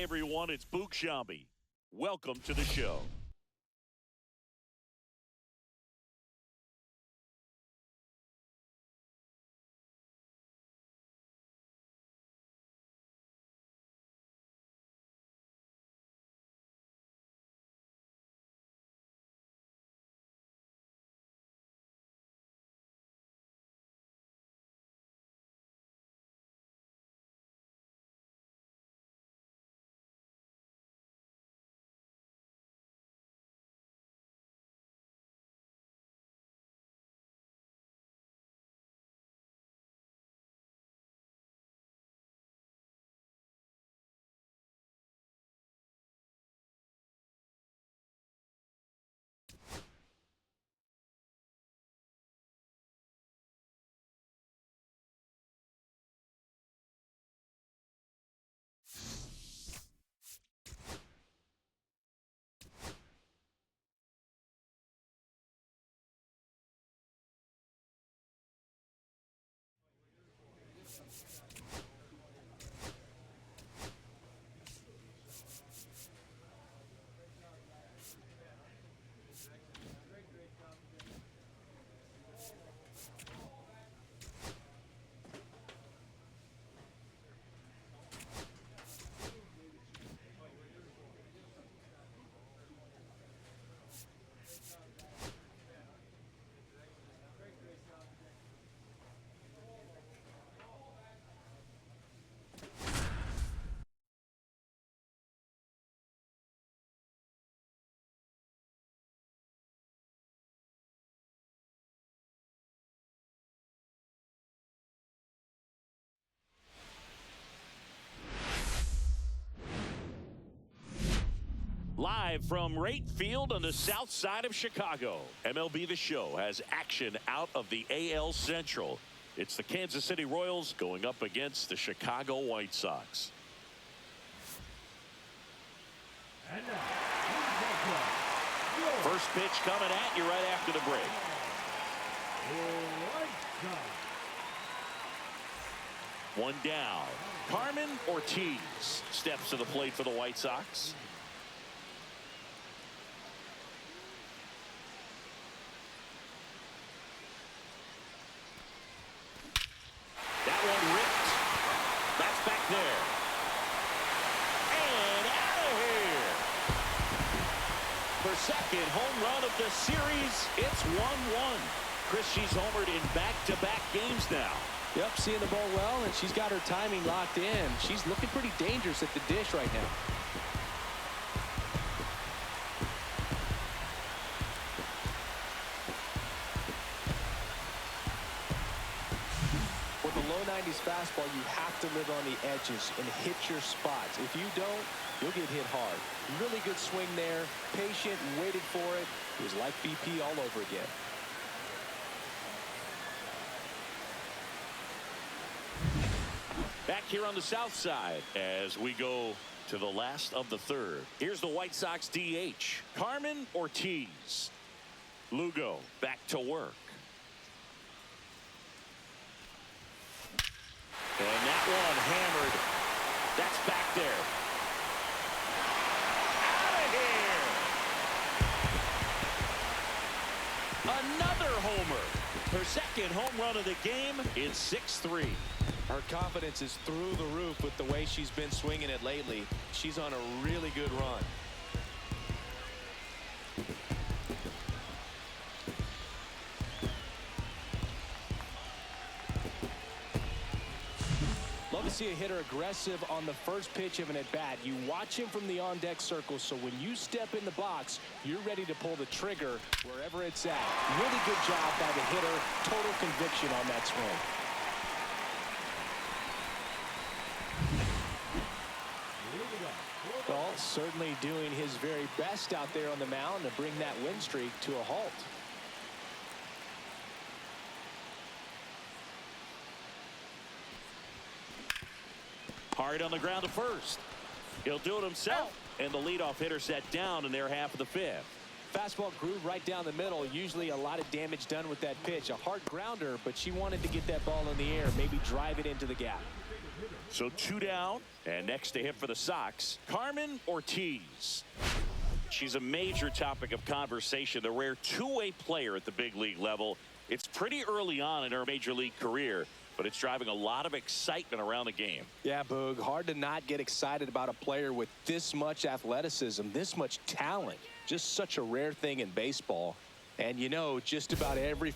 everyone, it's Boog Shambi. Welcome to the show. Live from Rate Field on the south side of Chicago, MLB The Show has action out of the AL Central. It's the Kansas City Royals going up against the Chicago White Sox. First pitch coming at you right after the break. One down. Carmen Ortiz steps to the plate for the White Sox. There. And out of here. For second home run of the series, it's 1-1. Chris, she's homered in back-to-back games now. Yep, seeing the ball well, and she's got her timing locked in. She's looking pretty dangerous at the dish right now. With a low 90s fastball, you have to live on the edges and hit your spots. If you don't, you'll get hit hard. Really good swing there, patient, waited for it. It was like BP all over again. Back here on the south side as we go to the last of the third. Here's the White Sox DH, Carmen Ortiz. Lugo back to work. And that one hammered. That's back there. Out of here. Another homer. Her second home run of the game. It's 6-3. Her confidence is through the roof with the way she's been swinging it lately. She's on a really good run. Love to see a hitter aggressive on the first pitch of an at-bat. You watch him from the on-deck circle, so when you step in the box, you're ready to pull the trigger wherever it's at. Really good job by the hitter. Total conviction on that swing. Well, certainly doing his very best out there on the mound to bring that win streak to a halt. Hard on the ground to first. He'll do it himself. And the leadoff hitter set down in their half of the fifth. Fastball grooved right down the middle. Usually a lot of damage done with that pitch. A hard grounder, but she wanted to get that ball in the air, maybe drive it into the gap. So 2 down, and next to hit for the Sox, Carmen Ortiz. She's a major topic of conversation, the rare two-way player at the big league level. It's pretty early on in her major league career, but it's driving a lot of excitement around the game. Yeah, Boog, hard to not get excited about a player with this much athleticism, this much talent. Just such a rare thing in baseball. And you know, just about every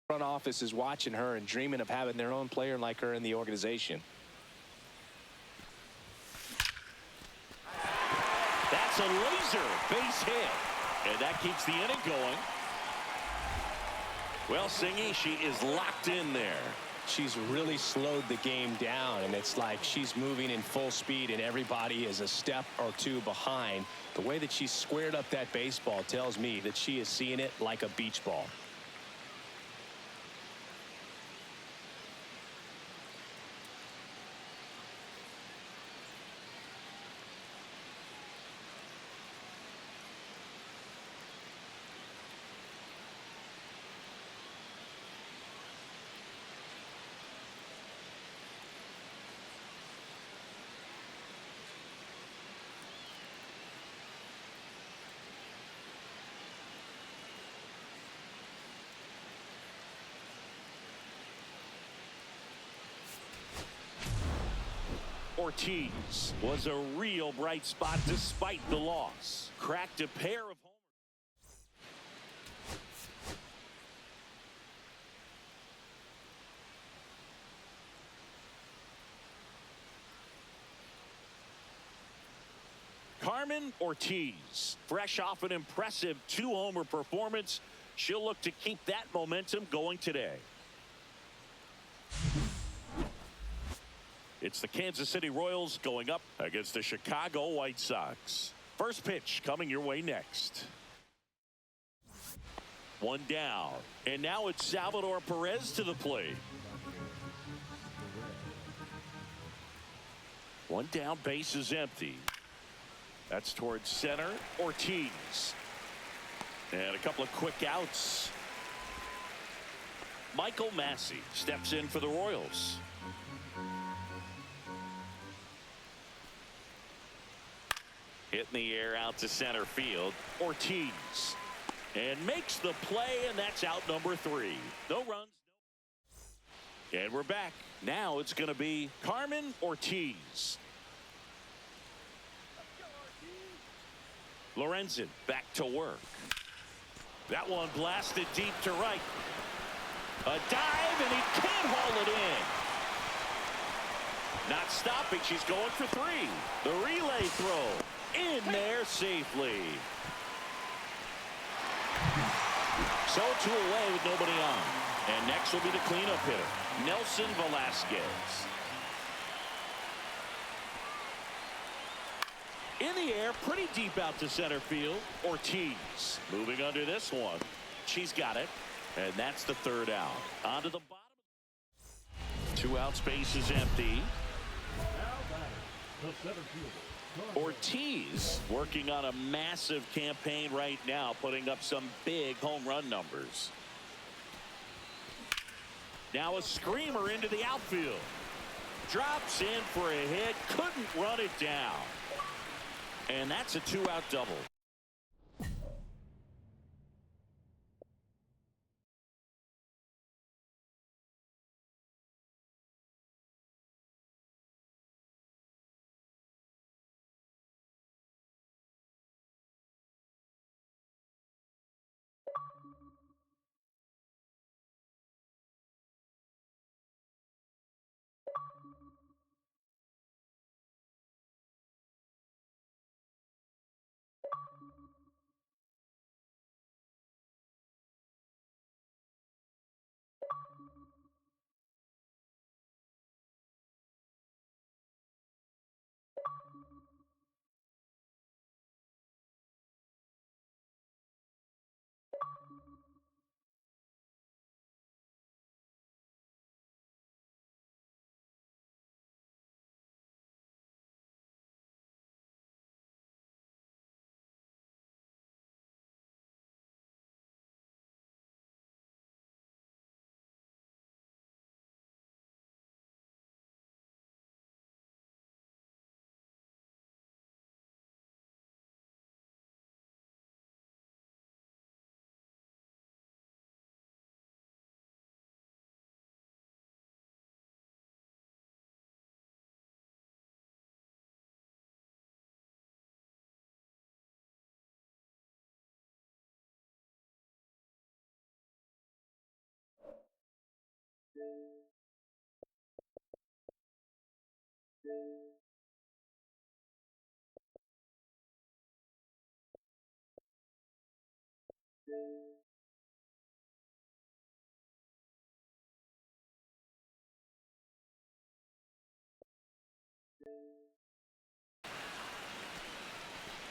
front office is watching her and dreaming of having their own player like her in the organization. That's a laser base hit, and that keeps the inning going. Well, Singy, she is locked in there. She's really slowed the game down, and it's like she's moving in full speed and everybody is a step or two behind. The way that she squared up that baseball tells me that she is seeing it like a beach ball. Ortiz was a real bright spot despite the loss. Cracked a pair of homers. Carmen Ortiz, fresh off an impressive 2-homer performance. She'll look to keep that momentum going today. It's the Kansas City Royals going up against the Chicago White Sox. First pitch coming your way next. 1 down. And now it's Salvador Perez to the plate. 1 down, base is empty. That's towards center. Ortiz. And a couple of quick outs. Michael Massey steps in for the Royals. Hit in the air out to center field. Ortiz. And makes the play, and that's out number 3. No runs. And we're back. Now it's going to be Carmen Ortiz. Lorenzen back to work. That one blasted deep to right. A dive, and he can't haul it in. Not stopping. She's going for 3. The relay throw in there safely. So 2 away with nobody on. And next will be the cleanup hitter, Nelson Velasquez. In the air, pretty deep out to center field. Ortiz moving under this one. She's got it. And that's the 3rd out. On to the bottom. 2 out, space is empty. Ortiz working on a massive campaign right now, putting up some big home run numbers. Now a screamer into the outfield. Drops in for a hit. Couldn't run it down. And that's a 2-out double.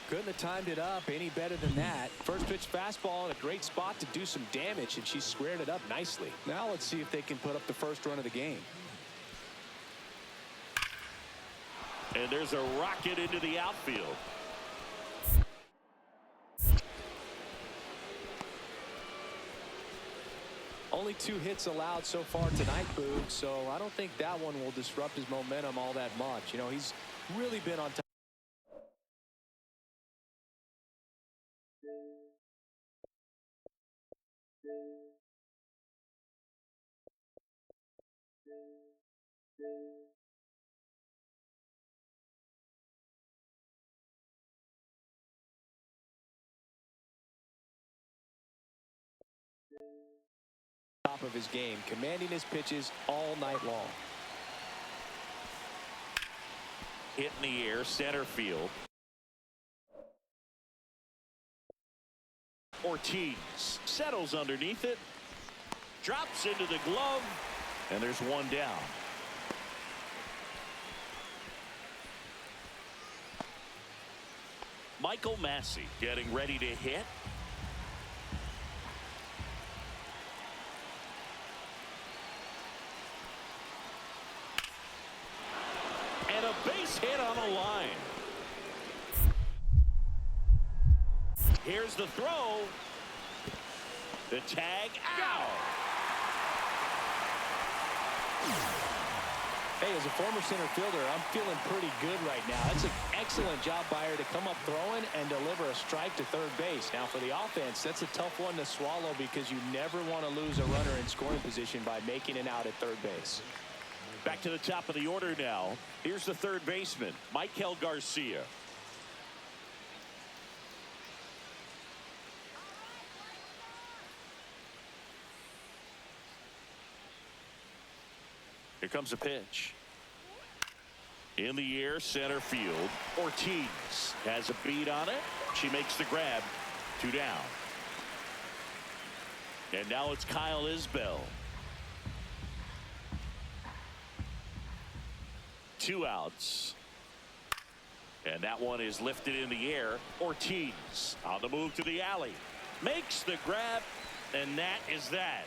Couldn't have timed it up any better than that. First pitch fastball in a great spot to do some damage, and she squared it up nicely. Now let's see if they can put up the first run of the game. And there's a rocket into the outfield. Only 2 hits allowed so far tonight, Boog, so I don't think that one will disrupt his momentum all that much. You know, he's really been on top. Top of his game, commanding his pitches all night long. Hit in the air, center field. Ortiz settles underneath it, drops into the glove, and there's 1 down. Michael Massey getting ready to hit. And a base hit on a line. Here's the throw. The tag out. Hey, as a former center fielder, I'm feeling pretty good right now. That's an excellent job by her to come up throwing and deliver a strike to third base. Now, for the offense, that's a tough one to swallow because you never want to lose a runner in scoring position by making it out at third base. Back to the top of the order now. Here's the third baseman, Michael Garcia. Here comes a pitch. In the air, center field. Ortiz has a beat on it. She makes the grab. 2 down. And now it's Kyle Isbell. 2 outs. And that one is lifted in the air. Ortiz on the move to the alley. Makes the grab. And that is that.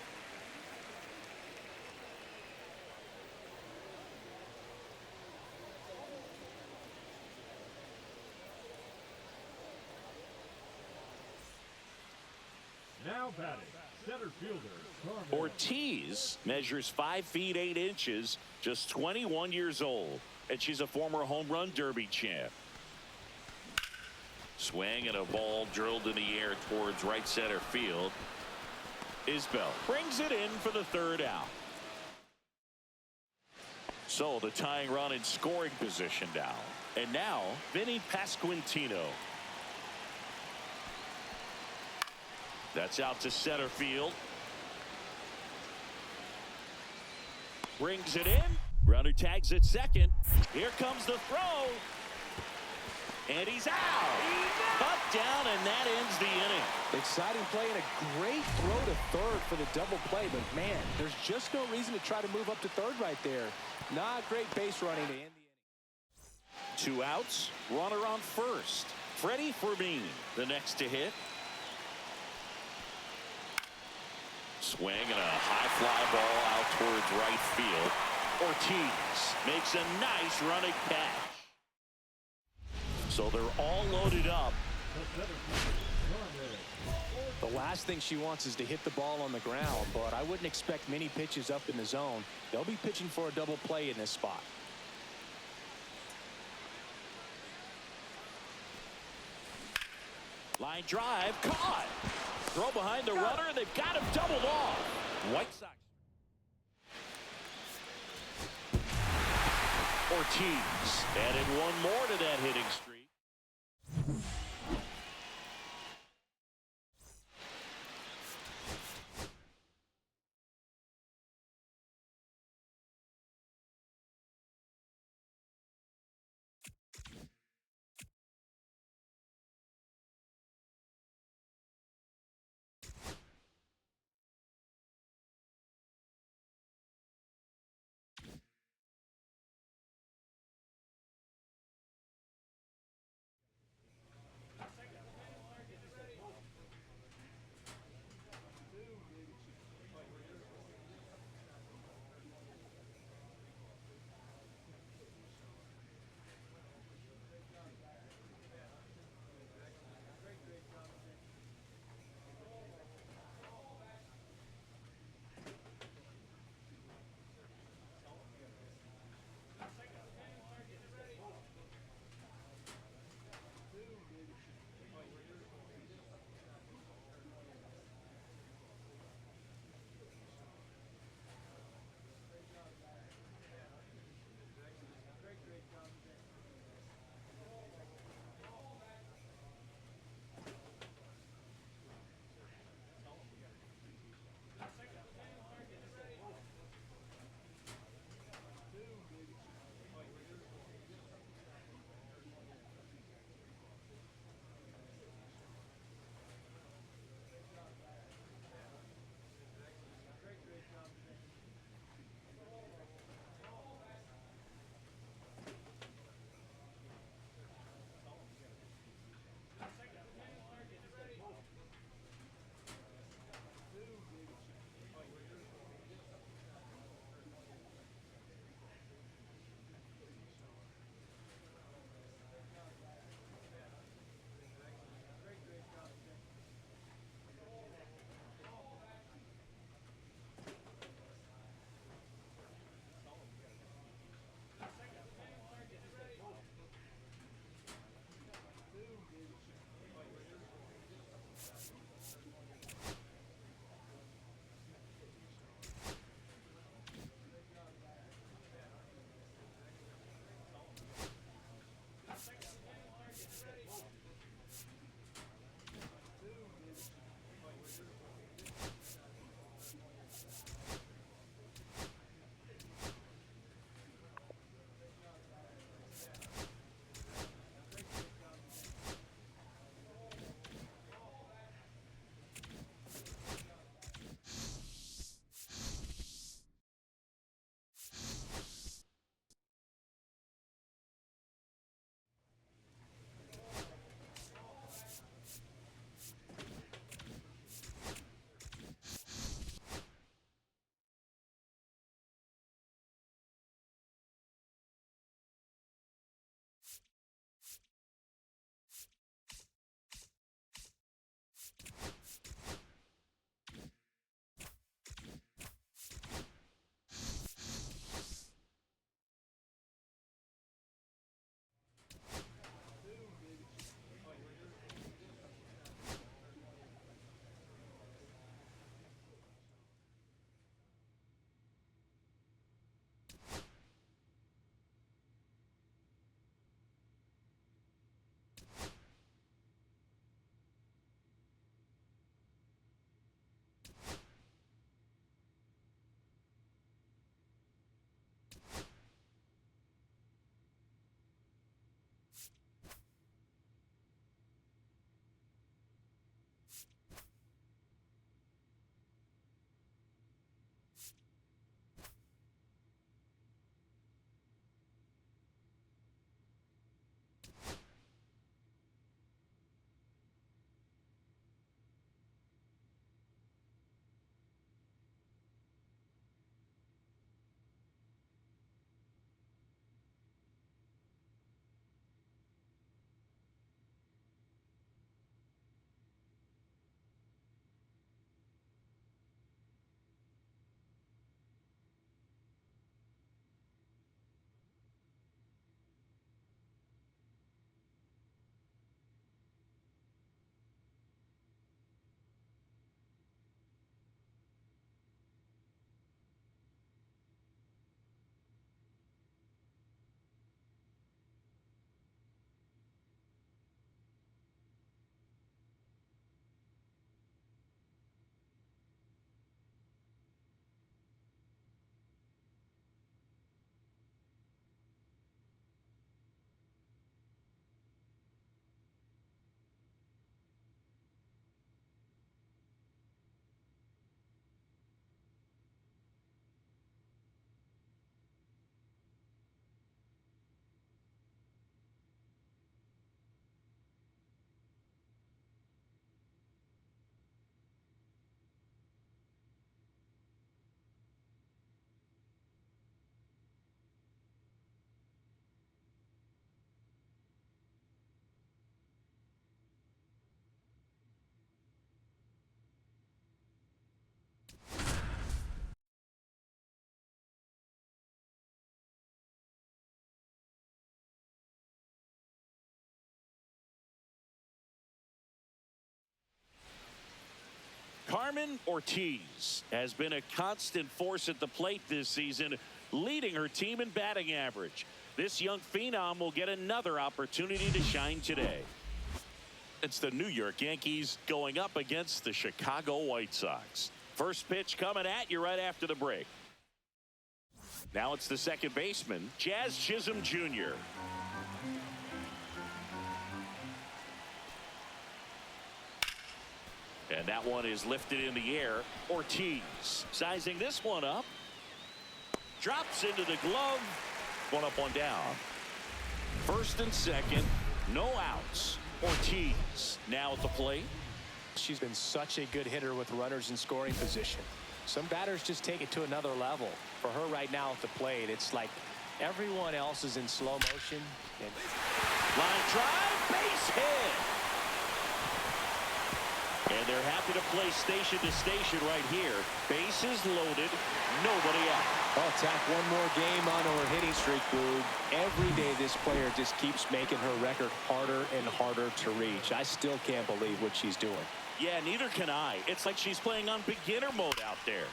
Now batting, center fielder Carmen. Ortiz measures 5 feet 8 inches, just 21 years old, and she's a former home run derby champ. Swing and a ball drilled in the air towards right center field. Isbell brings it in for the 3rd out. So the tying run in scoring position now. And now Vinny Pasquantino. That's out to center field. Brings it in. Runner tags at second. Here comes the throw. And he's out. Up, down, and that ends the inning. Exciting play and a great throw to third for the double play. But, man, there's just no reason to try to move up to third right there. Not great base running to end the inning. 2 outs. Runner on first. Freddie Fermin, the next to hit. Swing and a high fly ball out towards right field. Ortiz makes a nice running catch. So they're all loaded up. The last thing she wants is to hit the ball on the ground, but I wouldn't expect many pitches up in the zone. They'll be pitching for a double play in this spot. Line drive caught. Throw behind the runner. They've got him doubled off. White Sox. Ortiz added one more to that hitting streak. Carmen Ortiz has been a constant force at the plate this season, leading her team in batting average. This young phenom will get another opportunity to shine today. It's the New York Yankees going up against the Chicago White Sox. First pitch coming at you right after the break. Now it's the second baseman, Jazz Chisholm Jr. And that one is lifted in the air. Ortiz sizing this one up. Drops into the glove. One up, one down. First and second, no outs. Ortiz now at the plate. She's been such a good hitter with runners in scoring position. Some batters just take it to another level. For her right now at the plate, it's like everyone else is in slow motion. And line drive, base hit. And they're happy to play station to station right here. Bases loaded, nobody out. I'll tack one more game onto her hitting streak, Boog. Every day this player just keeps making her record harder and harder to reach. I still can't believe what she's doing. Yeah, neither can I. It's like she's playing on beginner mode out there.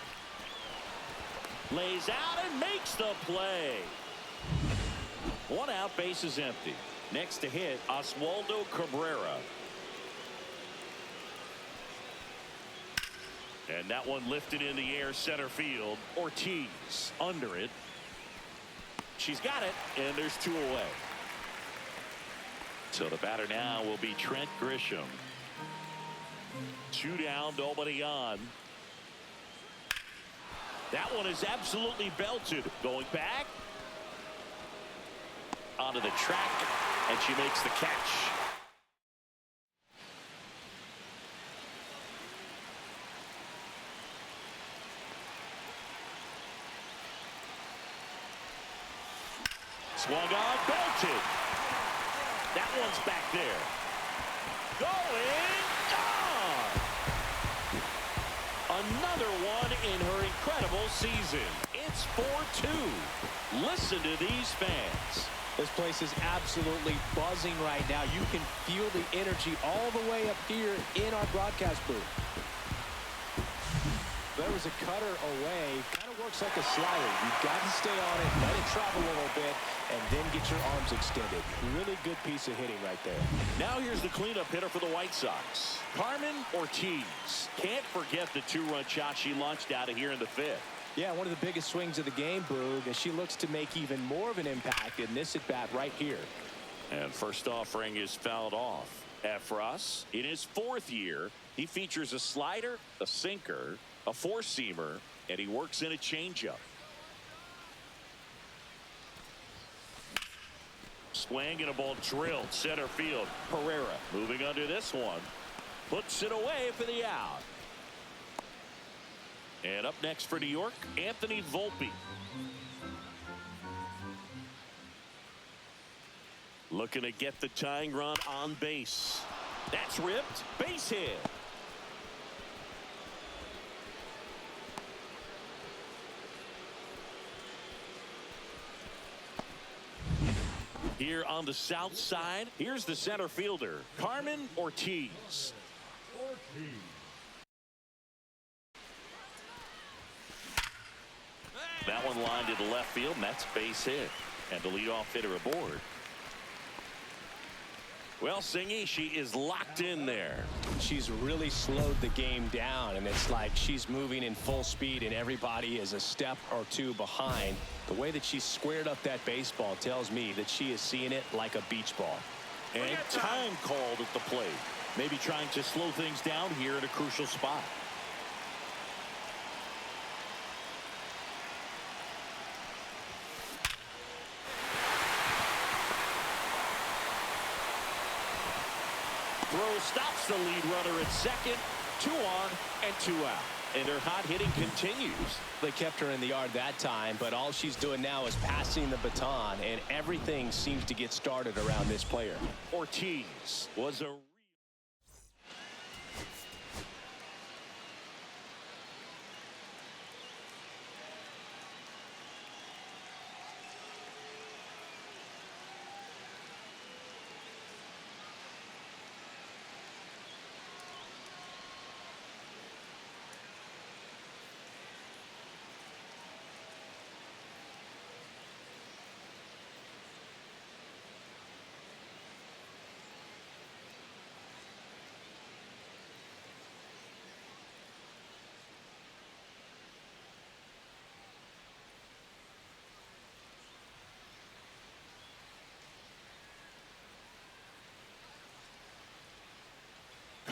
Lays out and makes the play. One out, base is empty. Next to hit, Oswaldo Cabrera. And that one lifted in the air, center field. Ortiz under it. She's got it, and there's two away. So the batter now will be Trent Grisham. Two down, nobody on. That one is absolutely belted. Going back. Onto the track, and she makes the catch. Swung on, belted. That one's back there. Going, gone. Another one in her incredible season. It's 4-2. Listen to these fans. This place is absolutely buzzing right now. You can feel the energy all the way up here in our broadcast booth. There was a cutter away. Kind of works like a slider. You've got to stay on it, let it travel a little bit, and then get your arms extended. Really good piece of hitting right there. Now here's the cleanup hitter for the White Sox, Carmen Ortiz. Can't forget the two-run shot she launched out of here in the fifth. Yeah, one of the biggest swings of the game, Boog, and she looks to make even more of an impact in this at-bat right here. And first offering is fouled off. Efros, in his fourth year, he features a slider, a sinker, a four-seamer, and he works in a changeup. Swing and a ball drilled center field. Pereira moving under this one. Puts it away for the out. And up next for New York, Anthony Volpe. Looking to get the tying run on base. That's ripped. Base hit. Here on the south side, here's the center fielder, Carmen Ortiz. That one lined into left field, and that's base hit. And the leadoff hitter aboard. Well, Singy, she is locked in there. She's really slowed the game down, and it's like she's moving in full speed, and everybody is a step or two behind. The way that she squared up that baseball tells me that she is seeing it like a beach ball. And time called at the plate. Maybe trying to slow things down here at a crucial spot. Throw stops the lead runner at second. 2 on and 2 out. And her hot hitting continues. They kept her in the yard that time, but all she's doing now is passing the baton, and everything seems to get started around this player. Ortiz was a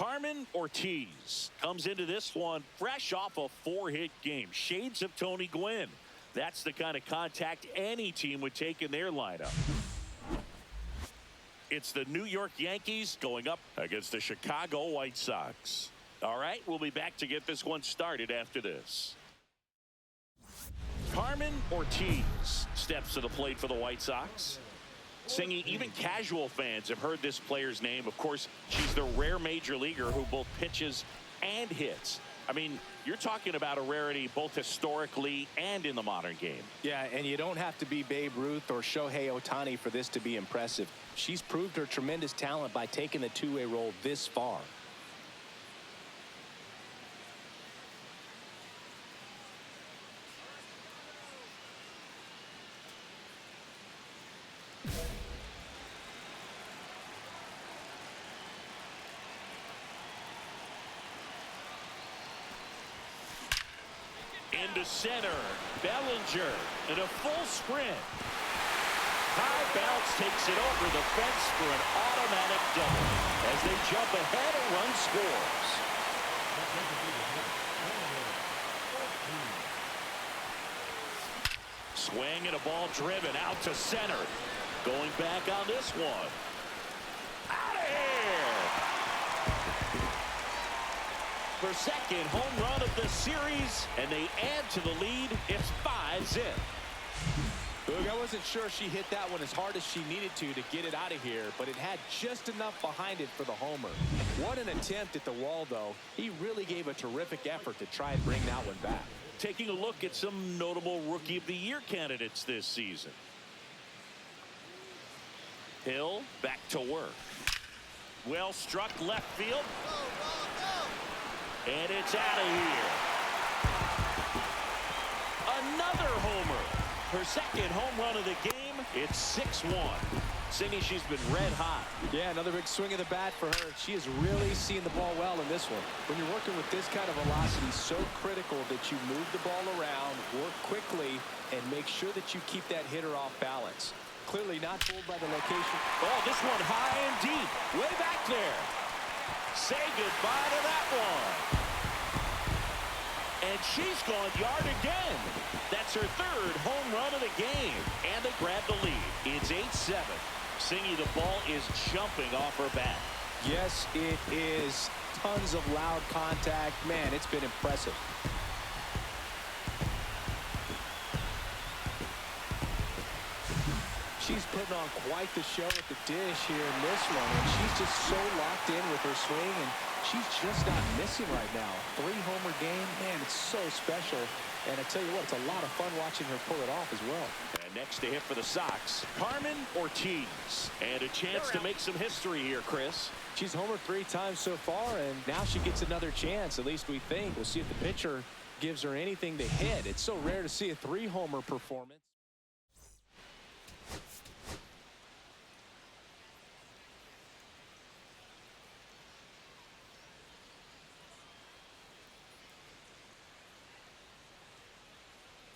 Carmen Ortiz comes into this one fresh off a 4-hit game. Shades of Tony Gwynn. That's the kind of contact any team would take in their lineup. It's the New York Yankees going up against the Chicago White Sox. All right, we'll be back to get this one started after this. Carmen Ortiz steps to the plate for the White Sox. Singing, even casual fans have heard this player's name. Of course, she's the rare major leaguer who both pitches and hits. I mean, you're talking about a rarity both historically and in the modern game. Yeah, and you don't have to be Babe Ruth or Shohei Ohtani for this to be impressive. She's proved her tremendous talent by taking the two-way role this far. Into center, Bellinger in a full sprint. High bounce takes it over the fence for an automatic double. As they jump ahead, a run scores. Swing and a ball driven out to center. Going back on this one. Out of here! For second home run of the series, and they add to the lead. It's 5-zip. Look, I wasn't sure she hit that one as hard as she needed to get it out of here, but it had just enough behind it for the homer. What an attempt at the wall, though. He really gave a terrific effort to try and bring that one back. Taking a look at some notable Rookie of the Year candidates this season. Hill back to work. Well struck left field. And it's out of here. Another homer. Her second home run of the game. It's 6-1. Singing, she's been red hot. Yeah, another big swing of the bat for her. She is really seeing the ball well in this one. When you're working with this kind of velocity, so critical that you move the ball around, work quickly, and make sure that you keep that hitter off balance. Clearly not fooled by the location. Oh, this one high and deep. Way back there. Say goodbye to that one. And she's gone yard again. That's her third home run of the game. And they grab the lead. It's 8-7. Singing, the ball is jumping off her bat. Yes, it is. Tons of loud contact. Man, it's been impressive. She's putting on quite the show at the dish here in this one, and she's just so locked in with her swing, and she's just not missing right now. 3-homer game, man, it's so special. And I tell you what, it's a lot of fun watching her pull it off as well. And next to hit for the Sox, Carmen Ortiz. And a chance to make some history here, Chris. She's homered 3 times so far, and now she gets another chance, at least we think. We'll see if the pitcher gives her anything to hit. It's so rare to see a 3-homer performance.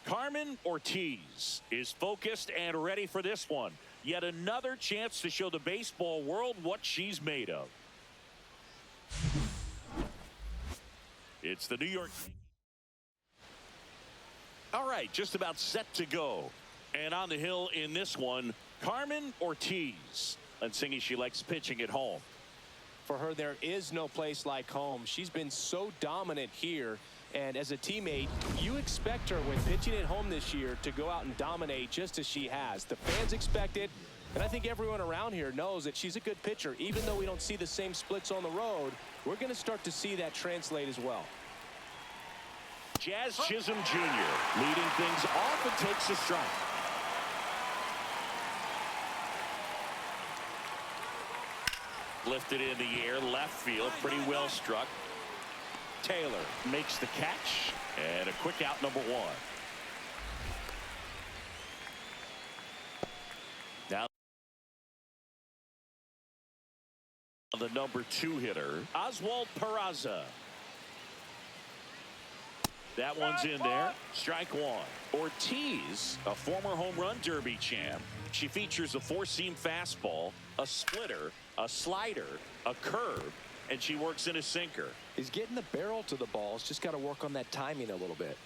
Carmen Ortiz is focused and ready for this one. Yet another chance to show the baseball world what she's made of. It's the New York. All right, just about set to go. And on the hill in this one, Carmen Ortiz. And Singing, she likes pitching at home. For her, there is no place like home. She's been so dominant here. And as a teammate, you expect her when pitching at home this year to go out and dominate just as she has. The fans expect it, and I think everyone around here knows that she's a good pitcher. Even though we don't see the same splits on the road, we're going to start to see that translate as well. Jazz Chisholm Jr. leading things off and takes a strike. Lifted in the air, left field, pretty well struck. Taylor makes the catch, and a quick out, number 1. Now the number 2 hitter, Oswald Peraza. That one's in there. Strike 1. Ortiz, a former home run derby champ. She features a 4-seam fastball, a splitter, a slider, a curve, and she works in a sinker. He's getting the barrel to the ball. He's just got to work on that timing a little bit.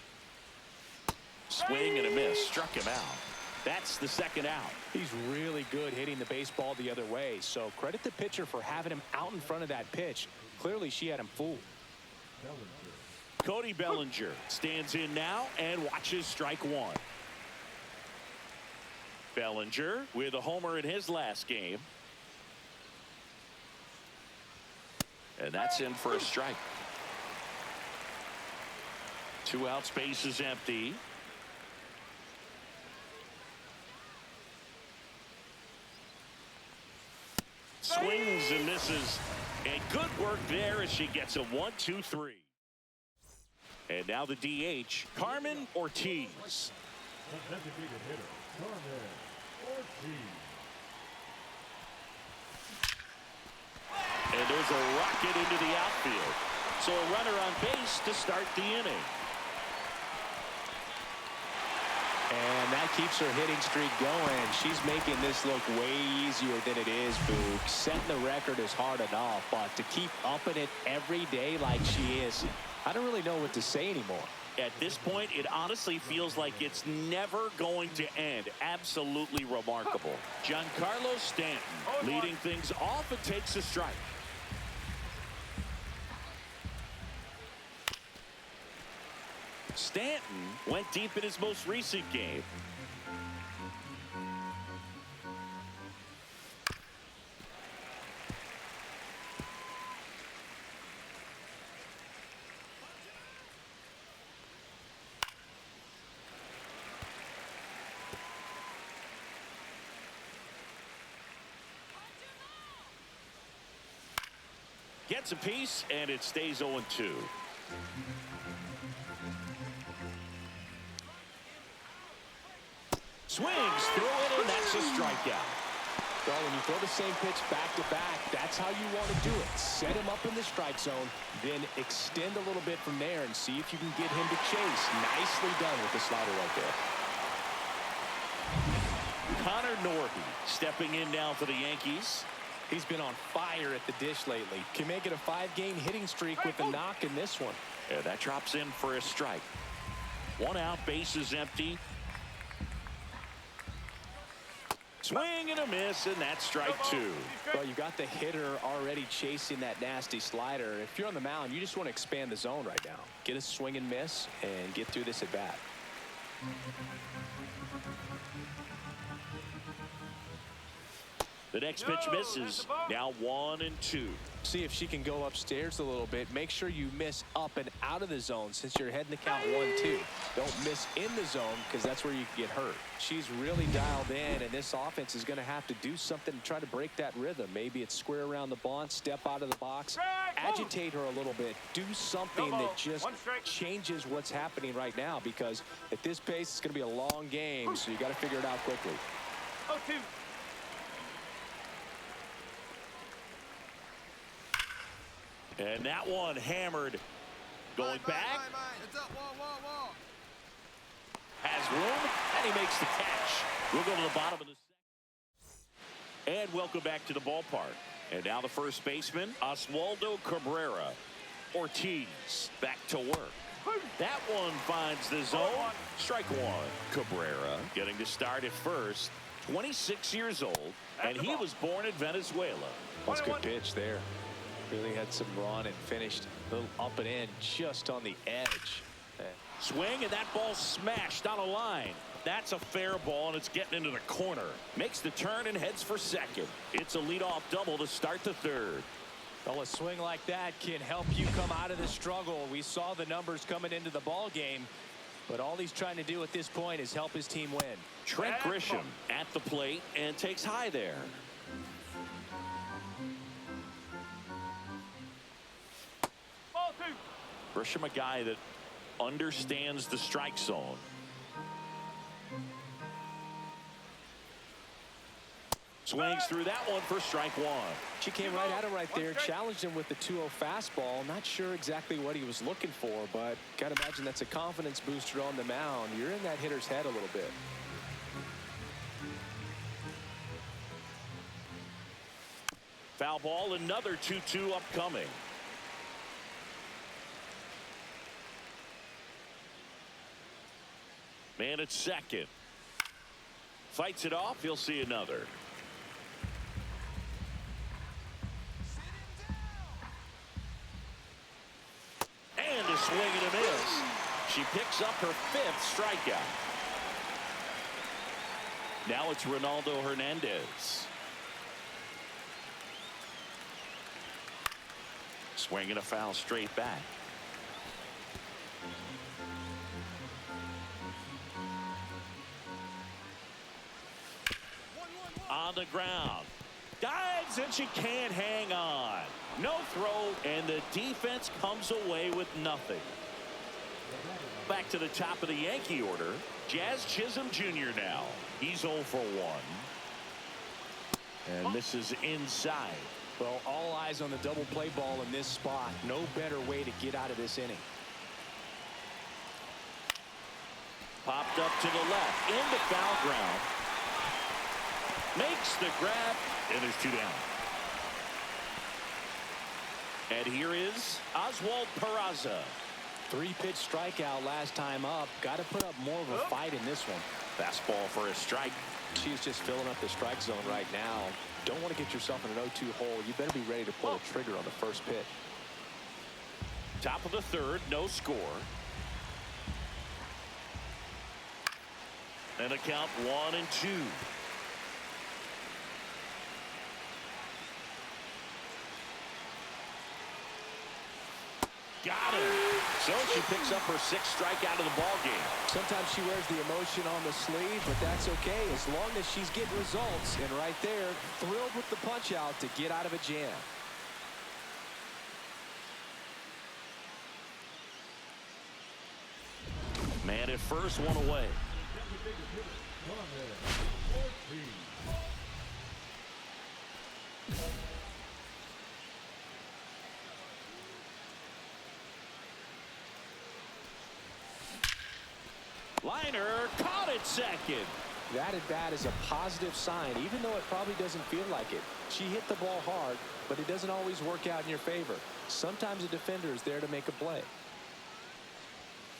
Swing and a miss. Struck him out. That's the second out. He's really good hitting the baseball the other way, so credit the pitcher for having him out in front of that pitch. Clearly, she had him fooled. Cody Bellinger stands in now and watches strike one. Bellinger with a homer in his last game. And that's in for a strike. 2 outs, base is empty. Swings and misses. And good work there as she gets a 1-2-3. And now the DH, Carmen Ortiz. The designated hitter, Carmen Ortiz. And there's a rocket into the outfield. So a runner on base to start the inning. And that keeps her hitting streak going. She's making this look way easier than it is, Boog. Setting the record is hard enough, but to keep upping it every day like she is, I don't really know what to say anymore. At this point, it honestly feels like it's never going to end. Absolutely remarkable. Giancarlo Stanton leading things off and takes a strike. Stanton went deep in his most recent game. Gets a piece, and it stays 0-2. Swings through it, and that's a strikeout. Well, when you throw the same pitch back to back, that's how you want to do it. Set him up in the strike zone, then extend a little bit from there and see if you can get him to chase. Nicely done with the slider right there. Connor Norby stepping in now for the Yankees. He's been on fire at the dish lately. Can make it a 5-game hitting streak with a knock in this one. Yeah, that drops in for a strike. 1 out, base is empty. Swing and a miss, and that's strike 2. Well, you got the hitter already chasing that nasty slider. If you're on the mound, you just want to expand the zone right now. Get a swing and miss and get through this at bat. The next pitch misses. Now 1-2. See if she can go upstairs a little bit. Make sure you miss up and out of the zone since you're heading the count 1-2. Don't miss in the zone because that's where you can get hurt. She's really dialed in, and this offense is going to have to do something to try to break that rhythm. Maybe it's square around the bunt, step out of the box, agitate her a little bit, do something that just changes what's happening right now, because at this pace it's going to be a long game, so you got to figure it out quickly. 0-2. And that one hammered. Going back. It's up. Wall. Has room, and he makes the catch. We'll go to the bottom of the second. And welcome back to the ballpark. And now the first baseman, Oswaldo Cabrera. Ortiz back to work. That one finds the zone. Strike 1. Cabrera getting to start at first. 26 years old, and he was born in Venezuela. That's a good pitch there. Really had some run and finished a little up and in just on the edge. Swing, and that ball smashed on a line. That's a fair ball, and it's getting into the corner. Makes the turn and heads for second. It's a leadoff double to start the third. Well, a swing like that can help you come out of the struggle. We saw the numbers coming into the ball game, but all he's trying to do at this point is help his team win. Trent Grisham at the plate and takes high there. Grisham, a guy that understands the strike zone. Swings through that one for strike 1. She came right at him right there, challenged him with the 2-0 fastball. Not sure exactly what he was looking for, but gotta imagine that's a confidence booster on the mound. You're in that hitter's head a little bit. Foul ball, another 2-2 upcoming. Man at second. Fights it off. He'll see another. And a swing and a miss. She picks up her 5th strikeout. Now it's Ronaldo Hernandez. Swing and a foul straight back. On the ground. Dives and she can't hang on. No throw, and the defense comes away with nothing. Back to the top of the Yankee order. Jazz Chisholm Jr. now. He's 0 for 1. And this is inside. Well, all eyes on the double play ball in this spot. No better way to get out of this inning. Popped up to the left. Into foul ground. Makes the grab. And there's 2 down. And here is Oswald Peraza. 3-pitch strikeout last time up. Got to put up more of a fight in this one. Fastball for a strike. She's just filling up the strike zone right now. Don't want to get yourself in an 0-2 hole. You better be ready to pull a trigger on the first pitch. Top of the 3rd, no score. And a count 1-2. Got him. So she picks up her 6th strikeout of the ball game. Sometimes she wears the emotion on the sleeve, but that's okay as long as she's getting results. And right there, thrilled with the punch out to get out of a jam. Man at first, 1 away. Liner caught it second. That at bat is a positive sign, even though it probably doesn't feel like it. She hit the ball hard, but it doesn't always work out in your favor. Sometimes a defender is there to make a play.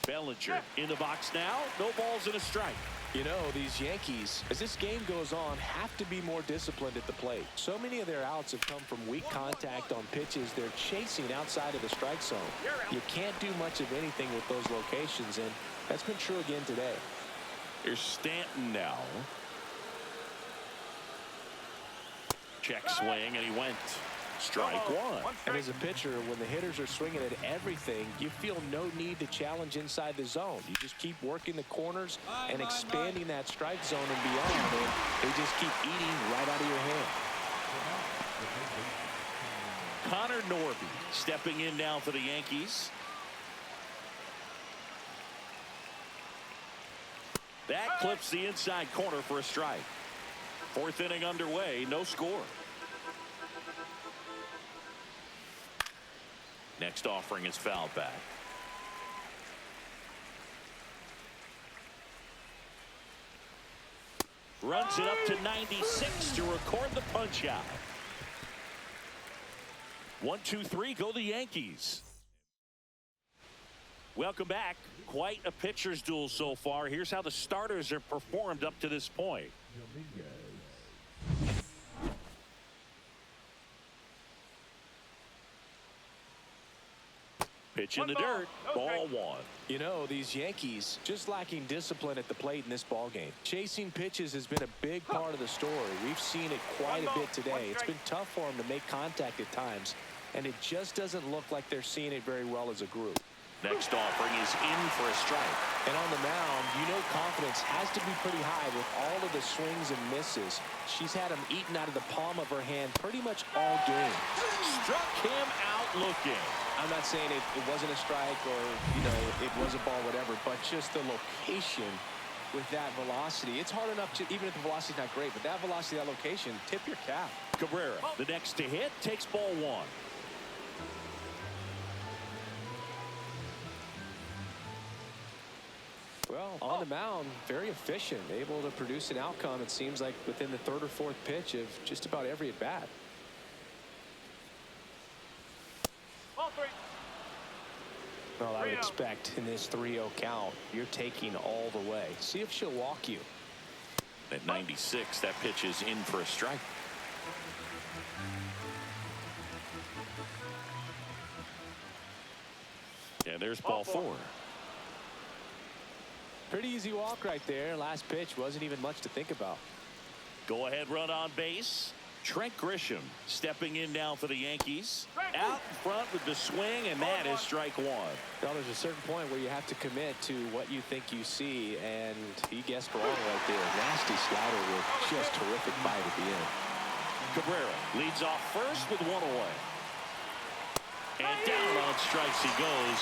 Bellinger in the box now. No balls and a strike. You know, these Yankees, as this game goes on, have to be more disciplined at the plate. So many of their outs have come from weak contact on pitches they're chasing outside of the strike zone. You can't do much of anything with those locations, and that's been true again today. Here's Stanton now. Check swing, and he went. Strike 1. And as a pitcher, when the hitters are swinging at everything, you feel no need to challenge inside the zone. You just keep working the corners and expanding that strike zone and beyond, and they just keep eating right out of your hand. Connor Norby stepping in now for the Yankees. That clips the inside corner for a strike. 4th inning underway, no score. Next offering is fouled back. Runs it up to 96 to record the punch out. 1-2-3, go the Yankees. Welcome back. Quite a pitcher's duel so far. Here's how the starters have performed up to this point. Pitch in the dirt. Ball 1. You know, these Yankees just lacking discipline at the plate in this ballgame. Chasing pitches has been a big part of the story. We've seen it quite a bit today. It's been tough for them to make contact at times, and it just doesn't look like they're seeing it very well as a group. Next offering is in for a strike. And on the mound, you know confidence has to be pretty high with all of the swings and misses. She's had them eaten out of the palm of her hand pretty much all game. Struck him out looking. I'm not saying it wasn't a strike or, you know, it was a ball, whatever, but just the location with that velocity. It's hard enough to, even if the velocity's not great, but that velocity, that location, tip your cap. Cabrera, the next to hit, takes ball 1. Well, on the mound, very efficient, able to produce an outcome, it seems like, within the 3rd or 4th pitch of just about every at-bat. would expect in this 3-0 count. You're taking all the way. See if she'll walk you. At 96, that pitch is in for a strike. And there's ball 4. Pretty easy walk right there. Last pitch wasn't even much to think about. Go ahead run on base. Trent Grisham stepping in now for the Yankees. Out in front with the swing, and that is strike 1. Well, there's a certain point where you have to commit to what you think you see, and he guessed wrong right there. Nasty slider with just terrific bite at the end. Cabrera leads off first with 1 away. And down on strikes he goes.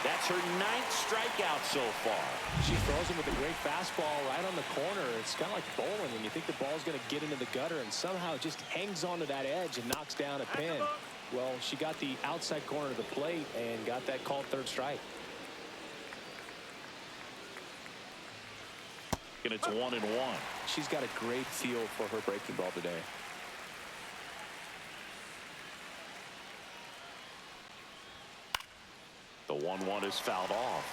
That's her 9th strikeout so far. She throws him with a great fastball right on the corner. It's kind of like bowling when you think the ball's going to get into the gutter, and somehow it just hangs onto that edge and knocks down a pin. Well, she got the outside corner of the plate and got that called 3rd strike. And it's 1-1. She's got a great feel for her breaking ball today. The 1-1 is fouled off.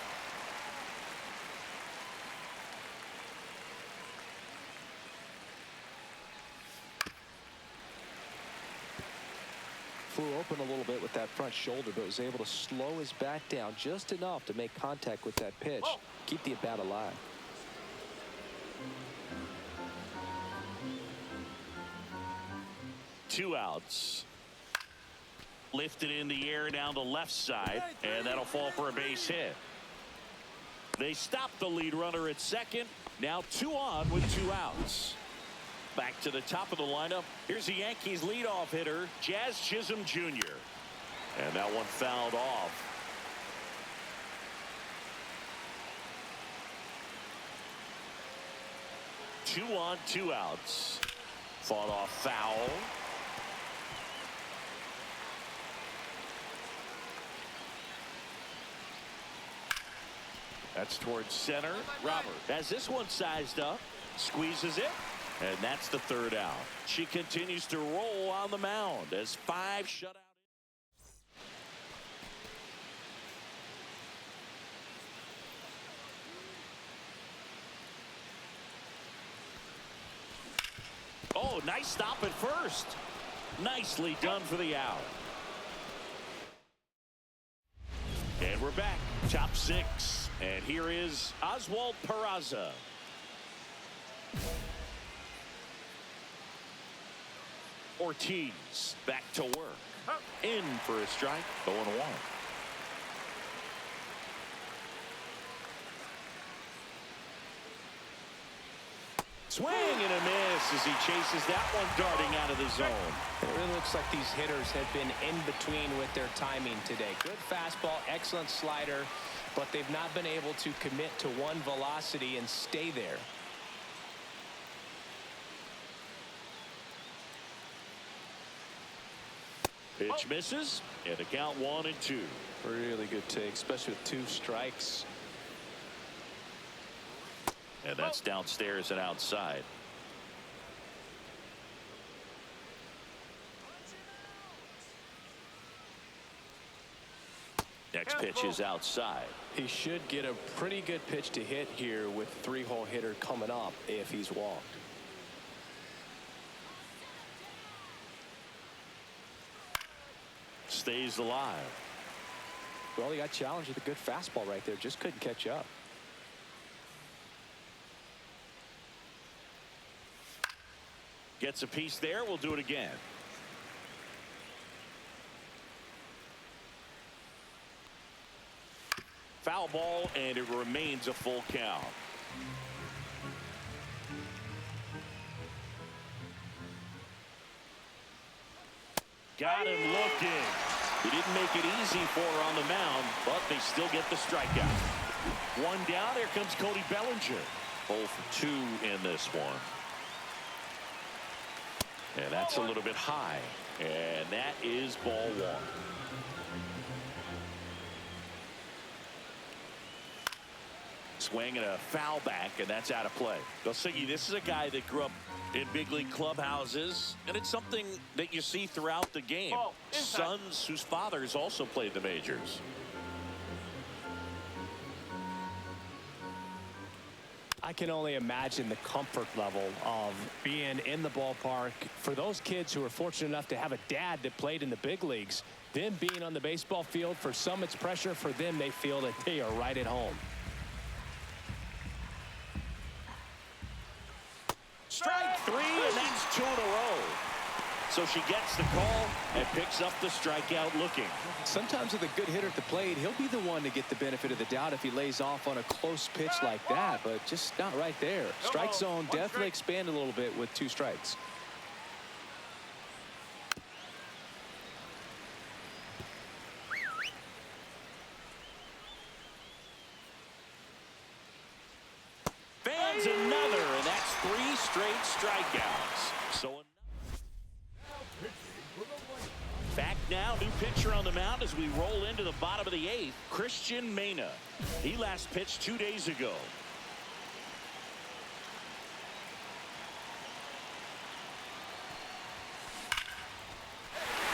Flew open a little bit with that front shoulder, but was able to slow his bat down just enough to make contact with that pitch. Keep the at-bat alive. Two outs. Lifted in the air down the left side, and that'll fall for a base hit. They stop the lead runner at second. Now 2 on with 2 outs. Back to the top of the lineup. Here's the Yankees leadoff hitter, Jazz Chisholm Jr. And that one fouled off. Two on, 2 outs. Fought off foul. That's towards center. Robert has this one sized up, squeezes it, and that's the 3rd out. She continues to roll on the mound as 5 shutout. Oh, nice stop at first. Nicely done for the out. And we're back. Top 6. And here is Oswald Peraza. Ortiz back to work. In for a strike. 0-1. Swing and a miss as he chases that one darting out of the zone. It really looks like these hitters have been in between with their timing today. Good fastball, excellent slider, but they've not been able to commit to one velocity and stay there. Pitch misses, and the count 1-2. Really good take, especially with 2 strikes. And that's downstairs and outside. Next pitch is outside. He should get a pretty good pitch to hit here with 3-hole hitter coming up if he's walked. Stays alive. Well, he got challenged with a good fastball right there. Just couldn't catch up. Gets a piece there. We'll do it again. Foul ball, and it remains a full count. Got him looking. He didn't make it easy for her on the mound, but they still get the strikeout. One down. Here comes Cody Bellinger. 0 for 2 in this one. And that's a little bit high. And that is ball 1. Swing and a foul back, and that's out of play. Siggy, this is a guy that grew up in big league clubhouses, and it's something that you see throughout the game. Sons whose fathers also played the majors. I can only imagine the comfort level of being in the ballpark. For those kids who are fortunate enough to have a dad that played in the big leagues, them being on the baseball field, for some it's pressure. For them, they feel that they are right at home. Strike three, and that's 2 in a row. So she gets the call and picks up the strikeout looking. Sometimes with a good hitter at the plate, he'll be the one to get the benefit of the doubt if he lays off on a close pitch like that, but just not right there. Strike zone definitely expanded a little bit with 2 strikes. Fans another, and that's 3 straight strikeouts. So back now, new pitcher on the mound as we roll into the bottom of the 8th, Christian Mena. He last pitched 2 days ago.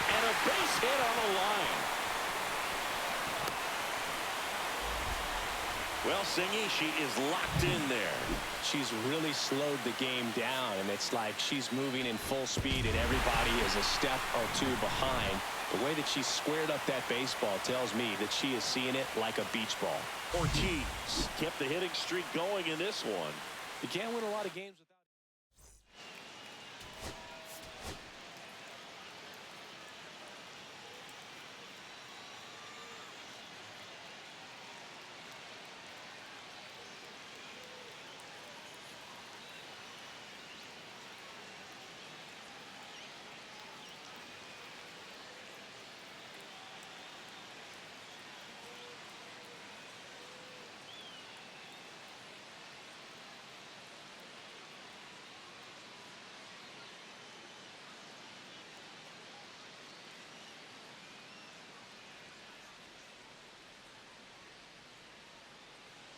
And a base hit on the line. Well, Singy, she is locked in there. She's really slowed the game down, and it's like she's moving in full speed and everybody is a step or 2 behind. The way that she squared up that baseball tells me that she is seeing it like a beach ball. Ortiz kept the hitting streak going in this one. You can't win a lot of games without.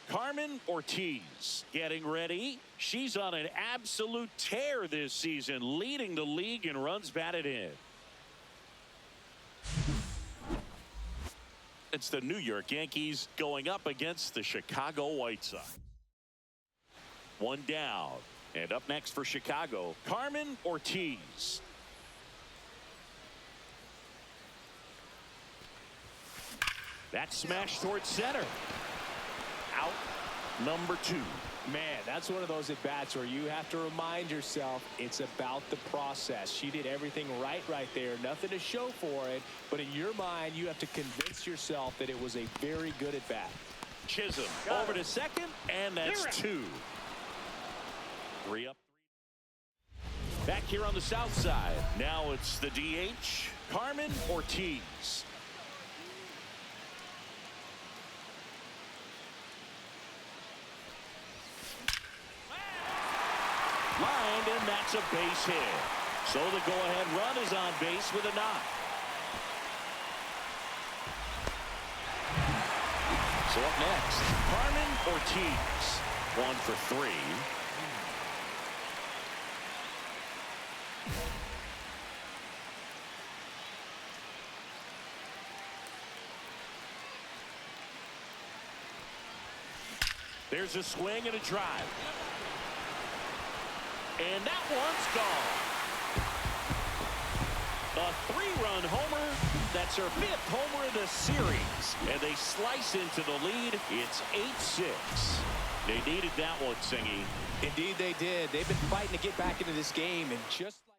Carmen Ortiz getting ready. She's on an absolute tear this season, leading the league in runs batted in. It's the New York Yankees going up against the Chicago White Sox. 1 down. And up next for Chicago, Carmen Ortiz. That smash towards center. Out number 2. Man, that's one of those at-bats where you have to remind yourself it's about the process. She did everything right there. Nothing to show for it. But in your mind, you have to convince yourself that it was a very good at-bat. Chisholm over to second, and that's 2. 3 up. Back here on the south side. Now it's the DH, Carmen Ortiz. Lined, and that's a base hit. So the go-ahead run is on base with a knock. So up next, Carmen Ortiz. 1 for 3. There's a swing and a drive. And that one's gone. A 3-run homer. That's her 5th homer in the series. And they slice into the lead. It's 8-6. They needed that one, Singy. Indeed they did. They've been fighting to get back into this game, and just like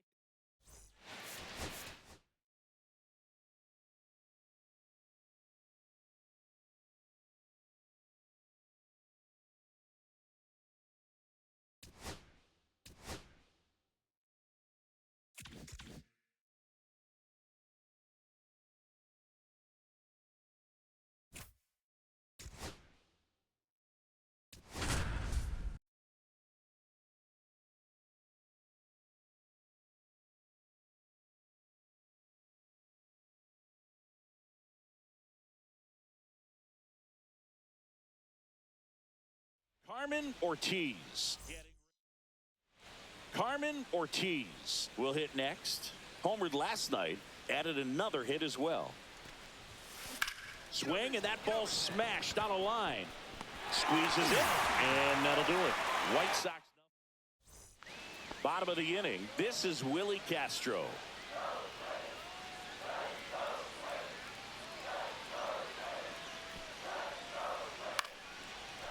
Carmen Ortiz. Carmen Ortiz will hit next. Homered last night, added another hit as well. Swing, and that ball smashed on a line. Squeezes it, and that'll do it. White Sox. Bottom of the inning. This is Willie Castro.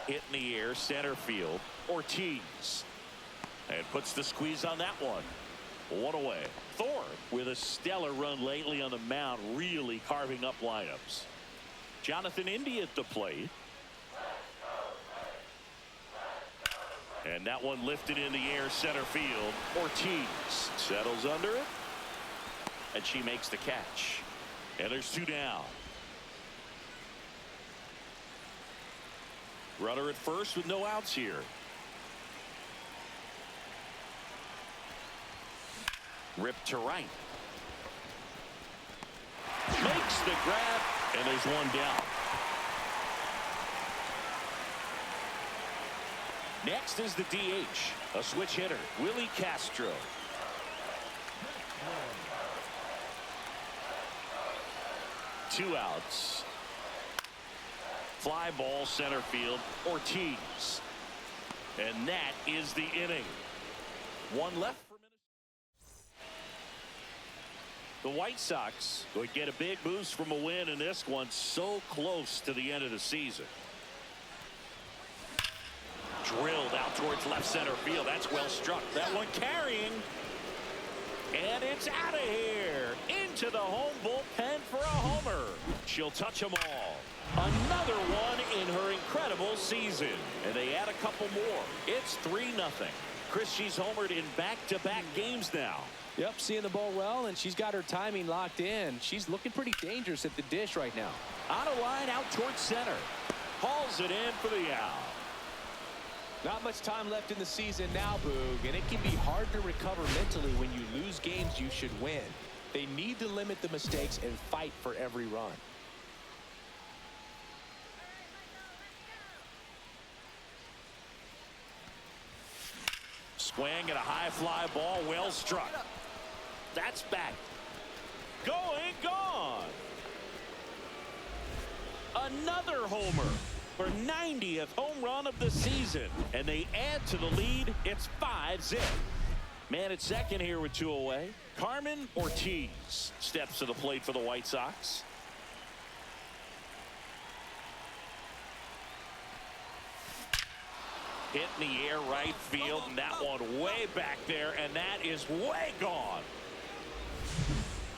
Hit in the air, center field. Ortiz. And puts the squeeze on that one. One away. Thor with a stellar run lately on the mound, really carving up lineups. Jonathan Indy at the plate. And that one lifted in the air, center field. Ortiz settles under it. And she makes the catch. And there's two down. Runner at first with no outs here. Ripped to right. Makes the grab, and there's one down. Next is the DH, a switch hitter, Willie Castro. Two outs. Fly ball center field, Ortiz. And that is the inning. One left for Minnesota. The White Sox would get a big boost from a win in this one, so close to the end of the season. Drilled out towards left center field. That's well struck. That one carrying. And it's out of here. Into the home bullpen for a homer. She'll touch them all. Another one in her incredible season. And they add a couple more. It's 3-0. Chris, she's homered in back-to-back games now. Yep, seeing the ball well, and she's got her timing locked in. She's looking pretty dangerous at the dish right now. On a line out towards center. Hauls it in for the out. Not much time left in the season now, Boog, and it can be hard to recover mentally when you lose games you should win. They need to limit the mistakes and fight for every run. Swing and a high fly ball, well struck. That's back. Going, gone. Another homer. For 90th home run of the season, and they add to the lead. It's 5-0. Man at second here with 2 away. Carmen Ortiz steps to the plate for the White Sox. Hit in the air, right field, and that one way back there, and that is way gone.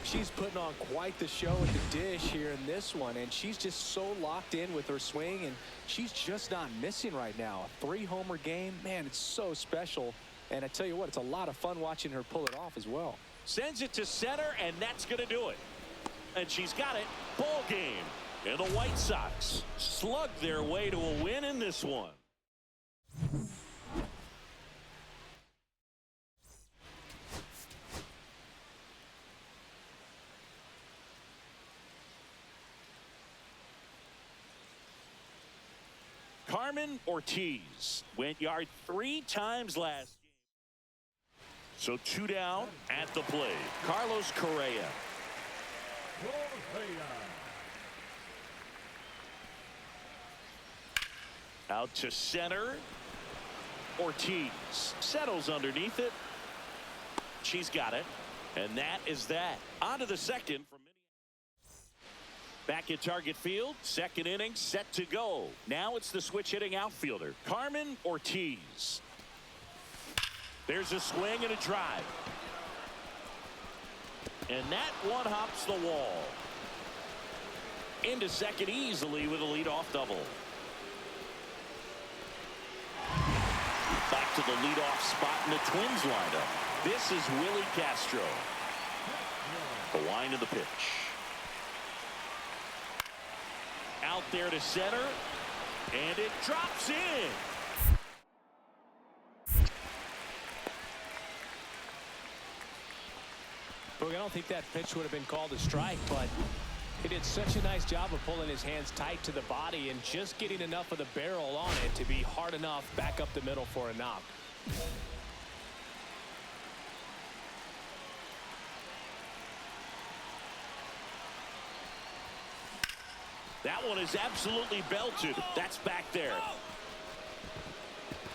She's putting on quite the show at the dish here in this one, and she's just so locked in with her swing, and she's just not missing right now. A 3-homer game, man, it's so special. And I tell you what, it's a lot of fun watching her pull it off as well. Sends it to center, and that's going to do it. And she's got it. Ball game. And the White Sox slug their way to a win in this one. Carmen Ortiz went yard 3 times last game. So 2 down at the plate. Carlos Correa. Out to center. Ortiz settles underneath it. She's got it. And that is that. On to the second from back at target field, second inning set to go. Now it's the switch hitting outfielder, Carmen Ortiz. There's a swing and a drive. And that one hops the wall. Into second easily with a leadoff double. Back to the leadoff spot in the Twins lineup. This is Willie Castro. The wind of the pitch. Out there to center, and it drops in. Look, I don't think that pitch would have been called a strike, but he did such a nice job of pulling his hands tight to the body and just getting enough of the barrel on it to be hard enough back up the middle for a knock. That one is absolutely belted. That's back there.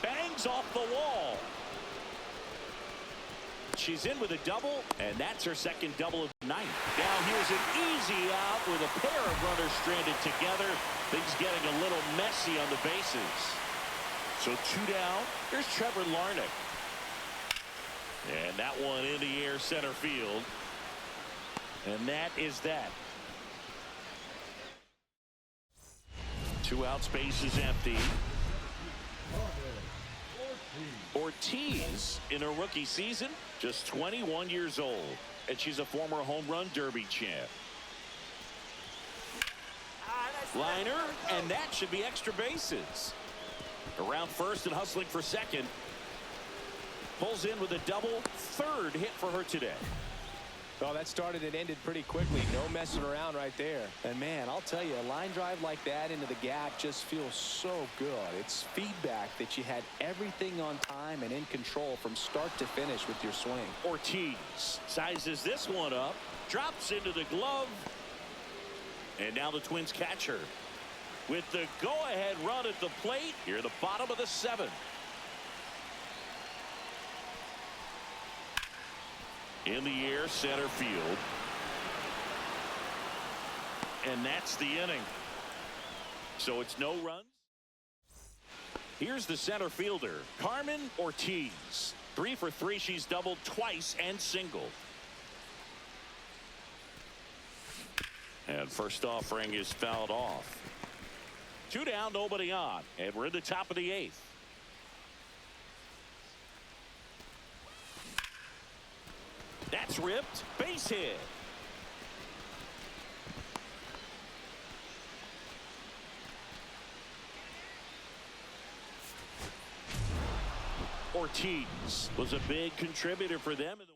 Bangs swings off the wall. She's in with a double, and that's her second double of the night. Now here's an easy out with a pair of runners stranded together. Things getting a little messy on the bases. So 2 down. Here's Trevor Larnach. And that one in the air center field. And that is that. 2 outs, base is empty. Ortiz in her rookie season, just 21 years old, and she's a former home run derby champ. Liner, and that should be extra bases. Around first and hustling for second. Pulls in with a double, third hit for her today. Well, that started and ended pretty quickly. No messing around right there. And, man, I'll tell you, a line drive like that into the gap just feels so good. It's feedback that you had everything on time and in control from start to finish with your swing. Ortiz sizes this one up, drops into the glove, and now the Twins catch her. With the go-ahead run at the plate, here at the bottom of the 7th. In the air, center field. And that's the inning. So it's no runs. Here's the center fielder, Carmen Ortiz. 3 for 3. She's doubled twice and singled. And first offering is fouled off. 2 down, nobody on. And we're in the top of the 8th. That's ripped. Base hit. Ortiz was a big contributor for them in the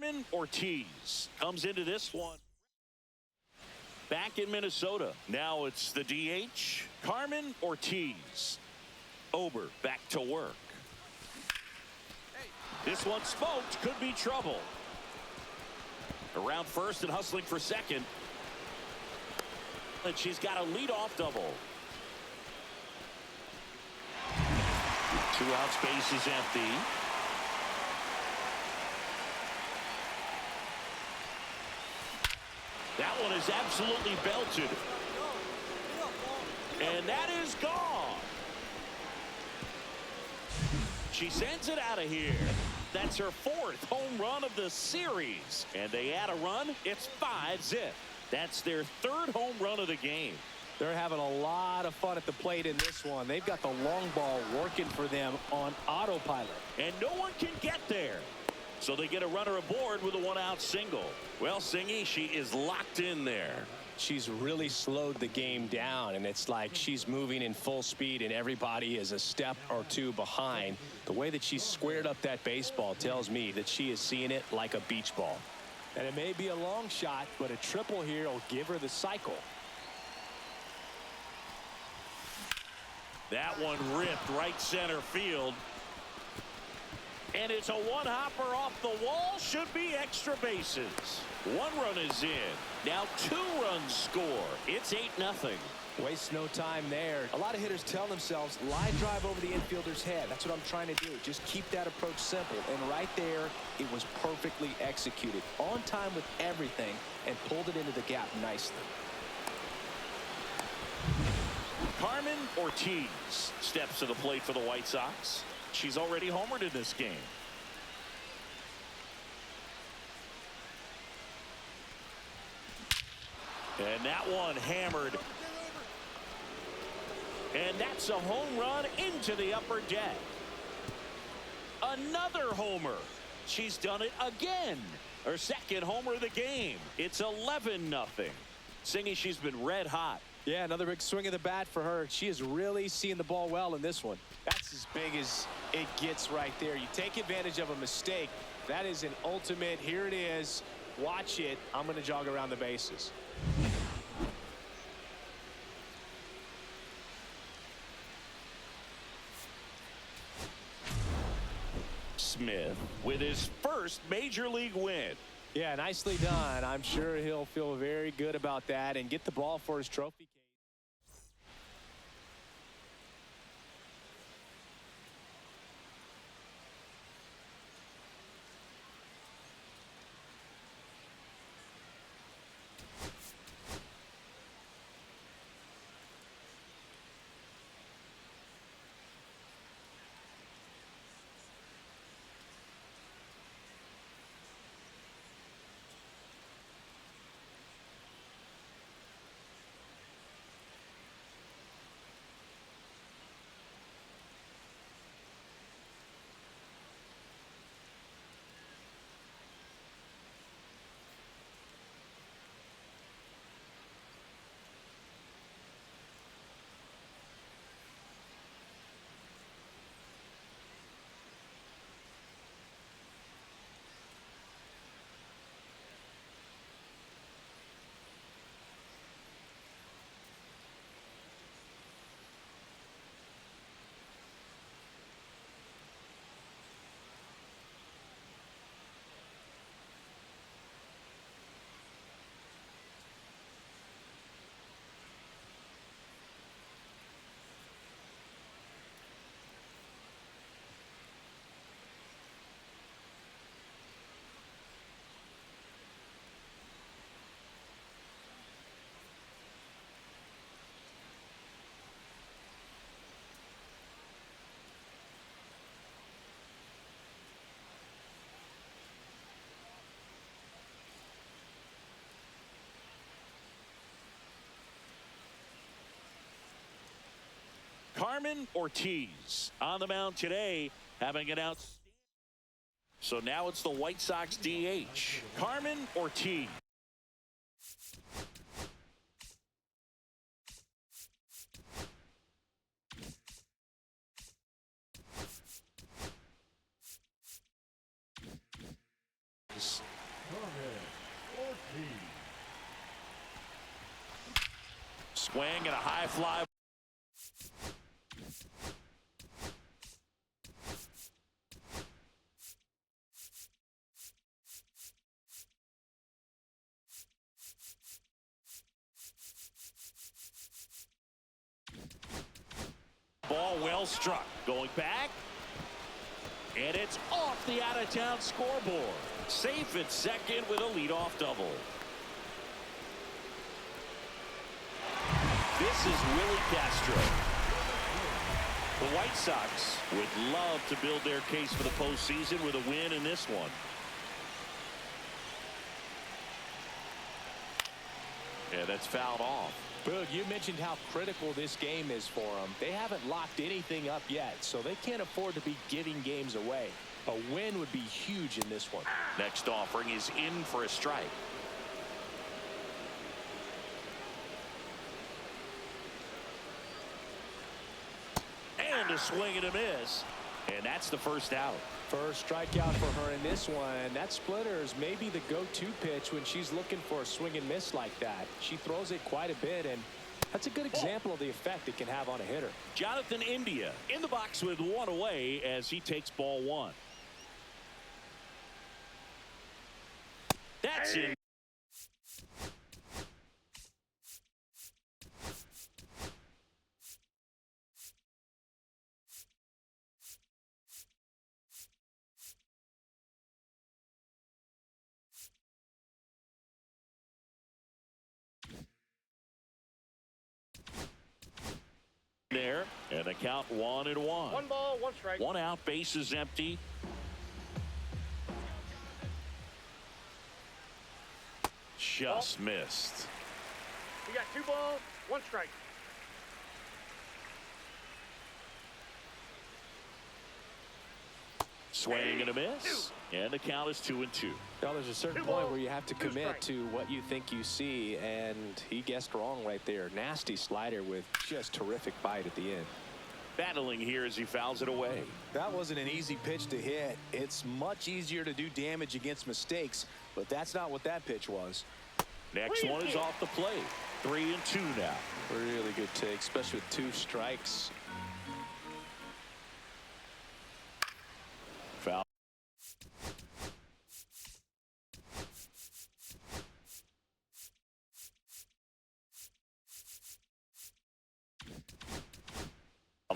Carmen Ortiz comes into this one back in Minnesota. Now it's the DH, Carmen Ortiz. Ober back to work. This one smoked, could be trouble. Around first and hustling for second. And she's got a leadoff double. 2 outs, base is empty. That one is absolutely belted. And that is gone. She sends it out of here. That's her 4th home run of the series. And they add a run. It's 5-0. That's their 3rd home run of the game. They're having a lot of fun at the plate in this one. They've got the long ball working for them on autopilot. And no one can get there. So they get a runner aboard with a 1-out single. Well, Singy, she is locked in there. She's really slowed the game down, and it's like she's moving in full speed and everybody is a step or 2 behind. The way that she squared up that baseball tells me that she is seeing it like a beach ball. And it may be a long shot, but a triple here will give her the cycle. That one ripped right center field. And it's a one-hopper off the wall. Should be extra bases. 1 run is in. Now 2 runs score. It's 8-0. Waste no time there. A lot of hitters tell themselves, line drive over the infielder's head. That's what I'm trying to do. Just keep that approach simple. And right there, it was perfectly executed. On time with everything, and pulled it into the gap nicely. Carmen Ortiz steps to the plate for the White Sox. She's already homered in this game. And that one hammered. And that's a home run into the upper deck. Another homer. She's done it again. Her second homer of the game. It's 11-0. Singy, she's been red hot. Yeah, another big swing of the bat for her. She is really seeing the ball well in this one. That's as big as it gets right there. You take advantage of a mistake. That is an ultimate. Here it is. Watch it. I'm going to jog around the bases. Smith with his first major league win. Yeah, nicely done. I'm sure he'll feel very good about that and get the ball for his trophy case. Carmen Ortiz on the mound today, having an out. So now it's the White Sox DH, Carmen Ortiz. Carmen Ortiz. Swing and a high fly. Ball well struck. Going back. And it's off the out-of-town scoreboard. Safe at second with a leadoff double. This is Willie Castro. The White Sox would love to build their case for the postseason with a win in this one. Yeah, that's fouled off. Boog, you mentioned how critical this game is for them. They haven't locked anything up yet, so they can't afford to be giving games away. A win would be huge in this one. Next offering is in for a strike. And a swing and a miss. And that's the first out. First strikeout for her in this one. That splitter is maybe the go-to pitch when she's looking for a swing and miss like that. She throws it quite a bit, and that's a good example of the effect it can have on a hitter. Jonathan India in the box with one away as he takes ball one. That's in. There, and the count 1-1. 1 ball, 1 strike. 1 out, base is empty. Just missed. You got 2 balls, 1 strike. Swing and a miss. And the count is 2-2. Now, there's a certain point where you have to commit to what you think you see, and he guessed wrong right there. Nasty slider with just terrific bite at the end. Battling here as he fouls it away. That wasn't an easy pitch to hit. It's much easier to do damage against mistakes, but that's not what that pitch was. Next one is off the plate. 3-2 now. Really good take, especially with 2 strikes. Foul.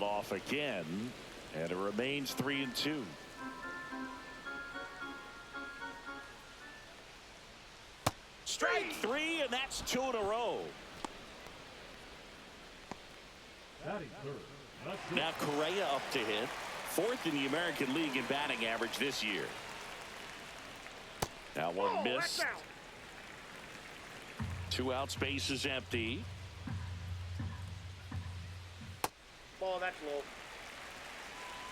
Off again, and it remains 3-2. Strike 3, and that's 2 in a row. Batting third. Now Correa up to hit. 4th in the American League in batting average this year. Now one missed. 2 out, space is empty. Ball, that's low.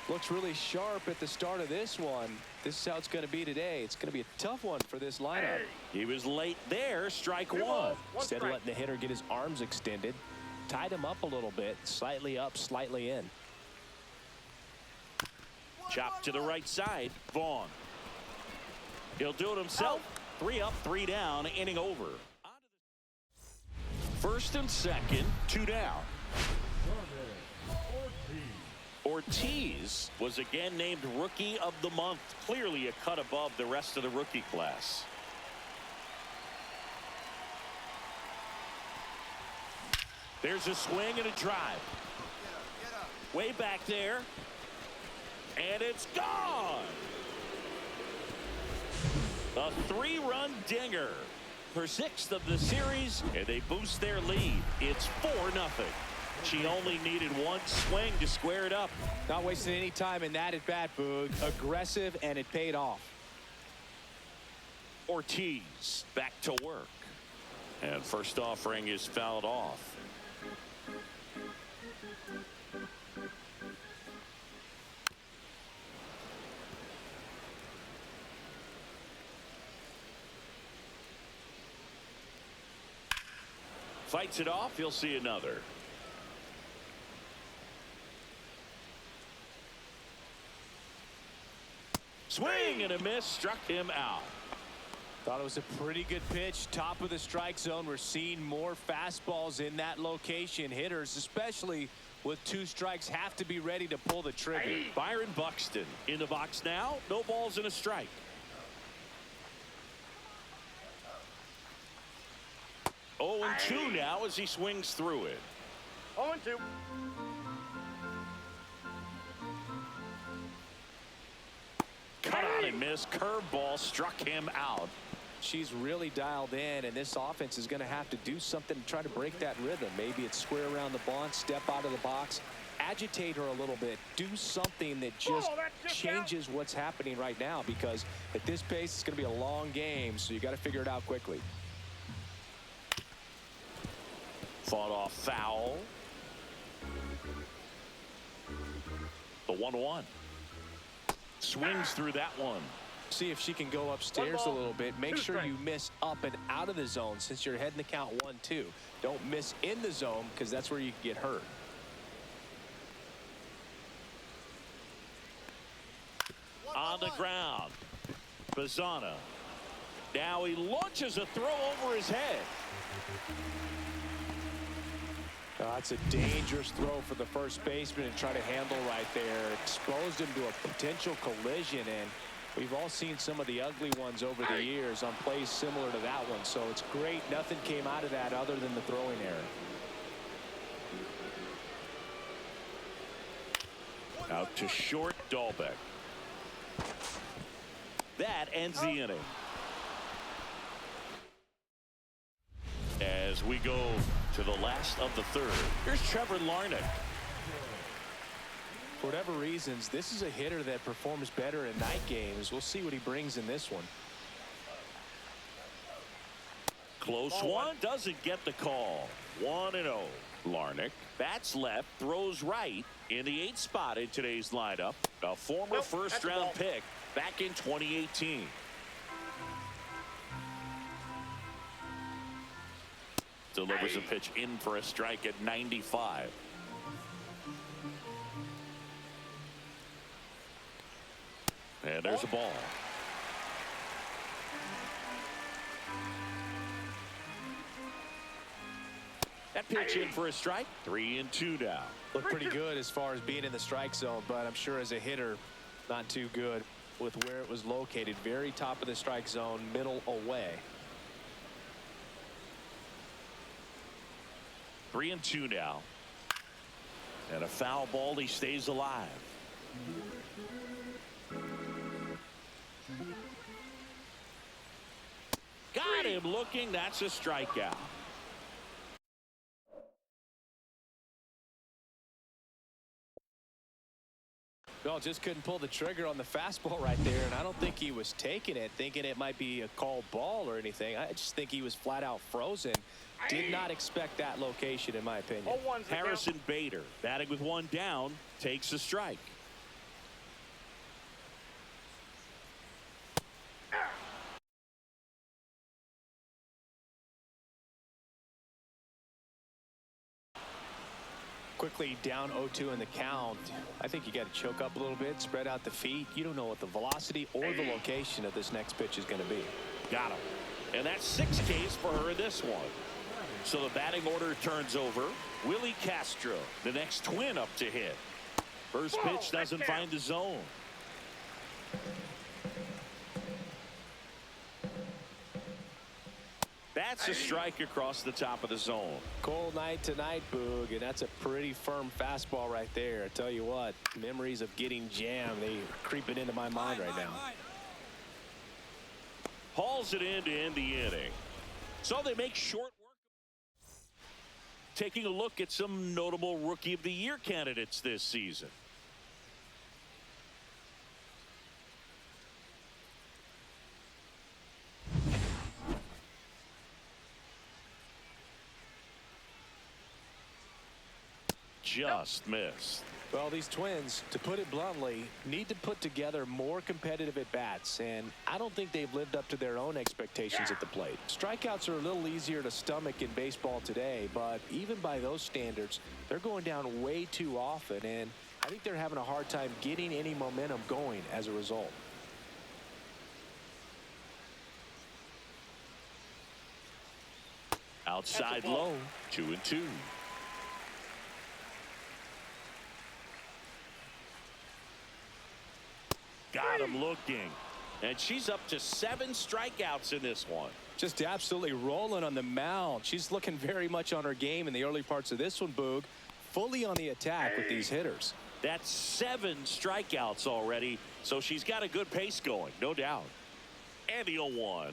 Looks really sharp at the start of this one. This is how it's going to be today. It's going to be a tough one for this lineup. He was late there. Strike 1. Instead of letting the hitter get his arms extended, tied him up a little bit, slightly up, slightly in. Chop to the right side. Vaughn. He'll do it himself. 3 up, 3 down, inning over. 1st and 2nd, 2 down. Ortiz was again named Rookie of the Month. Clearly a cut above the rest of the rookie class. There's a swing and a drive. Get up. Way back there. And it's gone. A 3-run dinger. Her 6th of the series, and they boost their lead. It's 4-0. She only needed 1 swing to square it up. Not wasting any time in that at bat, Boog. Aggressive, and it paid off. Ortiz back to work. And first offering is fouled off. Fights it off. He'll see another. Swing and a miss, struck him out. Thought it was a pretty good pitch. Top of the strike zone. We're seeing more fastballs in that location. Hitters, especially with 2 strikes, have to be ready to pull the trigger. Byron Buxton in the box now. No balls and a strike. Oh, and 2 now as he swings through it. 0-2. Cut on and miss. Curveball struck him out. She's really dialed in, and this offense is going to have to do something to try to break that rhythm. Maybe it's square around the bunt, step out of the box, agitate her a little bit, do something that just changes what's happening right now, because at this pace it's going to be a long game, so you got to figure it out quickly. Fought off foul. The 1-1. Swings through that one. See if she can go upstairs a little bit. Make sure you miss up and out of the zone since you're heading the count 1-2. Don't miss in the zone, because that's where you can get hurt. On the ground. Bazana. Now he launches a throw over his head. That's a dangerous throw for the first baseman to try to handle right there. Exposed him to a potential collision, and we've all seen some of the ugly ones over the years on plays similar to that one. So it's great nothing came out of that other than the throwing error. Out to short, Dahlbeck. That ends the inning. As we go to the last of the 3rd. Here's Trevor Larnach. For whatever reasons, this is a hitter that performs better in night games. We'll see what he brings in this one. Close Ball one. Doesn't get the call. 1-0. Larnach bats left, throws right in the 8th spot in today's lineup. A former Nope, first-round that's a ball. pick back in 2018. Delivers a pitch in for a strike at 95. And there's a ball. That pitch in for a strike. 3-2 now. Looked pretty good as far as being in the strike zone, but I'm sure as a hitter, not too good with where it was located. Very top of the strike zone, middle away. 3-2 now. And a foul ball. He stays alive. Got him looking. That's a strikeout. Well, just couldn't pull the trigger on the fastball right there, and I don't think he was taking it, thinking it might be a called ball or anything. I just think he was flat out frozen. Did not expect that location, in my opinion. 0-1's the count. Harrison Bader, batting with one down, takes a strike. Quickly down 0-2 in the count. I think you got to choke up a little bit, spread out the feet. You don't know what the velocity or the location of this next pitch is going to be. Got him. And that's 6 Ks for her in this one. So the batting order turns over. Willie Castro, the next twin up to hit. First pitch doesn't find the zone. That's a strike across the top of the zone. Cold night tonight, Boog, and that's a pretty firm fastball right there. I tell you what, memories of getting jammed, they are creeping into my mind right now. Hauls it in to end the inning. So they make short work. Taking a look at some notable Rookie of the Year candidates this season. Just missed. Well, these Twins, to put it bluntly, need to put together more competitive at-bats, and I don't think they've lived up to their own expectations at the plate. Strikeouts are a little easier to stomach in baseball today, but even by those standards, they're going down way too often, and I think they're having a hard time getting any momentum going as a result. Outside low, 2-2. Got him looking. And she's up to 7 strikeouts in this one. Just absolutely rolling on the mound. She's looking very much on her game in the early parts of this one, Boog. Fully on the attack with these hitters. That's 7 strikeouts already, so she's got a good pace going, no doubt. And the 0-1.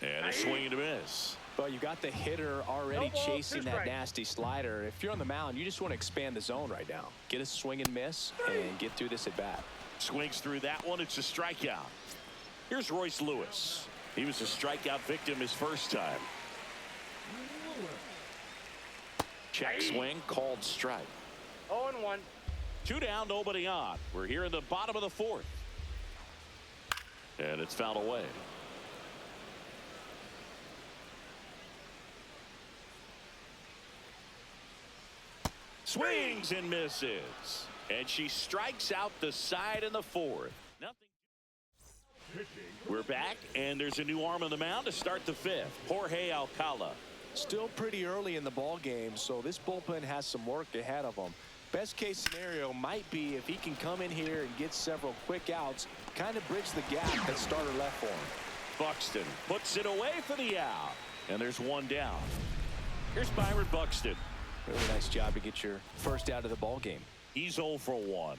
And a swing and a miss. Well, you got the hitter already No ball, chasing 2 that strikes. nasty slider. If you're on the mound, you just want to expand the zone right now. Get a swing and miss and get through this at bat. Swings through that one. It's a strikeout. Here's Royce Lewis. He was a strikeout victim his first time. Check swing, called strike. 0-1. 2 down, nobody on. We're here in the bottom of the 4th. And it's fouled away. Swings and misses. And she strikes out the side in the 4th. Nothing. We're back, and there's a new arm on the mound to start the 5th. Jorge Alcala. Still pretty early in the ball game, so this bullpen has some work ahead of them. Best case scenario might be if he can come in here and get several quick outs, kind of bridge the gap that starter left for him. Buxton puts it away for the out. And there's 1 down. Here's Byron Buxton. Really nice job to get your first out of the ball game. He's 0 for 1.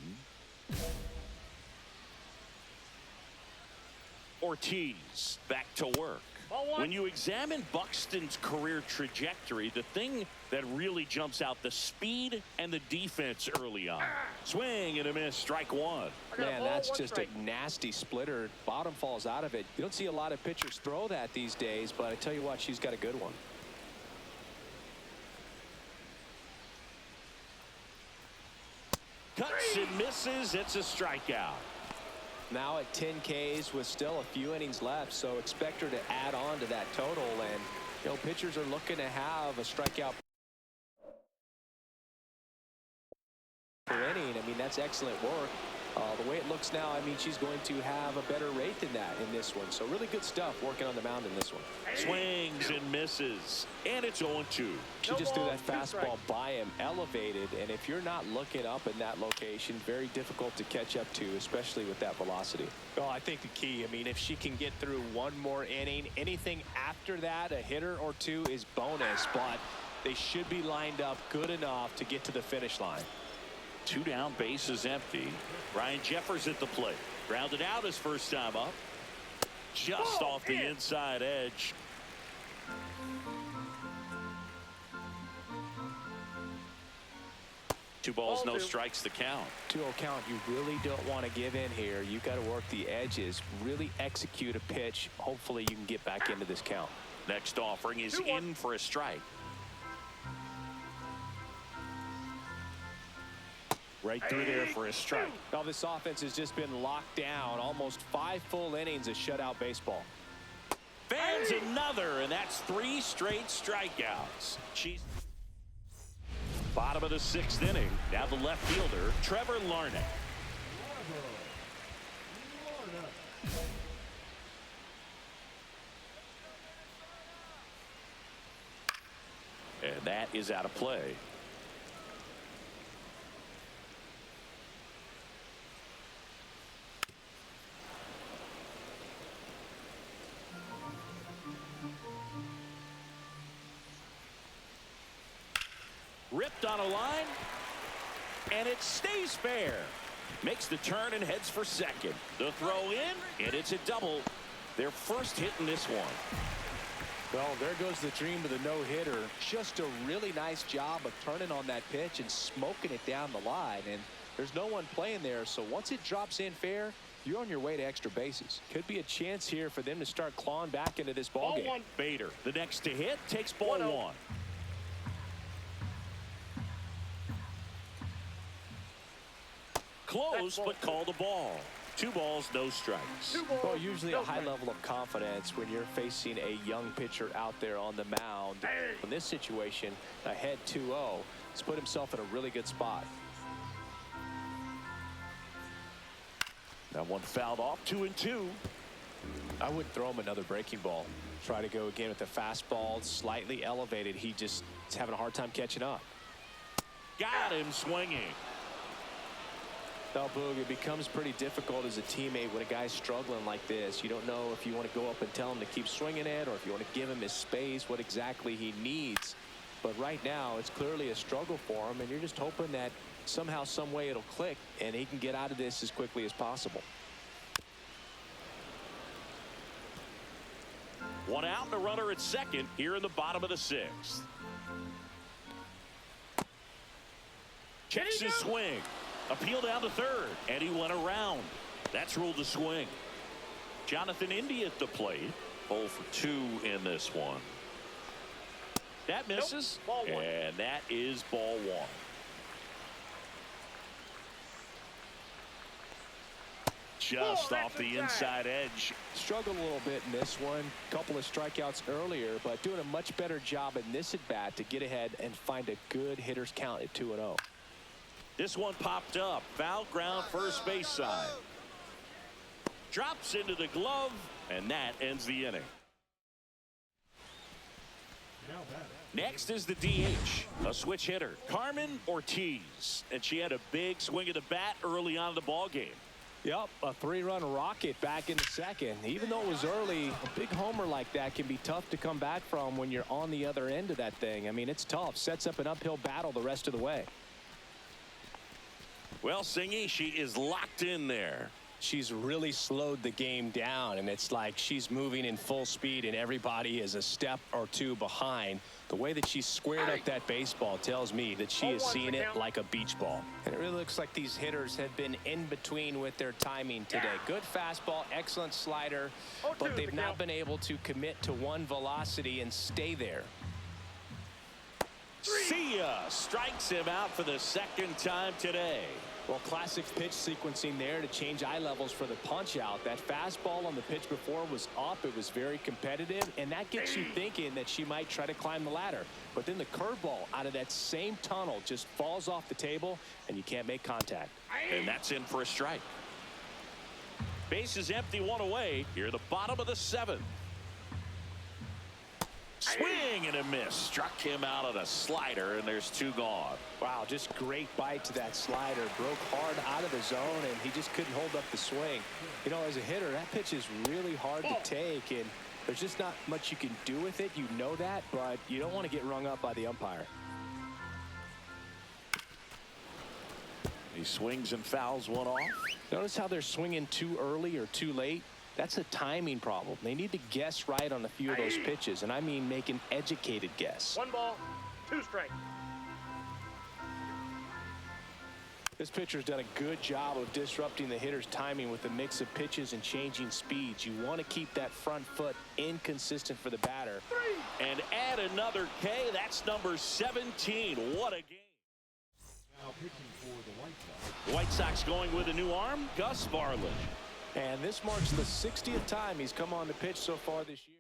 Ortiz back to work. Ball one. When you examine Buxton's career trajectory, the thing that really jumps out, the speed and the defense early on. Swing and a miss, strike one. I got a Man, ball, that's one just strike. a nasty splitter. Bottom falls out of it. You don't see a lot of pitchers throw that these days, but I tell you what, she's got a good one. Cuts and misses, it's a strikeout. Now at 10 Ks with still a few innings left, so expect her to add on to that total. And, you know, pitchers are looking to have a strikeout per inning. I mean, that's excellent work. The way it looks now, I mean, she's going to have a better rate than that in this one. So really good stuff working on the mound in this one. Swings and misses, and it's 0-2. She just threw that fastball by him, elevated, and if you're not looking up in that location, very difficult to catch up to, especially with that velocity. Well, I think the key, I mean, if she can get through one more inning, anything after that, a hitter or two is bonus, but they should be lined up good enough to get to the finish line. 2 down, bases empty. Ryan Jeffers at the plate. Grounded out his first time up. Just off the inside edge. Two balls, no strikes, the count. 2-0 count. You really don't want to give in here. You've got to work the edges, really execute a pitch. Hopefully you can get back into this count. Next offering is in for a strike. Right through there for a strike. Now this offense has just been locked down. Almost 5 full innings of shutout baseball. Fans another, and that's 3 straight strikeouts. She's bottom of the 6th inning. Now the left fielder, Trevor Larnach. And that is out of play. Ripped on a line, and it stays fair. Makes the turn and heads for second. The throw in, and it's a double. Their first hit in this one. Well, there goes the dream of the no-hitter. Just a really nice job of turning on that pitch and smoking it down the line. And there's no one playing there, so once it drops in fair, you're on your way to extra bases. Could be a chance here for them to start clawing back into this ball game. One. Bader, the next to hit, takes ball 1-0. one. Close, but called a ball. 2 balls, no strikes. 2 balls, Well, usually no a high strikes. level of confidence when you're facing a young pitcher out there on the mound. In this situation, ahead 2-0, he's put himself in a really good spot. That one fouled off, 2-2. I wouldn't throw him another breaking ball. Try to go again with the fastball, slightly elevated. He just is having a hard time catching up. Got him swinging. Now, Boog, it becomes pretty difficult as a teammate when a guy's struggling like this. You don't know if you want to go up and tell him to keep swinging it or if you want to give him his space, what exactly he needs. But right now, it's clearly a struggle for him, and you're just hoping that somehow, some way it'll click and he can get out of this as quickly as possible. 1 out and a runner at second here in the bottom of the 6th. Checks his swing. Appeal down to third, and he went around. That's ruled a swing. Jonathan Indy at the plate. 0 for 2 in this one. That misses, Ball one. and that is ball 1. Just off the inside edge. Struggled a little bit in this one. Couple of strikeouts earlier, but doing a much better job in this at bat to get ahead and find a good hitter's count at 2-0. This one popped up. Foul ground, first base side. Drops into the glove, and that ends the inning. Now batting. Next is the DH, a switch hitter, Carmen Ortiz, and she had a big swing of the bat early on in the ball game. Yep, a 3-run rocket back in the second. Even though it was early, a big homer like that can be tough to come back from when you're on the other end of that thing. I mean, it's tough. Sets up an uphill battle the rest of the way. Well, Singy, she is locked in there. She's really slowed the game down, and it's like she's moving in full speed and everybody is a step or two behind. The way that she squared up that baseball tells me that she is seeing it like a beach ball. And it really looks like these hitters have been in between with their timing today. Good fastball, excellent slider, but they've not been able to commit to one velocity and stay there. See ya! Strikes him out for the second time today. Well, classic pitch sequencing there to change eye levels for the punch out. That fastball on the pitch before was up. It was very competitive, and that gets you thinking that she might try to climb the ladder. But then the curveball out of that same tunnel just falls off the table, and you can't make contact. And that's in for a strike. Base is empty, one away. Here at the bottom of the seventh. Swing and a miss. Struck him out on a slider, and there's two gone. Wow, just great bite to that slider. Broke hard out of the zone, and he just couldn't hold up the swing. You know, as a hitter, that pitch is really hard to take, and there's just not much you can do with it. You know that, but you don't want to get rung up by the umpire. He swings and fouls one off. Notice how they're swinging too early or too late. That's a timing problem. They need to guess right on a few of those pitches, and I mean make an educated guess. 1 ball, 2 strikes. This pitcher's done a good job of disrupting the hitter's timing with a mix of pitches and changing speeds. You want to keep that front foot inconsistent for the batter. And add another K. That's number 17. What a game. Now pitching for the White Sox. The White Sox going with a new arm, Gus Varland. And this marks the 60th time he's come on the pitch so far this year.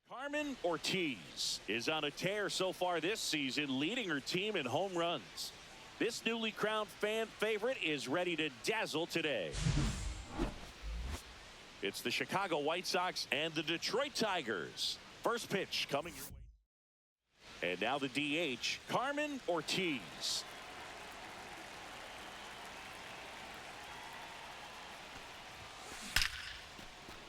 Carmen Ortiz is on a tear so far this season, leading her team in home runs. This newly crowned fan favorite is ready to dazzle today. It's the Chicago White Sox and the Detroit Tigers. First pitch coming your way. And now the DH, Carmen Ortiz.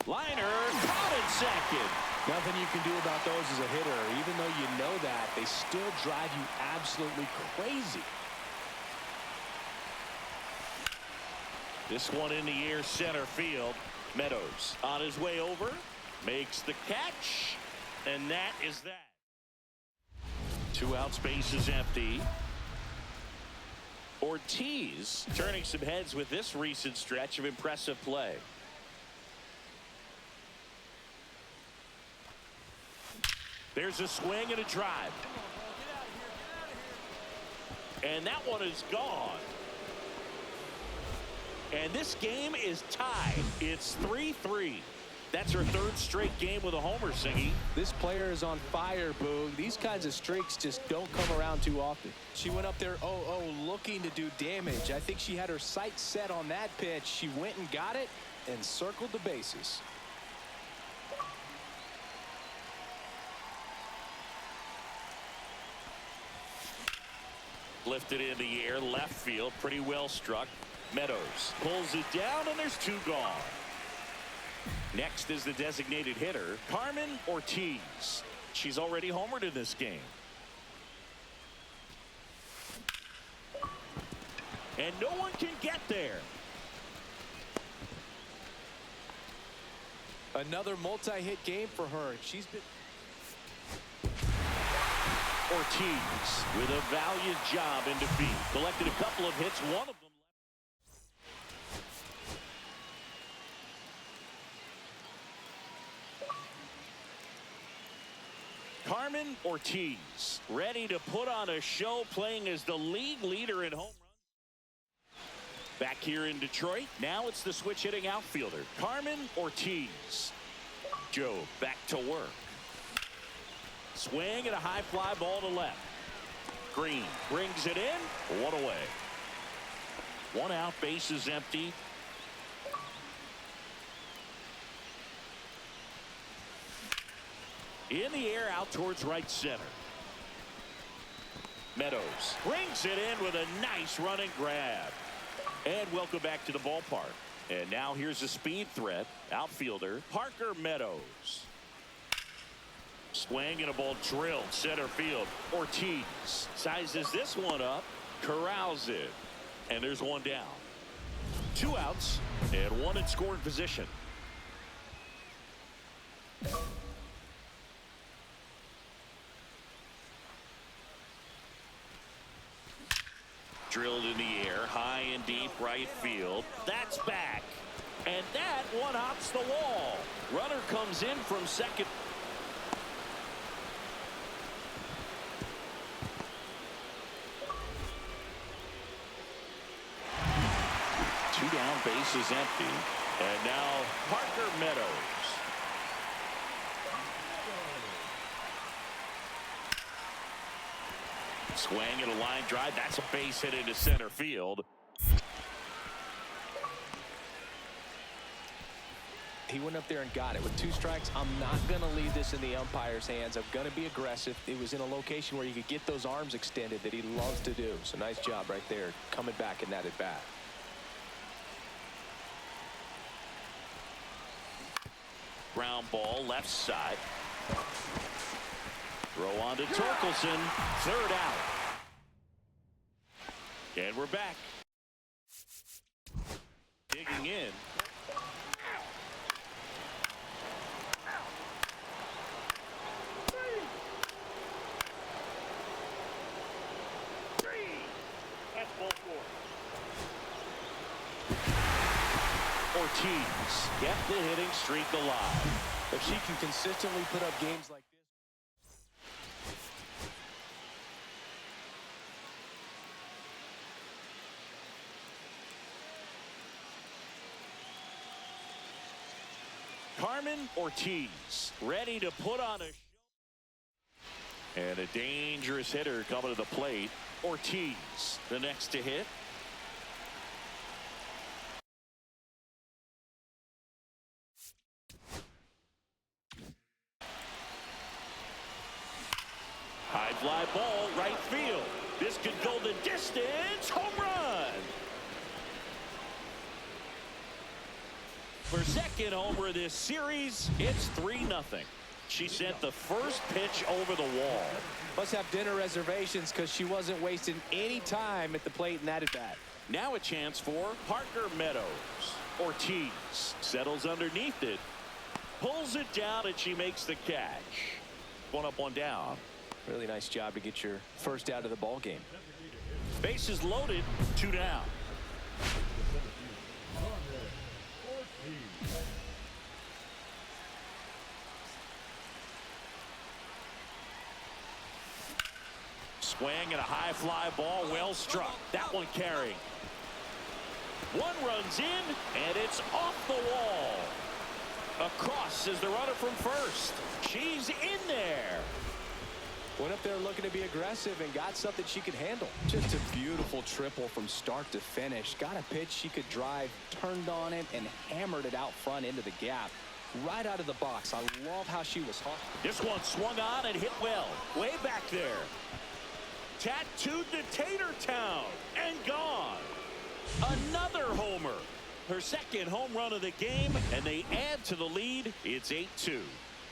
Liner caught in second. Nothing you can do about those as a hitter. Even though you know that, they still drive you absolutely crazy. This one in the air, center field. Meadows on his way over, makes the catch, and that is that. 2 outs, base is empty. Ortiz turning some heads with this recent stretch of impressive play. There's a swing and a drive. And that one is gone. And this game is tied. It's 3-3. That's her 3rd straight game with a homer, Singy. This player is on fire, Boog. These kinds of streaks just don't come around too often. She went up there 0-0 looking to do damage. I think she had her sights set on that pitch. She went and got it and circled the bases. Lifted in the air, left field, pretty well struck. Meadows pulls it down, and there's 2 gone. Next is the designated hitter, Carmen Ortiz. She's already homered in this game. And no one can get there. Another multi-hit game for her. She's been... Ortiz with a valiant job in defeat. Collected a couple of hits, one of them. Carmen Ortiz ready to put on a show, playing as the league leader in home runs. Back here in Detroit, now it's the switch hitting outfielder, Carmen Ortiz. Joe back to work. Swing and a high fly ball to left. Green brings it in. 1 away. 1 out, base is empty. In the air, out towards right center. Meadows brings it in with a nice running grab. And welcome back to the ballpark. And now here's a speed threat. Outfielder Parker Meadows. Swing and a ball drilled center field. Ortiz sizes this one up, corrals it, and there's 1 down. 2 outs and 1 in scoring position. Drilled in the air, high and deep right field. That's back. And that one hops the wall. Runner comes in from second. 2 down, base is empty. And now Parker Meadows. Swing and a line drive. That's a base hit into center field. He went up there and got it with 2 strikes. I'm not going to leave this in the umpire's hands. I'm going to be aggressive. It was in a location where you could get those arms extended that he loves to do. So nice job right there coming back in that at bat. Ground ball left side. Throw on to Torkelson. 3rd out. And we're back. Digging in. That's ball 4. Ortiz kept the hitting streak alive. If she can consistently put up games like this. Carmen Ortiz ready to put on a show. And a dangerous hitter coming to the plate. Ortiz the next to hit. High fly ball right field. This could go the distance. Home run. For second homer this series, it's 3-0. She sent the first pitch over the wall. Must have dinner reservations because she wasn't wasting any time at the plate in that at bat. Now a chance for Parker Meadows. Ortiz settles underneath it, pulls it down, and she makes the catch. 1 up, 1 down. Really nice job to get your first out of the ball game. Bases loaded, 2 down. Swing and a high fly ball, well struck. That one carrying. 1 runs in, and it's off the wall. Across is the runner from first. She's in there. Went up there looking to be aggressive and got something she could handle. Just a beautiful triple from start to finish. Got a pitch she could drive, turned on it, and hammered it out front into the gap. Right out of the box. I love how she was hot. This one swung on and hit well. Way back there. Tattooed to Tater Town and gone. Another homer. Her second home run of the game, and they add to the lead. It's 8-2.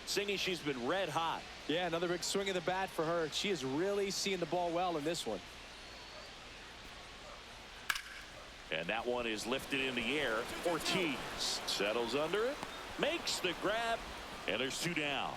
Singy, she's been red hot. Yeah, another big swing of the bat for her. She is really seeing the ball well in this one. And that one is lifted in the air. Ortiz settles under it, makes the grab, and there's 2 down.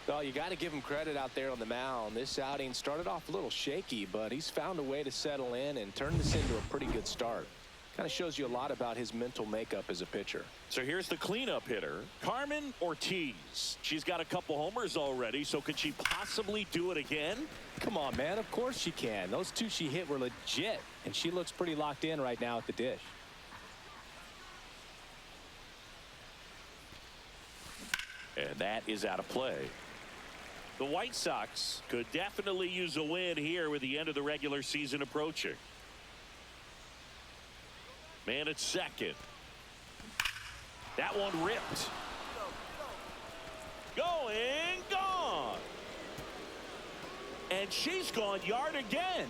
Well, you got to give him credit out there on the mound. This outing started off a little shaky, but he's found a way to settle in and turn this into a pretty good start. Kind of shows you a lot about his mental makeup as a pitcher. So here's the cleanup hitter, Carmen Ortiz. She's got a couple homers already, so could she possibly do it again? Come on, man. Of course she can. Those 2 she hit were legit, and she looks pretty locked in right now at the dish. And that is out of play. The White Sox could definitely use a win here with the end of the regular season approaching. Man at second. That one ripped. Going, gone. And she's gone yard again.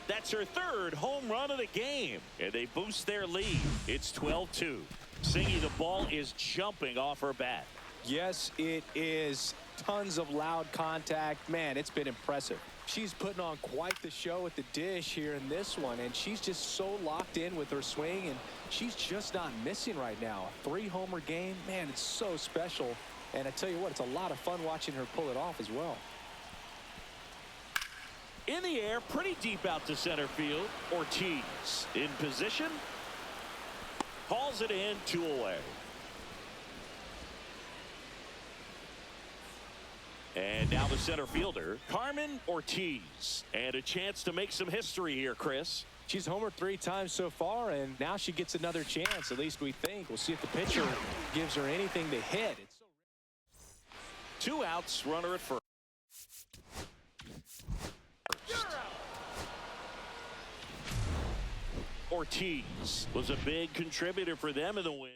That's her 3rd home run of the game. And they boost their lead. It's 12-2. Singy, the ball is jumping off her bat. Yes, it is. Tons of loud contact. Man, it's been impressive. She's putting on quite the show at the dish here in this one, and she's just so locked in with her swing, and she's just not missing right now. A 3-homer game, man, it's so special. And I tell you what, it's a lot of fun watching her pull it off as well. In the air, pretty deep out to center field. Ortiz in position. Hauls it in, 2 away. And now the center fielder, Carmen Ortiz. And a chance to make some history here, Chris. She's homered 3 times so far, and now she gets another chance, at least we think. We'll see if the pitcher gives her anything to hit. It's so 2 outs, runner at first. Ortiz was a big contributor for them in the win.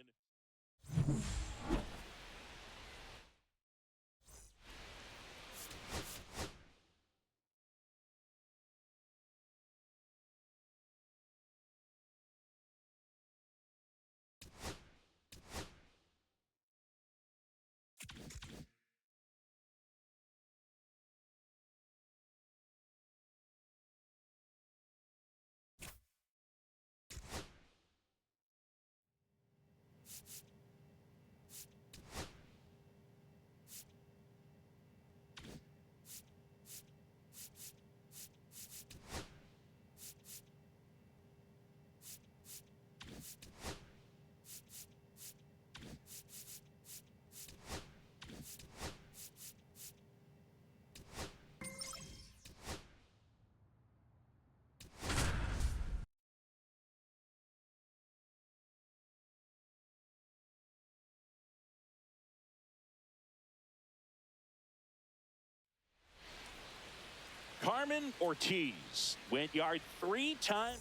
Carmen Ortiz went yard 3 times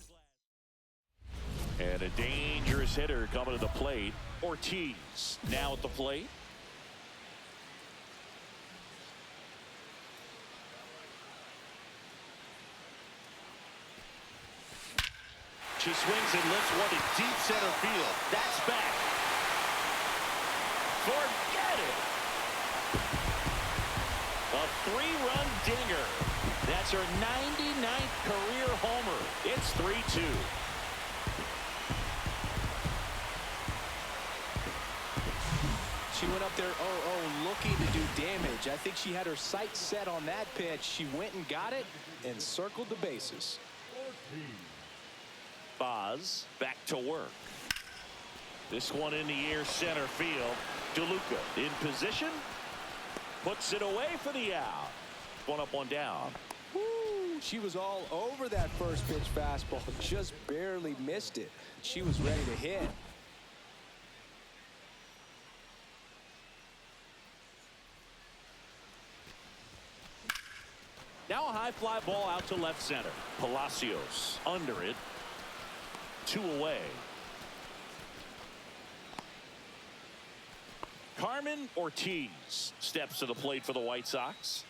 last. And a dangerous hitter coming to the plate. Ortiz now at the plate. She swings and lifts one to deep center field. That's back. Forget it. A 3-run dinger. That's her 99th career homer. It's 3-2. She went up there, looking to do damage. I think she had her sights set on that pitch. She went and got it and circled the bases. Boz back to work. This one in the air, center field. DeLuca in position. Puts it away for the out. 1 up, 1 down. Woo, she was all over that first pitch fastball. Just barely missed it. She was ready to hit. Now a high fly ball out to left center. Palacios under it. 2 away. Carmen Ortiz steps to the plate for the White Sox.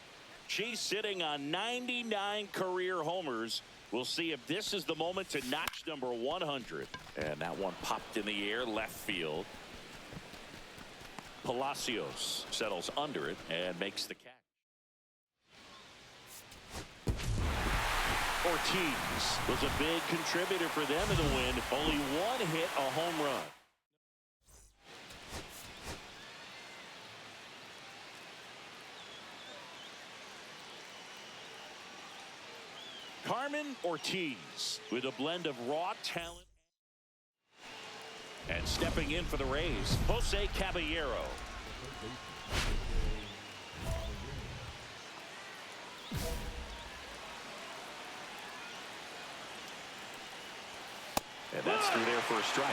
She's sitting on 99 career homers. We'll see if this is the moment to notch number 100. And that one popped in the air left field. Palacios settles under it and makes the catch. Ortiz was a big contributor for them in the win. Only one hit, a home run. Carmen Ortiz with a blend of raw talent. And stepping in for the Rays, Jose Caballero. And that's through there for a strike.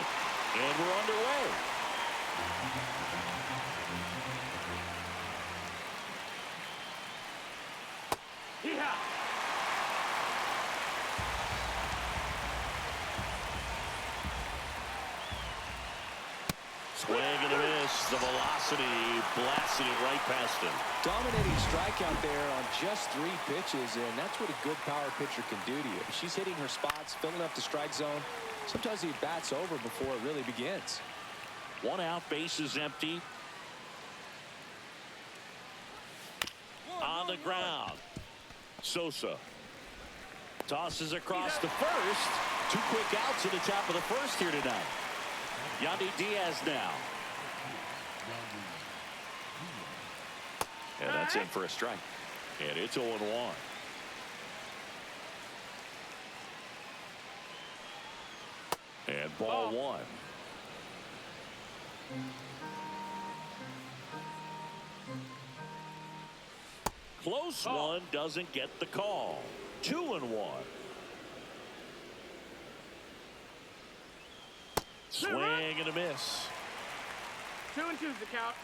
And we're underway. Yeah. Swing and a miss. The velocity blasted it right past him. Dominating strikeout there on just 3 pitches, and that's what a good power pitcher can do to you. She's hitting her spots, filling up the strike zone. Sometimes he bats over before it really begins. 1 out, bases empty. On the ground. Sosa tosses across the first. 2 quick outs at the top of the first here tonight. Yandy Diaz now. And that's in for a strike. And it's 0-1. And ball 1. Close one, doesn't get the call. 2-1. Swing and a miss. 2-2's the count.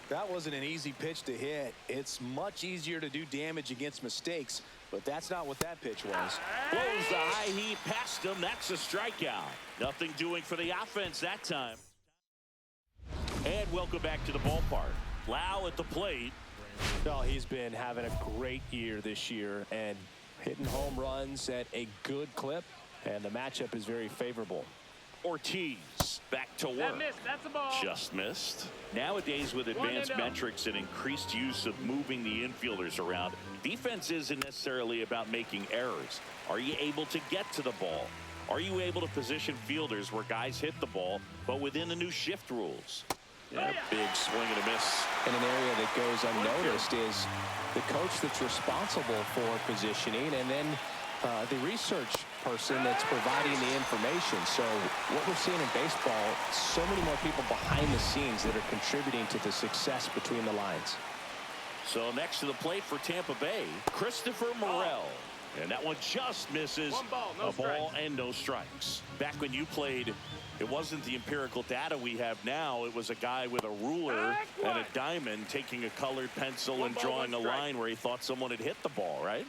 That wasn't an easy pitch to hit. It's much easier to do damage against mistakes, but that's not what that pitch was. Blows the high heat past him. That's a strikeout. Nothing doing for the offense that time. And welcome back to the ballpark. Lau at the plate. Well, he's been having a great year this year and hitting home runs at a good clip, and the matchup is very favorable. Ortiz back to work. That missed. That's a ball. Just missed. Nowadays, with advanced 1-0. metrics and increased use of moving the infielders around, defense isn't necessarily about making errors. Are you able to get to the ball? Are you able to position fielders where guys hit the ball, but within the new shift rules? Yeah, big swing and a miss. And an area that goes unnoticed is the coach that's responsible for positioning, and then the research person that's providing the information. So what we're seeing in baseball, so many more people behind the scenes that are contributing to the success between the lines. So next to the plate for Tampa Bay, Christopher Morel. And that one just misses. 1 ball, no a ball strikes. and no strikes. Back when you played, it wasn't the empirical data we have now. It was a guy with a ruler and a diamond taking a colored pencil 1 and ball, drawing 1 a strike. line where he thought someone had hit the ball, right?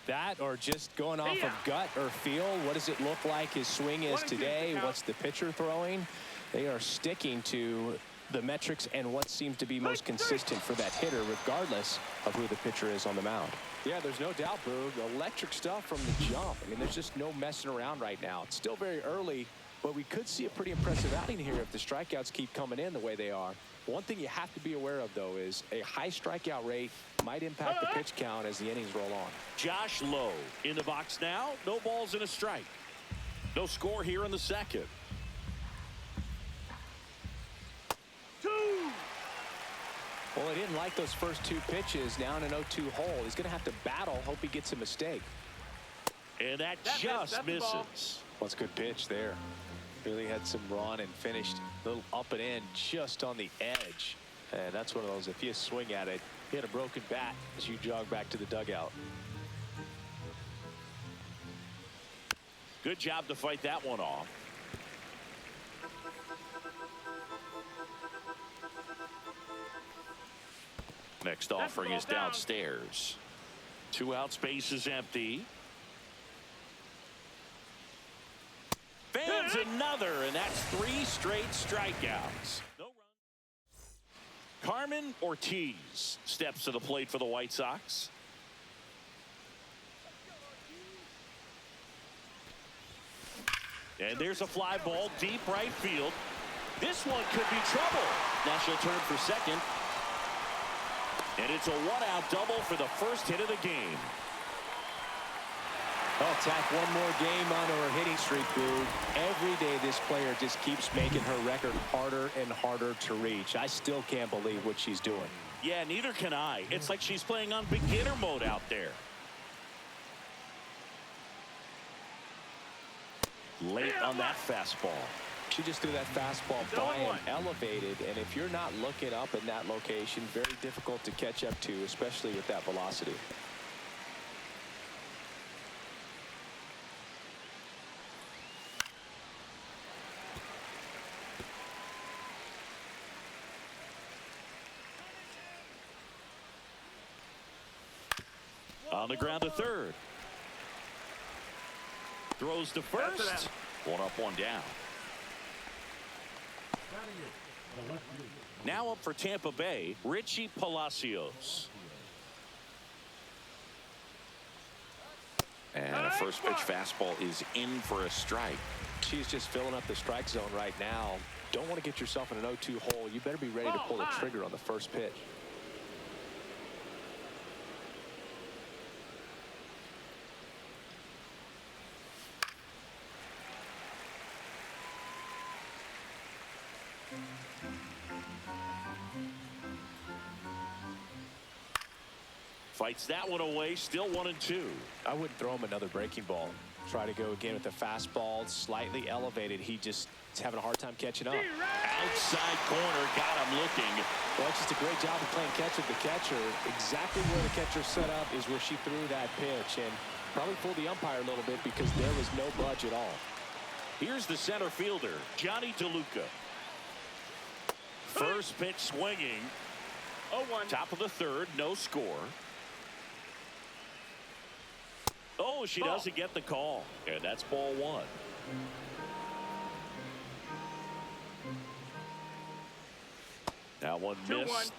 That or just going off Yeah. of gut or feel. What does it look like his swing is 1-2 today? count. What's the pitcher throwing? They are sticking to the metrics and what seems to be most consistent for that hitter, regardless of who the pitcher is on the mound. Yeah, there's no doubt, Boog. Electric stuff from the jump. I mean, there's just no messing around right now. It's still very early, but we could see a pretty impressive outing here if the strikeouts keep coming in the way they are. One thing you have to be aware of, though, is a high strikeout rate might impact the pitch count as the innings roll on. Josh Lowe in the box now. No balls and a strike. No score here in the second. 2. Well, he didn't like those first 2 pitches. Now in an 0-2 hole. He's going to have to battle. Hope he gets a mistake. And that That just missed. That's the ball. misses. Well, it's a good pitch there. Really had some run and finished a little up and in just on the edge. And that's one of those, if you swing at it, you had a broken bat as you jog back to the dugout. Good job to fight that one off. Next offering is downstairs. 2 out, space is empty. Fans another, and that's 3 straight strikeouts. No run. Carmen Ortiz steps to the plate for the White Sox. And there's a fly ball deep right field. This one could be trouble. Now she'll turn for second. And it's a 1-out double for the first hit of the game. Oh, tack one more game onto her hitting streak, Boog. Every day this player just keeps making her record harder and harder to reach. I still can't believe what she's doing. Yeah, neither can I. It's like she's playing on beginner mode out there. Late on that fastball. She just threw that fastball by him, elevated, and if you're not looking up in that location, very difficult to catch up to, especially with that velocity. On the ground to third. Throws to first. 1 up, 1 down. Now up for Tampa Bay, Richie Palacios. And a first pitch fastball is in for a strike. She's just filling up the strike zone right now. Don't want to get yourself in an 0-2 hole. You better be ready to pull the trigger on the first pitch. Fights that one away, still 1-2. I wouldn't throw him another breaking ball. Try to go again with the fastball, slightly elevated. He just is having a hard time catching up. Outside corner, got him looking. Well, it's just a great job of playing catch with the catcher. Exactly where the catcher set up is where she threw that pitch, and probably fooled the umpire a little bit because there was no budge at all. Here's the center fielder, Johnny DeLuca. First pitch swinging. 0-1. Top of the third, no score. Oh, she doesn't get the call. And that's ball 1. Now one missed. 2-1.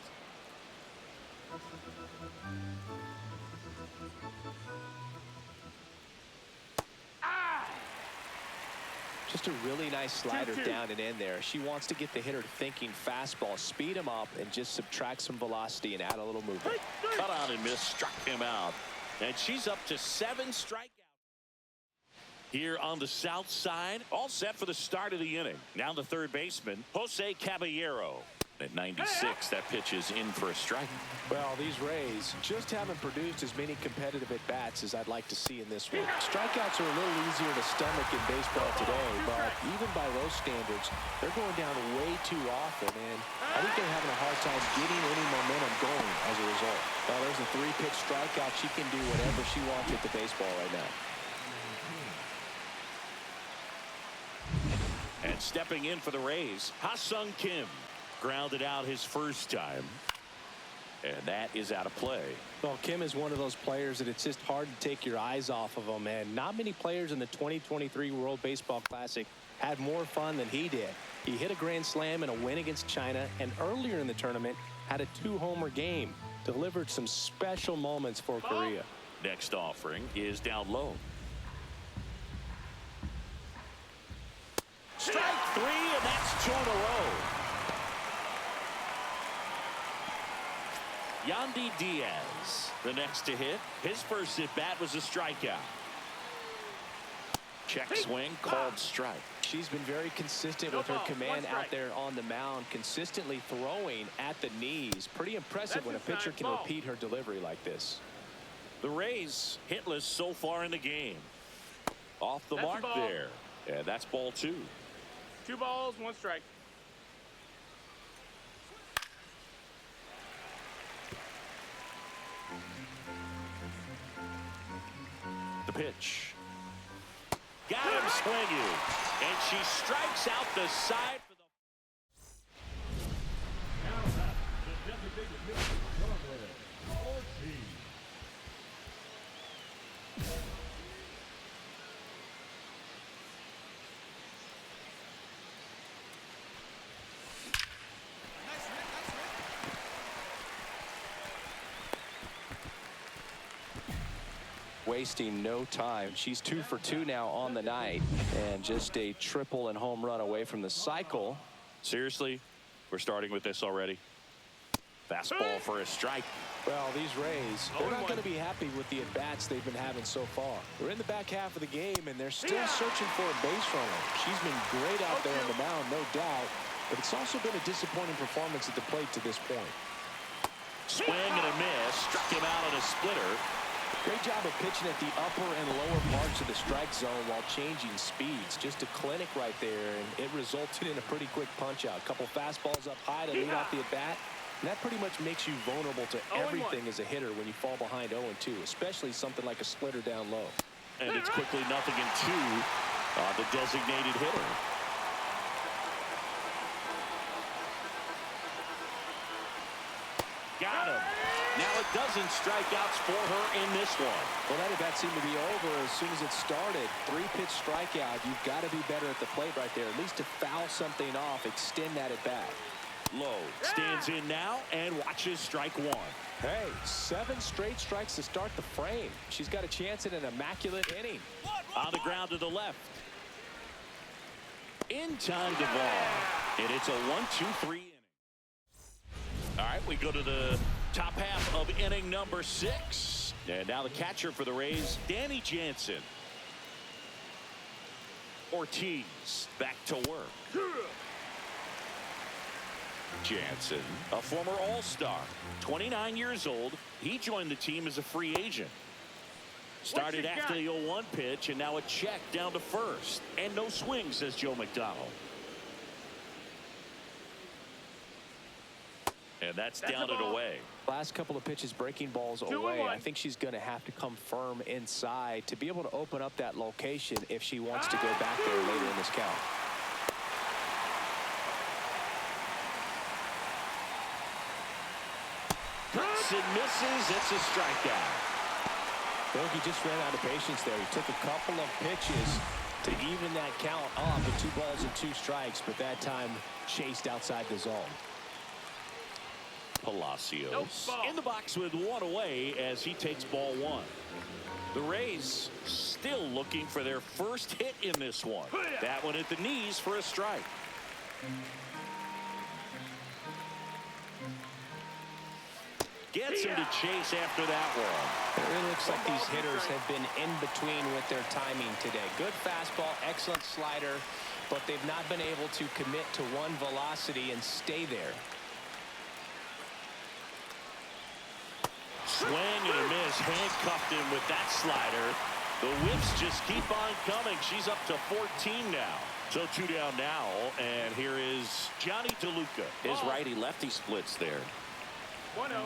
Just a really nice slider 2-2. down and in there. She wants to get the hitter thinking fastball, speed him up, and just subtract some velocity and add a little movement. Cut on and miss, struck him out. And she's up to 7 strikeouts. Here on the south side, all set for the start of the inning. Now the third baseman, Jose Caballero. At 96, that pitch is in for a strike. Well, these Rays just haven't produced as many competitive at-bats as I'd like to see in this one. Strikeouts are a little easier to stomach in baseball today, but even by those standards, they're going down way too often, and I think they're having a hard time getting any momentum going as a result. Well, there's a 3-pitch strikeout. She can do whatever she wants with the baseball right now. And stepping in for the Rays, Ha-Sung Kim. Grounded out his first time. And that is out of play. Well, Kim is one of those players that it's just hard to take your eyes off of him, and not many players in the 2023 World Baseball Classic had more fun than he did. He hit a grand slam in a win against China, and earlier in the tournament had a 2-homer game. Delivered some special moments for Korea. Next offering is down low. Strike 3, and that's 2 in a row. Yandy Diaz, the next to hit. His first at-bat was a strikeout. Check swing, called strike. She's been very consistent with her command out there on the mound, consistently throwing at the knees. Pretty impressive when a pitcher can repeat her delivery like this. The Rays hitless so far in the game. Off the mark there. And that's ball 2. 2 balls, 1 strike. The pitch. Got him swinging. And she strikes out the side for the... Now that's the designated hitter, Carmen Ortiz. wasting no time. She's 2 for 2 now on the night, and just a triple and home run away from the cycle. Seriously, we're starting with this already. Fastball for a strike. Well, these Rays, they're not going to be happy with the at-bats they've been having so far. We're in the back half of the game, and they're still searching for a base runner. She's been great out there on the mound, no doubt, but it's also been a disappointing performance at the plate to this point. Swing and a miss. Struck him out on a splitter. Great job of pitching at the upper and lower parts of the strike zone while changing speeds. Just a clinic right there, and it resulted in a pretty quick punch-out. A couple fastballs up high to lead off the at-bat. And that pretty much makes you vulnerable to everything as a hitter when you fall behind 0-2, especially something like a splitter down low. And it's quickly 0-2 on the designated hitter. Got him. Now a dozen strikeouts for her in this one. Well, that at-bat seemed to be over as soon as it started. 3-pitch strikeout. You've got to be better at the plate right there, at least to foul something off, extend that at-bat. Low stands in now and watches strike one. Hey, 7 straight strikes to start the frame. She's got a chance at an immaculate inning. On the ground to the left. In time to ball. And it's a 1-2-3 inning. All right, we go to the top half of inning number 6. And now the catcher for the Rays, Danny Jansen. Ortiz back to work. Jansen, a former All-Star, 29 years old. He joined the team as a free agent. Started after the 0-1 pitch, and now a check down to first. And no swing, says Joe McDonald. And that's down and away. Last couple of pitches breaking balls away. I think she's going to have to come firm inside to be able to open up that location if she wants to go back there later in this count. Cuts and misses. It's a strikeout. Bogey just ran out of patience there. He took a couple of pitches to even that count up with 2 balls and 2 strikes, but that time chased outside the zone. Palacios in the box with 1 away as he takes ball 1. The Rays still looking for their first hit in this one. That one at the knees for a strike. Gets him to chase after that one. It really looks like these hitters have been in between with their timing today. Good fastball, excellent slider, but they've not been able to commit to one velocity and stay there. Swing and a miss. Handcuffed him with that slider. The whips just keep on coming. She's up to 14 now. So 2 down now, and here is Johnny DeLuca. His righty-lefty splits there. 1-0.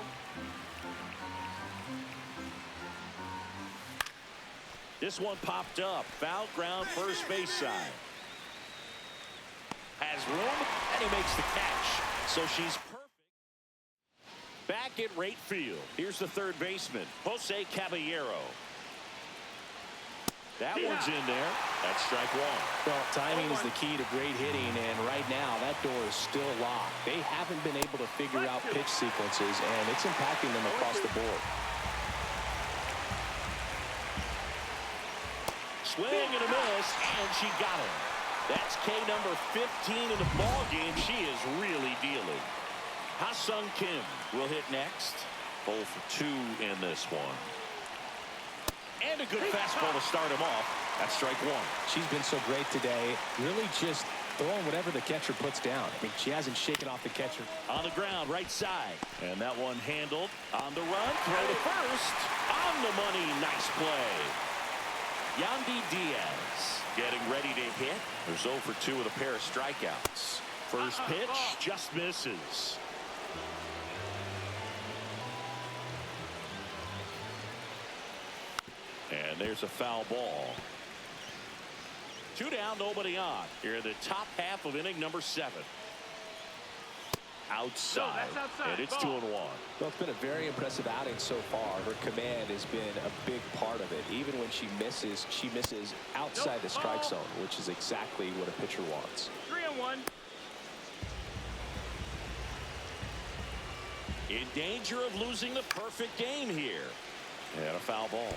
This one popped up. Foul ground, first base side. Has room, and he makes the catch. So she's perfect. Back at right field. Here's the third baseman, Jose Caballero. That one's in there. That's strike 1. Well, timing is the key to great hitting, and right now that door is still locked. They haven't been able to figure out pitch sequences, and it's impacting them across the board. Swing and a miss, and she got him. That's K number 15 in the ball game. She is really dealing. Ha-Sung Kim will hit next. 0 for 2 in this one. And a good fastball to start him off. That's strike 1. She's been so great today. Really just throwing whatever the catcher puts down. I mean, she hasn't shaken off the catcher. On the ground, right side. And that one handled. On the run, throw to first. On the money, nice play. Yandy Diaz getting ready to hit. There's 0 for 2 with a pair of strikeouts. First pitch just misses. And there's a foul ball. 2 down, nobody on. Here in the top half of inning number 7. Outside. No, outside. And it's 2-1. Well, it's been a very impressive outing so far. Her command has been a big part of it. Even when she misses outside the strike zone, which is exactly what a pitcher wants. 3-1. In danger of losing the perfect game here. And a foul ball.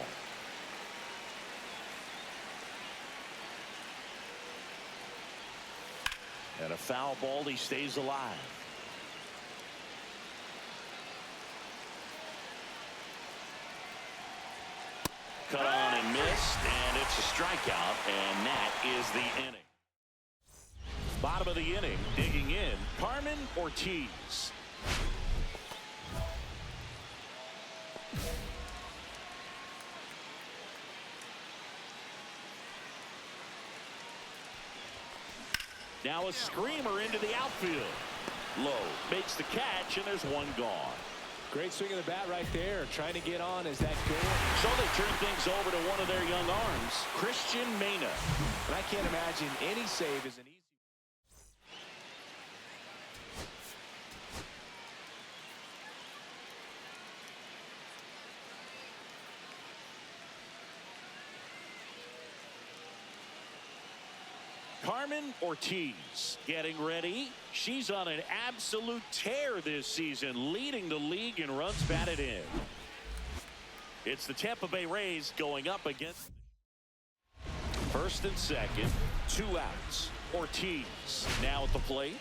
And a foul ball, he stays alive. Cut on and missed, and it's a strikeout, and that is the inning. Bottom of the inning, digging in, Carmen Ortiz. Now a screamer into the outfield. Low makes the catch, and there's one gone. Great swing of the bat right there, trying to get on as that goal. So they turn things over to one of their young arms, Christian Mena. And I can't imagine any save is an easy. Carmen Ortiz getting ready. She's on an absolute tear this season, leading the league in runs batted in. It's the Tampa Bay Rays going up against first and second, 2 outs. Ortiz now at the plate.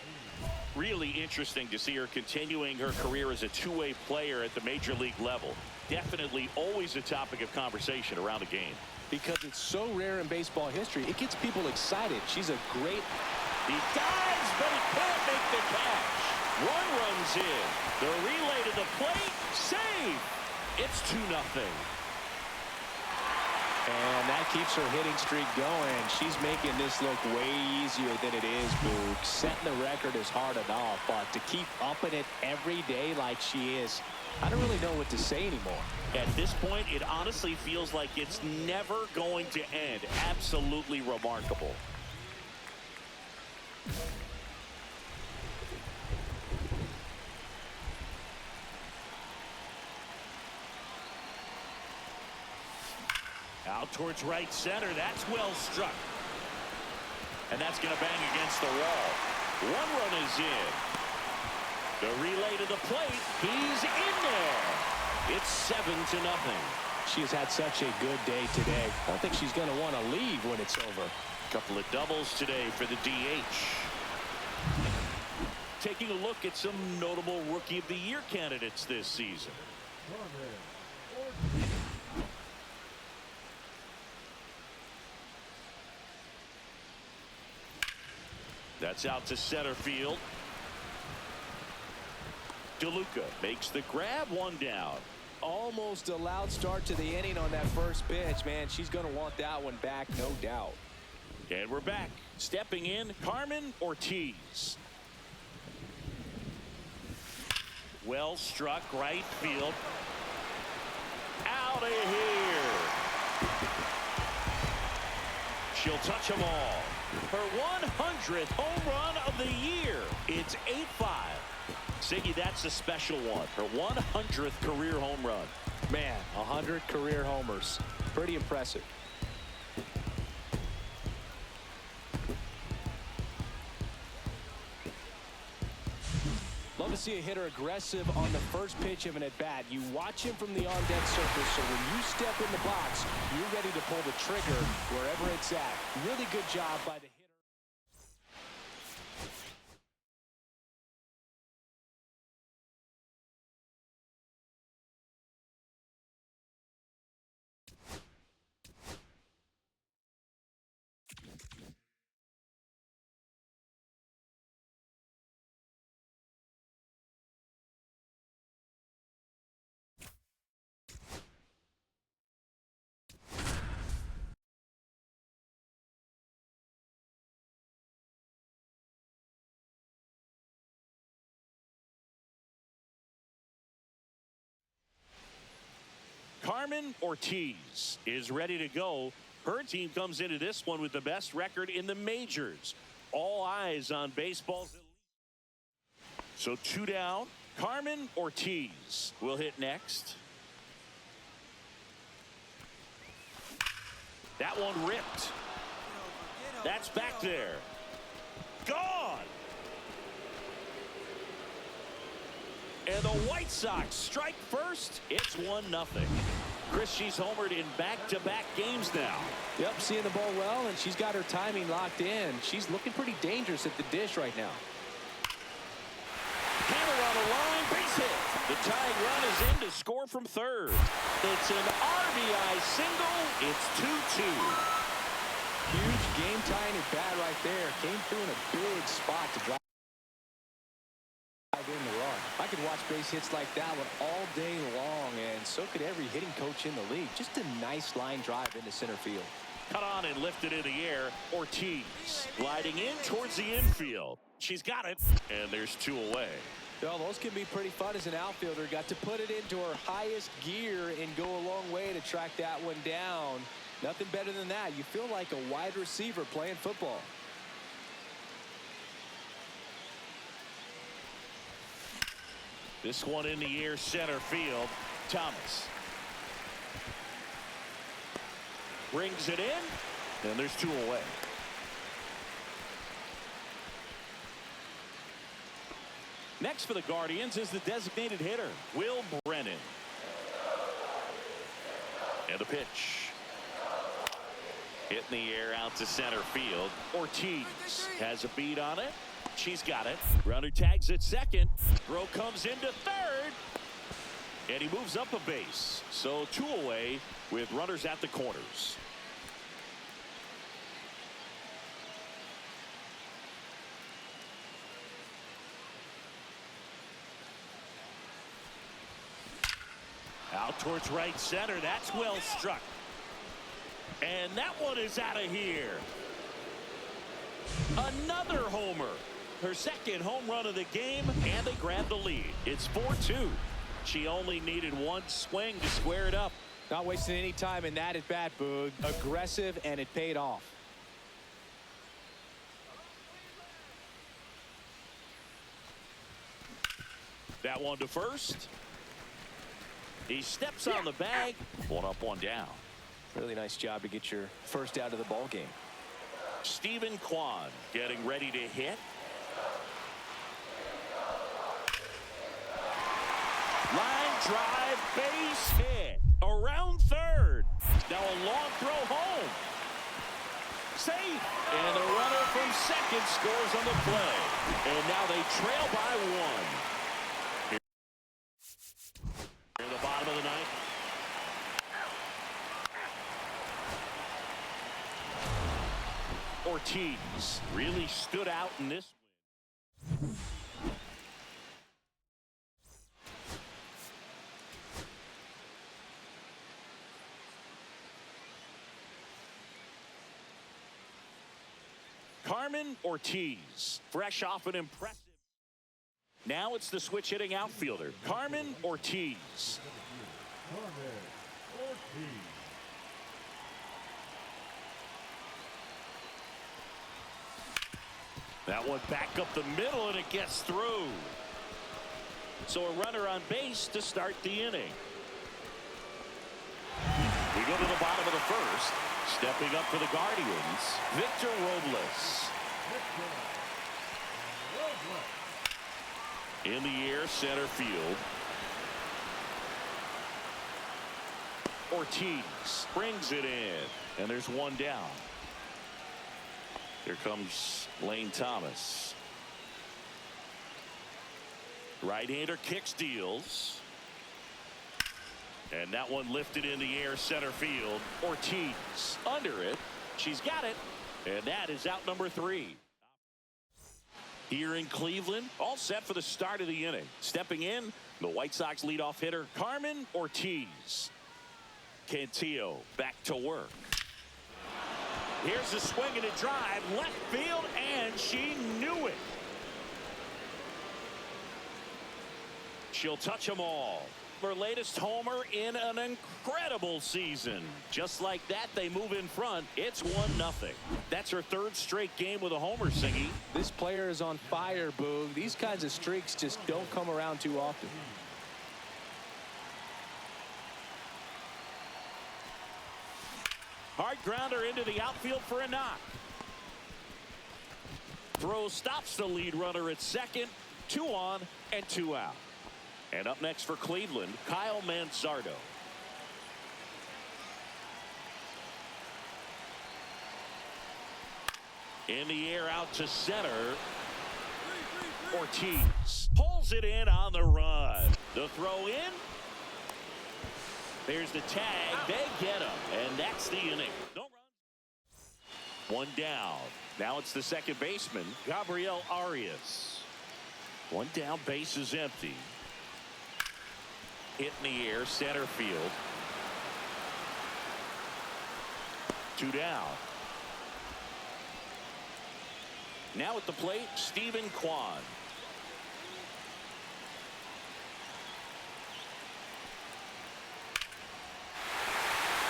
Really interesting to see her continuing her career as a two-way player at the major league level. Definitely always a topic of conversation around the game. Because it's so rare in baseball history, it gets people excited. She's a great... He dives, but he can't make the catch. One runs in. The relay to the plate. Save. It's 2-0. And that keeps her hitting streak going. She's making this look way easier than it is, Boog. Setting the record is hard enough, but to keep upping it every day like she is, I don't really know what to say anymore. At this point, it honestly feels like it's never going to end. Absolutely remarkable. Out towards right center. That's well struck. And that's going to bang against the wall. One run is in. The relay to the plate. He's in there. It's 7-0. She has had such a good day today. I don't think she's going to want to leave when it's over. Couple of doubles today for the DH. Taking a look at some notable Rookie of the Year candidates this season. That's out to center field. DeLuca makes the grab, 1 down. Almost a loud start to the inning on that first pitch. Man, she's going to want that one back, no doubt. And we're back. Stepping in, Carmen Ortiz. Well struck, right field. Out of here. She'll touch them all. Her 100th home run of the year. It's 8-5. Siggy, that's a special one. Her 100th career home run. Man, 100 career homers. Pretty impressive. Love to see a hitter aggressive on the first pitch of an at-bat. You watch him from the on-deck circle, so when you step in the box, you're ready to pull the trigger wherever it's at. Really good job by the hitter. Carmen Ortiz is ready to go. Her team comes into this one with the best record in the majors. All eyes on baseball's elite. So 2 down. Carmen Ortiz will hit next. That one ripped. That's back there. Gone. And the White Sox strike first. It's 1-0. Chris, she's homered in back-to-back games now. Yep, seeing the ball well, and she's got her timing locked in. She's looking pretty dangerous at the dish right now. Hammer on the line, base hit. The tying run is in to score from third. It's an RBI single. It's 2-2. Huge game-tying at bat right there. Came through in a big spot to drive in the run. I could watch base hits like that one all day long, and so could every hitting coach in the league. Just a nice line drive into center field. Cut on and lifted in the air. Ortiz gliding in towards the infield. She's got it, and there's 2 away. Well, those can be pretty fun as an outfielder. Got to put it into her highest gear and go a long way to track that one down. Nothing better than that. You feel like a wide receiver playing football. This one in the air, center field. Thomas brings it in, and there's 2 away. Next for the Guardians is the designated hitter, Will Brennan. And the pitch. Hit in the air out to center field. Ortiz has a beat on it. She's got it. Runner tags at second. Throw comes into third. And he moves up a base. So 2 away with runners at the corners. Out towards right center. That's well struck. And that one is out of here. Another homer. Her second home run of the game, and they grab the lead. It's 4-2. She only needed 1 swing to square it up. Not wasting any time in that at bat, Boog. Aggressive, and it paid off. That one to first. He steps on the bag. 1 up, 1 down. Really nice job to get your first out of the ball game. Stephen Kwan getting ready to hit. Line drive, base hit. Around third. Now a long throw home. Safe. And the runner from second scores on the play. And now they trail by 1. Here in the bottom of the ninth. Ortiz really stood out in this win. Carmen Ortiz, fresh off an impressive. Now it's the switch hitting outfielder, Carmen Ortiz. Carmen Ortiz. That one back up the middle, and it gets through. So a runner on base to start the inning. We go to the bottom of the first. Stepping up for the Guardians, Victor Robles. In the air, center field. Ortiz brings it in, and there's 1 down. Here comes Lane Thomas. Right-hander kicks, deals. And that one lifted in the air, center field. Ortiz under it. She's got it. And that is out number 3. Here in Cleveland, all set for the start of the inning. Stepping in, the White Sox leadoff hitter, Carmen Ortiz. Cantillo back to work. Here's the swing and a drive, left field, and she knew it. She'll touch them all. Her latest homer in an incredible season. Just like that, they move in front. It's 1-0. That's her 3rd straight game with a homer, Singy. This player is on fire, Boog. These kinds of streaks just don't come around too often. Hard grounder into the outfield for a knock. Throw stops the lead runner at second. 2 on and 2 out. And up next for Cleveland, Kyle Manzardo. In the air out to center. Ortiz pulls it in on the run. The throw in. There's the tag. They get him. And that's the inning. No run. One down. Now it's the second baseman, Gabriel Arias. One down, base is empty. Hit in the air, center field. Two down. Now at the plate, Stephen Kwan.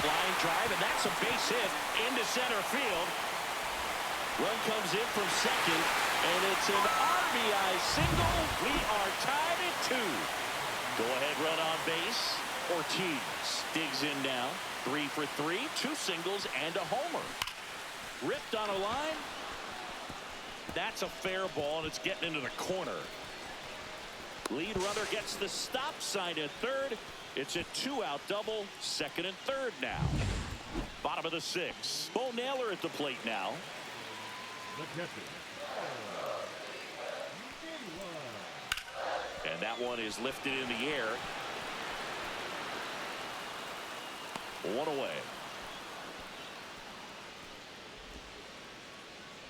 Line drive, and that's a base hit into center field. Run comes in from second, and it's an RBI single. We are tied at 2. Go-ahead run on base. Ortiz digs in now. 3 for 3, 2 singles and a homer. Ripped on a line. That's a fair ball, and it's getting into the corner. Lead runner gets the stop sign at third. It's a 2-out double, second and third now. Bottom of the 6th. Bo Naylor at the plate now. The catcher. And that one is lifted in the air. 1 away.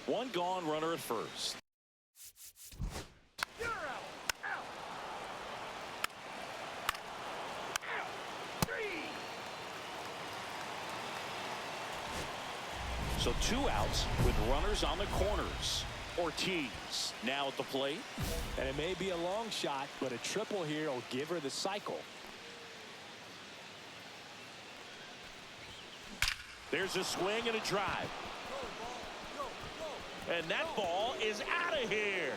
1 gone, runner at first. So 2 outs with runners on the corners. Ortiz now at the plate. And it may be a long shot, but a triple here will give her the cycle. There's a swing and a drive. And that ball is out of here.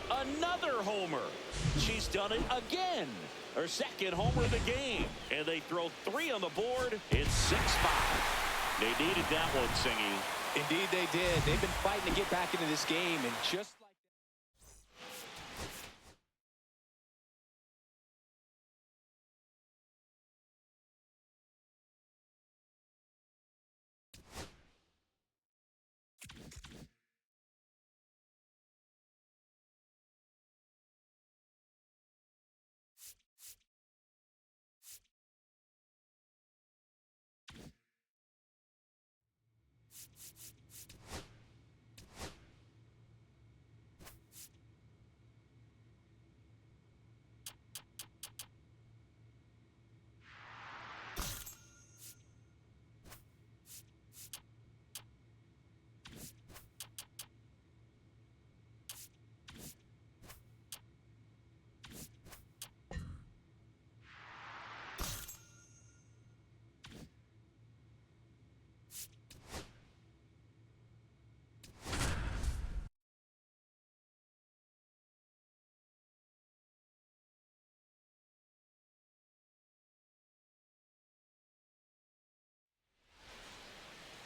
Another homer. She's done it again. Her second homer of the game. And they throw 3 on the board. It's 6-5. They needed that one, Singy. Indeed they did. They've been fighting to get back into this game, and just like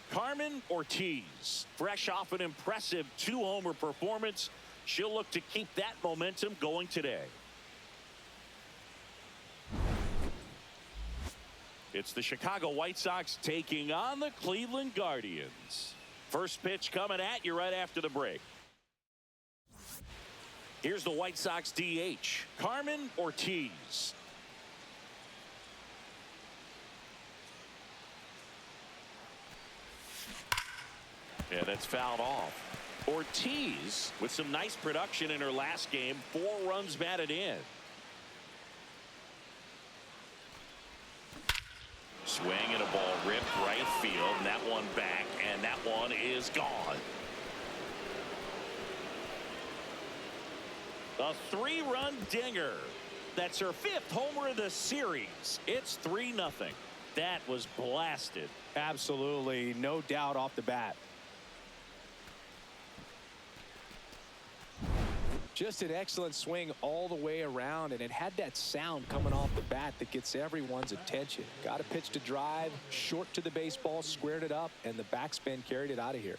Carmen Ortiz, fresh off an impressive 2-homer performance. She'll look to keep that momentum going today. It's the Chicago White Sox taking on the Cleveland Guardians. First pitch coming at you right after the break. Here's the White Sox DH, Carmen Ortiz. And that's fouled off. Ortiz with some nice production in her last game. 4 runs batted in. Swing and a ball ripped right field. And that one back, and that one is gone. A 3-run dinger. That's her 5th homer of the series. It's 3-0. That was blasted. absolutely no doubt off the bat. Just an excellent swing all the way around, and it had that sound coming off the bat that gets everyone's attention. Got a pitch to drive, short to the baseball, squared it up, and the backspin carried it out of here.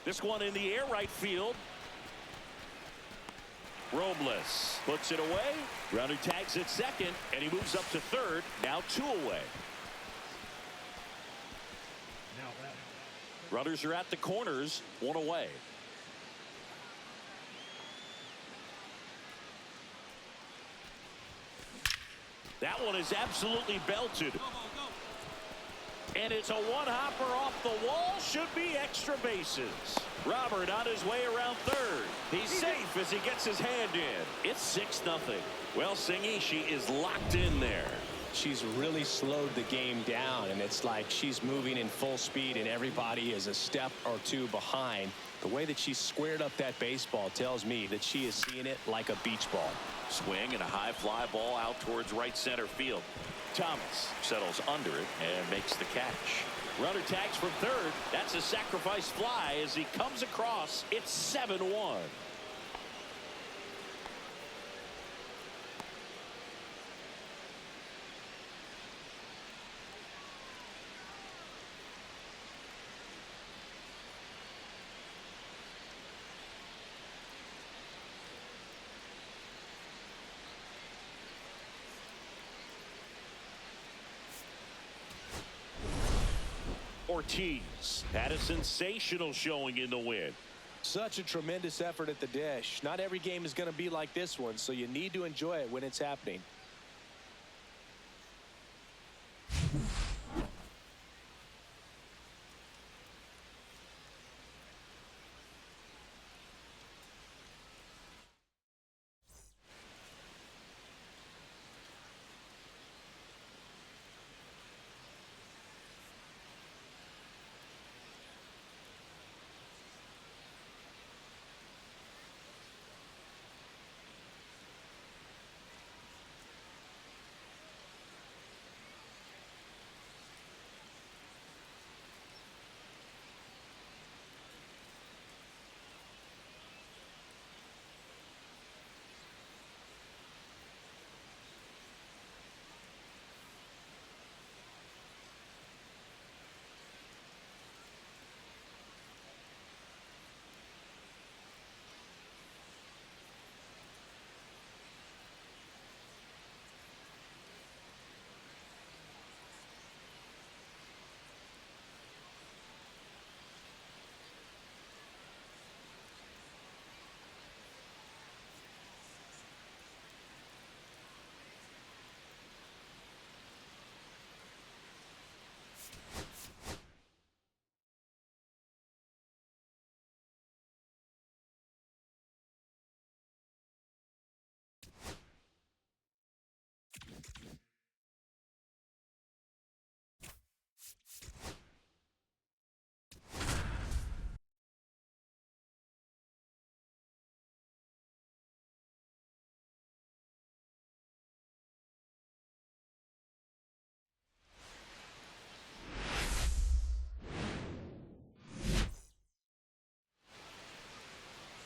This one in the air, right field. Robles puts it away. Runner tags at second, and he moves up to third. Now 2 away. Runners are at the corners, one away. That one is absolutely belted. And it's a one-hopper off the wall. Should be extra bases. Robert on his way around third. He's safe as he gets his hand in. It's 6-0. Well, Singy, she is locked in there. She's really slowed the game down, and it's like she's moving in full speed, and everybody is a step or two behind. The way that she squared up that baseball tells me that she is seeing it like a beach ball. Swing and a high fly ball out towards right center field. Thomas settles under it and makes the catch. Runner tags from third. That's a sacrifice fly as he comes across. It's 7-1. Ortiz had a sensational showing in the win. Such a tremendous effort at the dish. Not every game is going to be like this one, so you need to enjoy it when it's happening.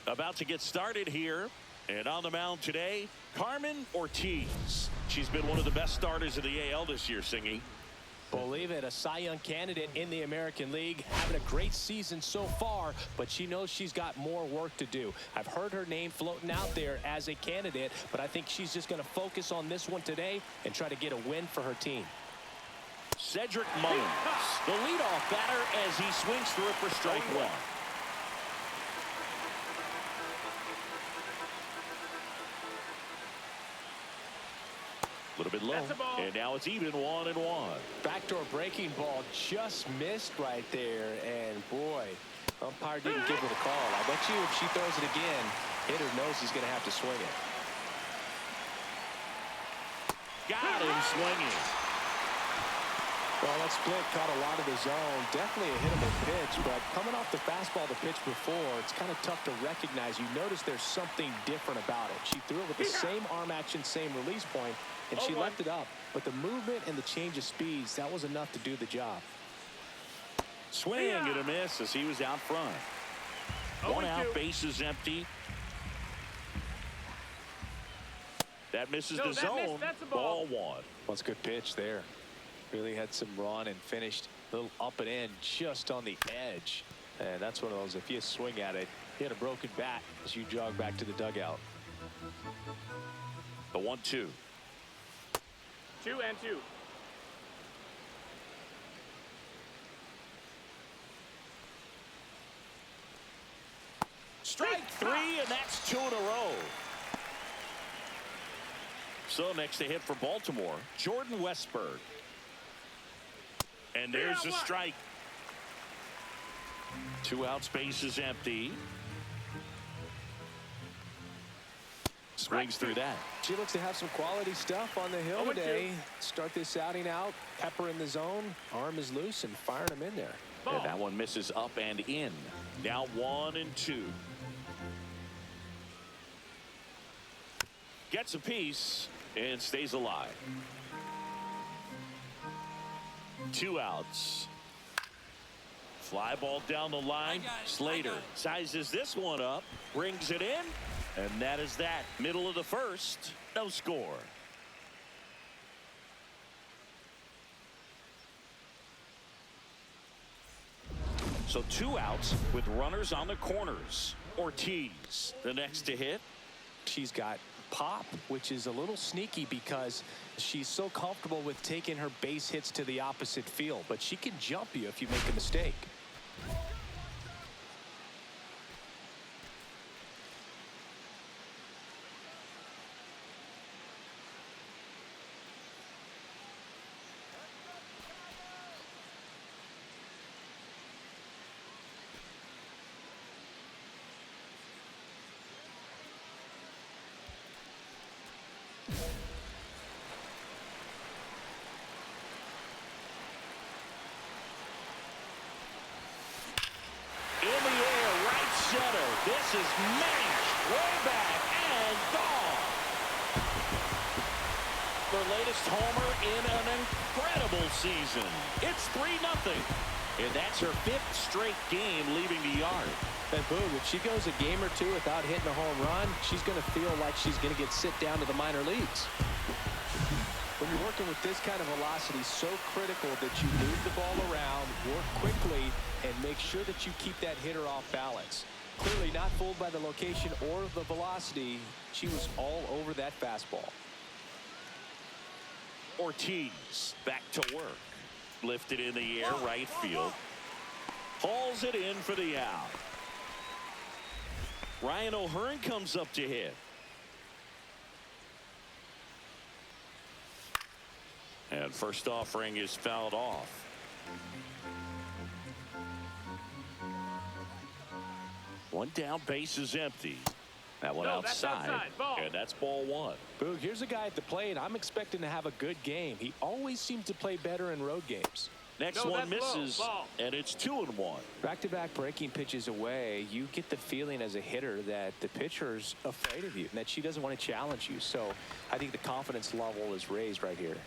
About to get started here. And on the mound today, Carmen Ortiz. She's been one of the best starters of the AL this year, Singy. Believe it, a Cy Young candidate in the American League, having a great season so far, but she knows she's got more work to do. I've heard her name floating out there as a candidate, but I think she's just going to focus on this one today and try to get a win for her team. Cedric Mullins, the leadoff batter as he swings through it for strike one. A little bit low, and now it's even 1-1. Backdoor breaking ball just missed right there, and boy, umpire didn't give her the call. I bet you if she throws it again, hitter knows he's going to have to swing it. Got him swinging. Well, that split caught a lot of the zone. Definitely a hittable pitch, but coming off the fastball the pitch before, it's kind of tough to recognize. You notice there's something different about it. She threw it with the same arm action, same release point, and she left it up. But the movement and the change of speeds, that was enough to do the job. Swing and a miss as he was out front. One out, bases empty. That misses the zone. That's a ball one. What's a good pitch there. Really had some run and finished a little up and in just on the edge. And that's one of those, if you swing at it, hit a broken bat as you jog back to the dugout. The 1-2. 2-2. Strike three, and that's 2 in a row. So next to hit for Baltimore, Jordan Westberg. And there's a strike. 2 outs, base is empty. Swings through that. She looks to have some quality stuff on the hill today. Start this outing out, pepper in the zone, arm is loose, and firing him in there. And that one misses up and in. Now 1-2. Gets a piece and stays alive. 2 outs. Fly ball down the line. Slater sizes this one up, brings it in, and that is that. Middle of the first, no score. So 2 outs with runners on the corners. Ortiz, the next to hit. She's got pop, which is a little sneaky because she's so comfortable with taking her base hits to the opposite field, but she can jump you if you make a mistake. This is mashed way back and gone. Their latest homer in an incredible season. It's 3-0. And that's her 5th straight game leaving the yard. And boom, if she goes a game or two without hitting a home run, she's going to feel like she's going to get sit down to the minor leagues. When you're working with this kind of velocity, so critical that you move the ball around, work quickly, and make sure that you keep that hitter off balance. Clearly not fooled by the location or the velocity. She was all over that fastball. Ortiz back to work. Lifted in the air, right field. Hauls it in for the out. Ryan O'Hearn comes up to hit. And first offering is fouled off. One down, base is empty. That one outside. And that's ball 1. Boog, here's a guy at the plate. I'm expecting to have a good game. He always seems to play better in road games. Next one misses, and it's 2-1. Back-to-back breaking pitches away, you get the feeling as a hitter that the pitcher's afraid of you and that she doesn't want to challenge you. So I think the confidence level is raised right here.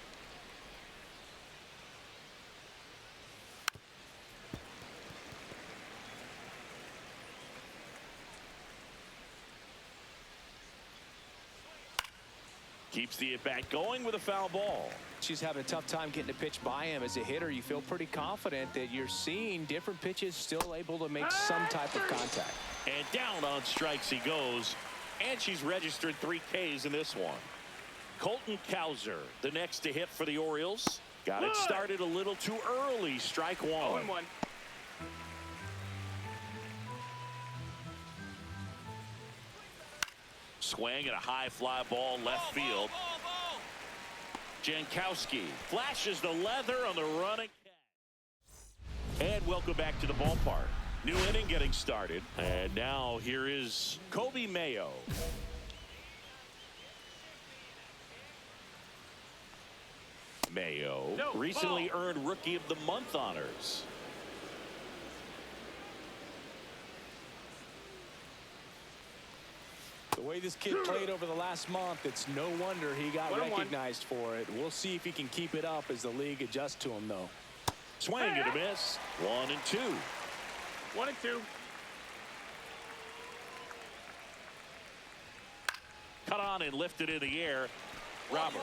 Keeps the at-bat going with a foul ball. She's having a tough time getting a pitch by him. As a hitter, you feel pretty confident that you're seeing different pitches still able to make some type of contact. And down on strikes he goes. And she's registered 3 Ks in this one. Colton Cowser, the next to hit for the Orioles. Got it started a little too early. Strike 1. 0-1. Swing and a high fly ball left field. Jankowski flashes the leather on the running catch. And welcome back to the ballpark. New inning getting started. And now here is Kobe Mayo. Mayo recently earned Rookie of the Month honors. The way this kid played over the last month, it's no wonder he got recognized for it. We'll see if he can keep it up as the league adjusts to him, though. Swing and a miss. 1-2. 1-2. Cut on and lifted in the air. Robert.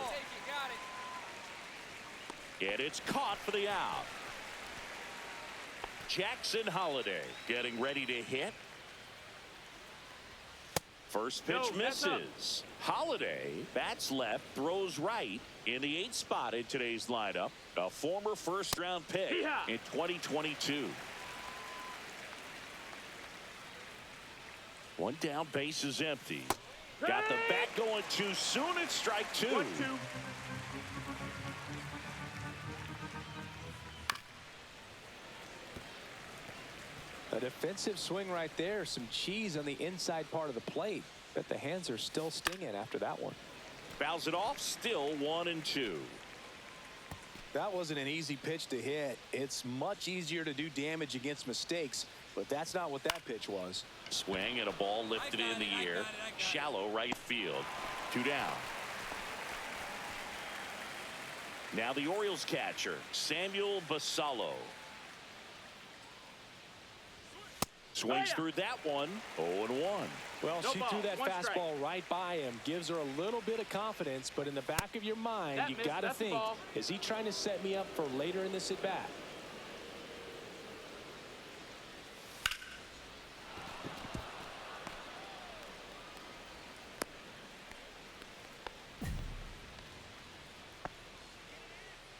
And it's caught for the out. Jackson Holliday getting ready to hit. First pitch misses. Holliday bats left, throws right in the 8th spot in today's lineup. A former first-round pick in 2022. One down, base is empty. Got the bat going too soon. It's strike two. 1-2. A defensive swing right there. Some cheese on the inside part of the plate. But the hands are still stinging after that one. Fouls it off. Still 1-2. That wasn't an easy pitch to hit. It's much easier to do damage against mistakes, but that's not what that pitch was. Swing and a ball lifted in the air. Shallow right field. 2 down. Now the Orioles catcher, Samuel Basallo. Swings through that one. 0-1. Well, No she ball, threw that 1 strike. fastball right by him. Gives her a little bit of confidence, but in the back of your mind, That you missed, got to that's a think, ball. is he trying to set me up for later in this at-bat?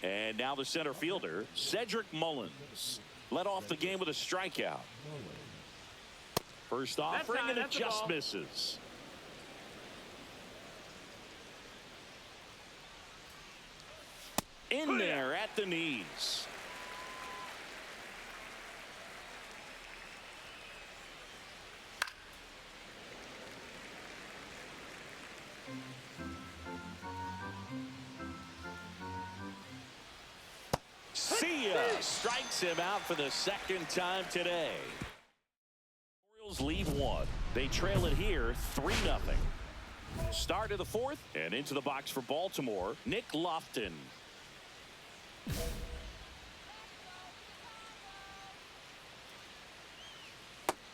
And now the center fielder, Cedric Mullins, led off the game with a strikeout. First offering, and it that's a just ball. misses. In there at the knees. See ya. Strikes him out for the second time today. Orioles lead one. They trail it here 3-0. Start of the fourth and into the box for Baltimore, Nick Lofton.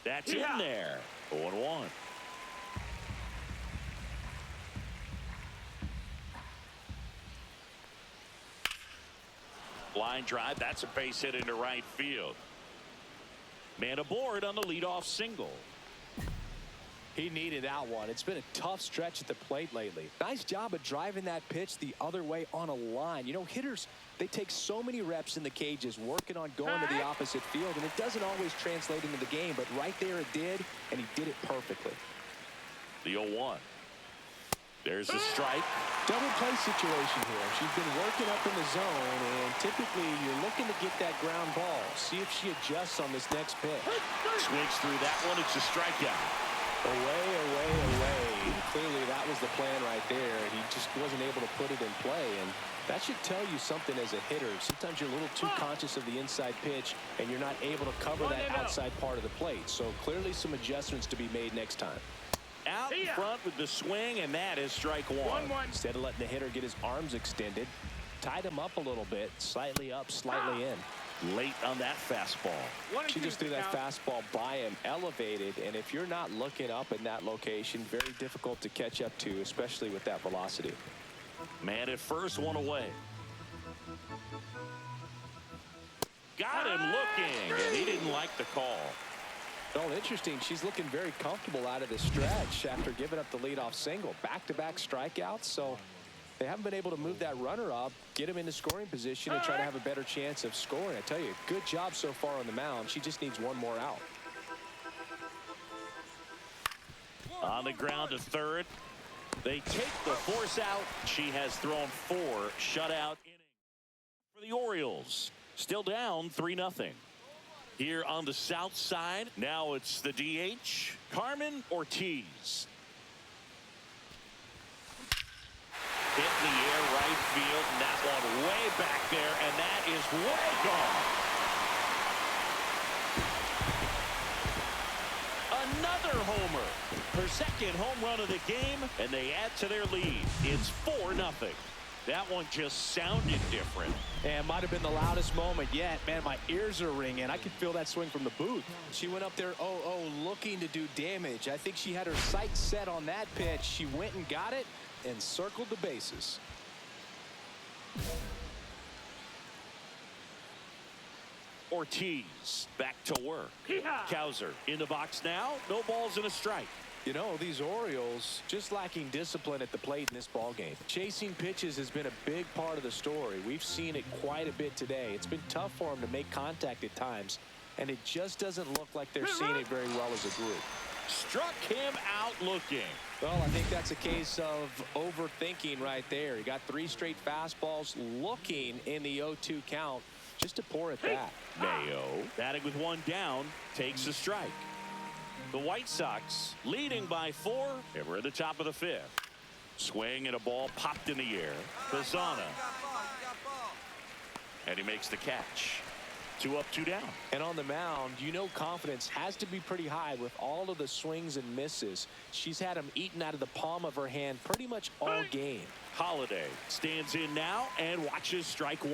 That's in there. 0-1. Line drive. That's a base hit into right field. Man aboard on the leadoff single. He needed that one. It's been a tough stretch at the plate lately. Nice job of driving that pitch the other way on a line. You know, hitters, they take so many reps in the cages working on going to the opposite field, and it doesn't always translate into the game, but right there it did, and he did it perfectly. The 0-1. There's the strike. Double play situation here. She's been working up in the zone, and typically you're looking to get that ground ball. See if she adjusts on this next pitch. Swings through that one. It's a strikeout. Away, away, away. Clearly that was the plan right there. He just wasn't able to put it in play, and that should tell you something as a hitter. Sometimes you're a little too conscious of the inside pitch, and you're not able to cover that outside part of the plate. So clearly some adjustments to be made next time. Out in front with the swing, and that is strike one. 1-1. Instead of letting the hitter get his arms extended, tied him up a little bit, slightly up, slightly in. Late on that fastball. She just threw that fastball by him, elevated, and if you're not looking up in that location, very difficult to catch up to, especially with that velocity. Man at first, one away. Got him looking, and he didn't like the call. Well, interesting. She's looking very comfortable out of the stretch after giving up the leadoff single. Back-to-back strikeouts, so they haven't been able to move that runner up, get him into scoring position, and try to have a better chance of scoring. I tell you, good job so far on the mound. She just needs one more out. On the ground to third. They take the force out. She has thrown 4 shutout innings for the Orioles. Still down 3-0. Here on the south side, now it's the DH, Carmen Ortiz. Hit in the air right field, and that one way back there, and that is way gone. Another homer. Her second home run of the game, and they add to their lead. It's 4-0. That one just sounded different. And might have been the loudest moment yet. Man, my ears are ringing. I could feel that swing from the booth. She went up there 0-0 looking to do damage. I think she had her sights set on that pitch. She went and got it and circled the bases. Ortiz back to work. Kowser in the box now. No balls and a strike. You know, these Orioles just lacking discipline at the plate in this ballgame. Chasing pitches has been a big part of the story. We've seen it quite a bit today. It's been tough for them to make contact at times, and it just doesn't look like they're seeing it very well as a group. Struck him out looking. Well, I think that's a case of overthinking right there. He got 3 straight fastballs looking in the 0-2 count just to pour it back. Mayo, batting with 1 down, takes a strike. The White Sox leading by 4. And we're at the top of the 5th. Swing and a ball popped in the air. Bazana. And he makes the catch. 2 up, 2 down. And on the mound, you know confidence has to be pretty high with all of the swings and misses. She's had them eaten out of the palm of her hand pretty much all game. Holiday stands in now and watches strike 1.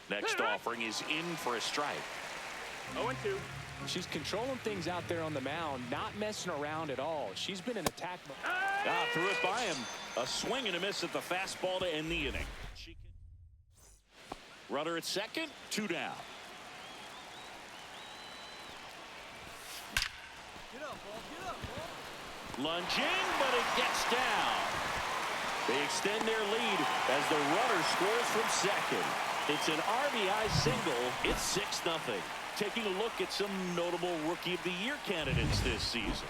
Next offering is in for a strike. 0-2. She's controlling things out there on the mound, not messing around at all. She's been in attack mode. Threw it by him. A swing and a miss at the fastball to end the inning. Runner at second, 2 down. Lunging, but it gets down. They extend their lead as the runner scores from second. It's an RBI single. It's 6-0. Taking a look at some notable Rookie of the Year candidates this season.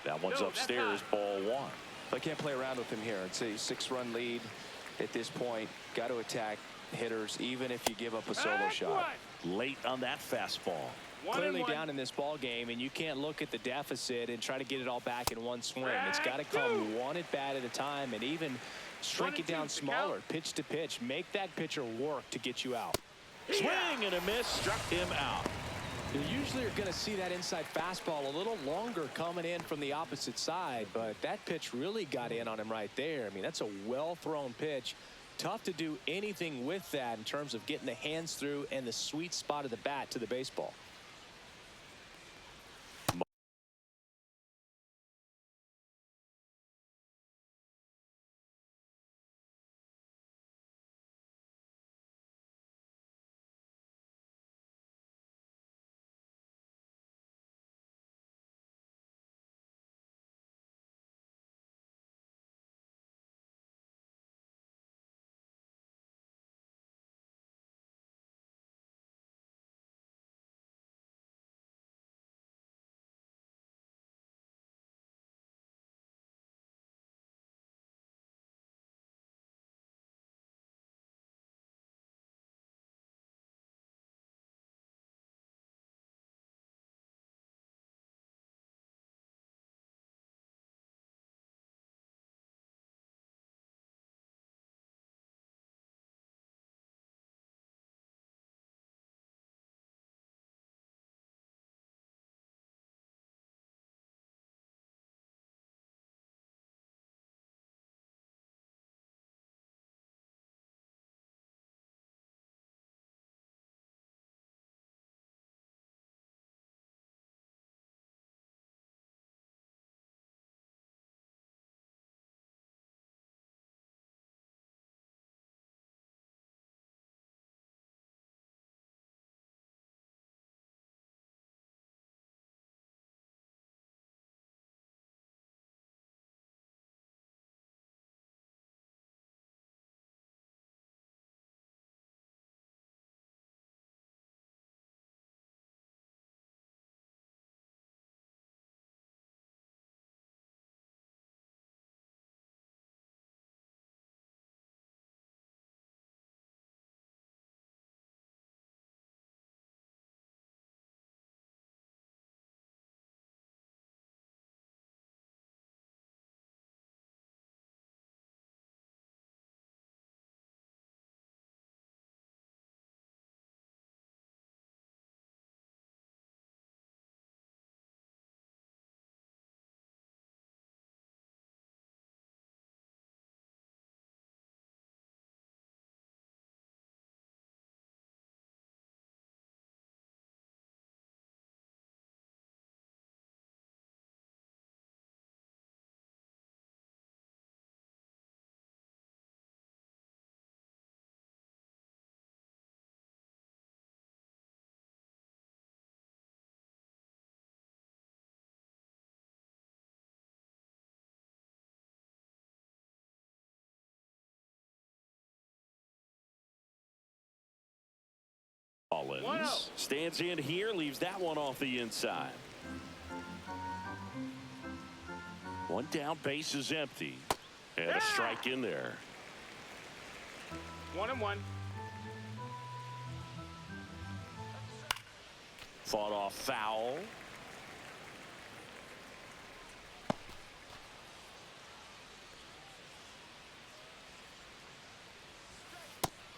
That one's upstairs, ball 1. I can't play around with him here. It's a 6-run lead at this point. Got to attack hitters even if you give up a solo shot. Late on that fastball. Clearly down in this ball game, and you can't look at the deficit and try to get it all back in one swing. It's got to come one at bat at a time, and even shrink it down smaller, pitch to pitch. Make that pitcher work to get you out. Swing and a miss, struck him out. You usually are going to see that inside fastball a little longer coming in from the opposite side, but that pitch really got in on him right there. I mean, that's a well-thrown pitch. Tough to do anything with that in terms of getting the hands through and the sweet spot of the bat to the baseball. Ortiz stands in here, leaves that one off the inside. One down, base is empty. And a strike in there. 1-1. Fought off foul.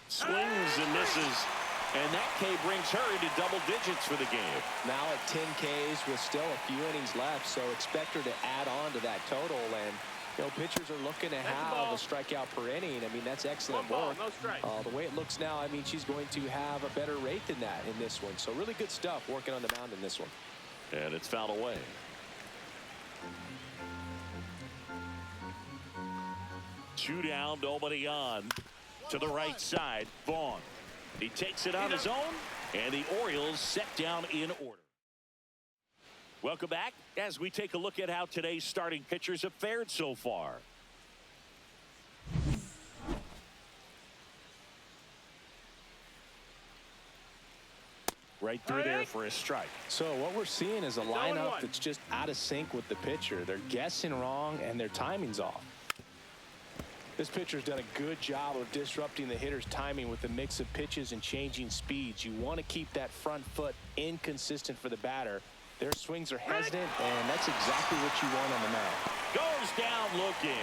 Swings and misses. And that K brings her into double digits for the game. Now at 10 Ks with still a few innings left, so expect her to add on to that total. And you know, pitchers are looking to have a strikeout per inning. I mean, that's excellent work. No strike. The way it looks now, I mean, she's going to have a better rate than that in this one. So really good stuff working on the mound in this one. And it's fouled away. Two down, nobody on. To the right side, Vaughn. He takes it on his own, and the Orioles set down in order. Welcome back as we take a look at how today's starting pitchers have fared so far. Right through there for a strike. So what we're seeing is a lineup that's just out of sync with the pitcher. They're guessing wrong, and their timing's off. This pitcher's done a good job of disrupting the hitter's timing with the mix of pitches and changing speeds. You want to keep that front foot inconsistent for the batter. Their swings are hesitant, and that's exactly what you want on the mound. Goes down looking.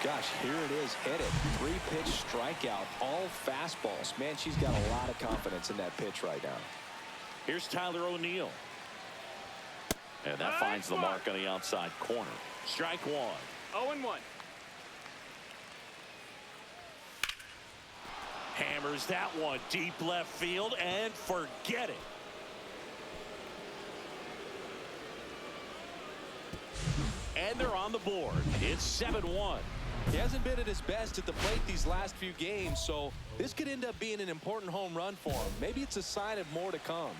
Gosh, here it is, hit it. 3-pitch strikeout, all fastballs. Man, she's got a lot of confidence in that pitch right now. Here's Tyler O'Neill. And that finds the mark on the outside corner. Strike one. 0-1. Hammers that one deep left field and forget it. And they're on the board. It's 7-1. He hasn't been at his best at the plate these last few games, so this could end up being an important home run for him. Maybe it's a sign of more to come.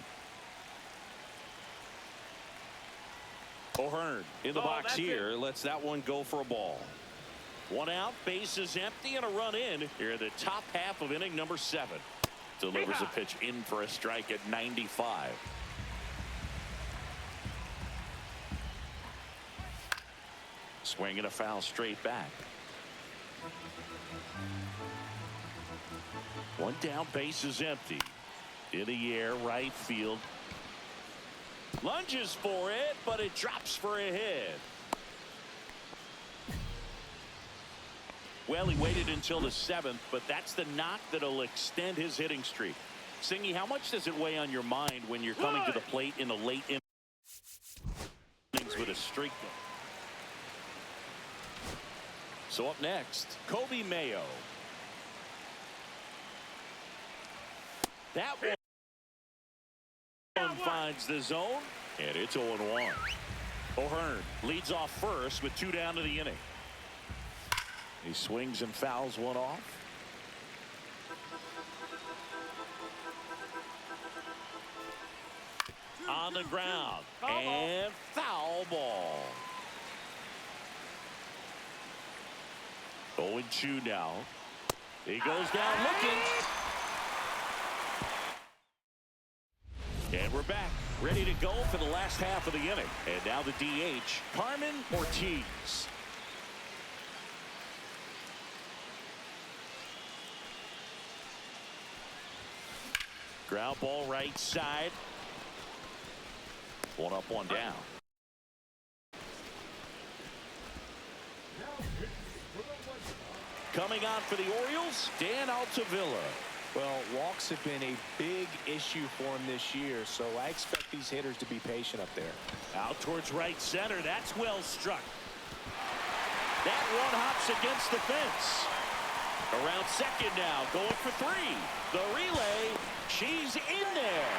O'Hearn in the box here. Lets that one go for a ball. One out, base is empty, and a run in here in the top half of inning number 7. Delivers a pitch in for a strike at 95. Swing and a foul straight back. One down, base is empty. In the air, right field. Lunges for it, but it drops for a hit. Well, he waited until the 7th, but that's the knock that'll extend his hitting streak. Singy, how much does it weigh on your mind when you're coming to the plate in the late innings with a streak? So up next, Kobe Mayo. That one finds the zone, and it's 0-1. O'Hearn leads off first with 2 down to the inning. He swings and fouls one off. On the ground. And foul ball. 0-2 now. He goes down looking. And we're back. Ready to go for the last half of the inning. And now the DH, Carmen Ortiz. Ground ball right side. One up, one down. Coming on for the Orioles, Dan Altavilla. Well, walks have been a big issue for him this year, so I expect these hitters to be patient up there. Out towards right center. That's well struck. That one hops against the fence. Around second now, going for 3. The relay, she's in there.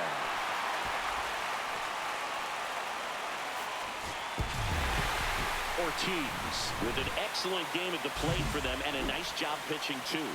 Ortiz with an excellent game at the plate for them and a nice job pitching too.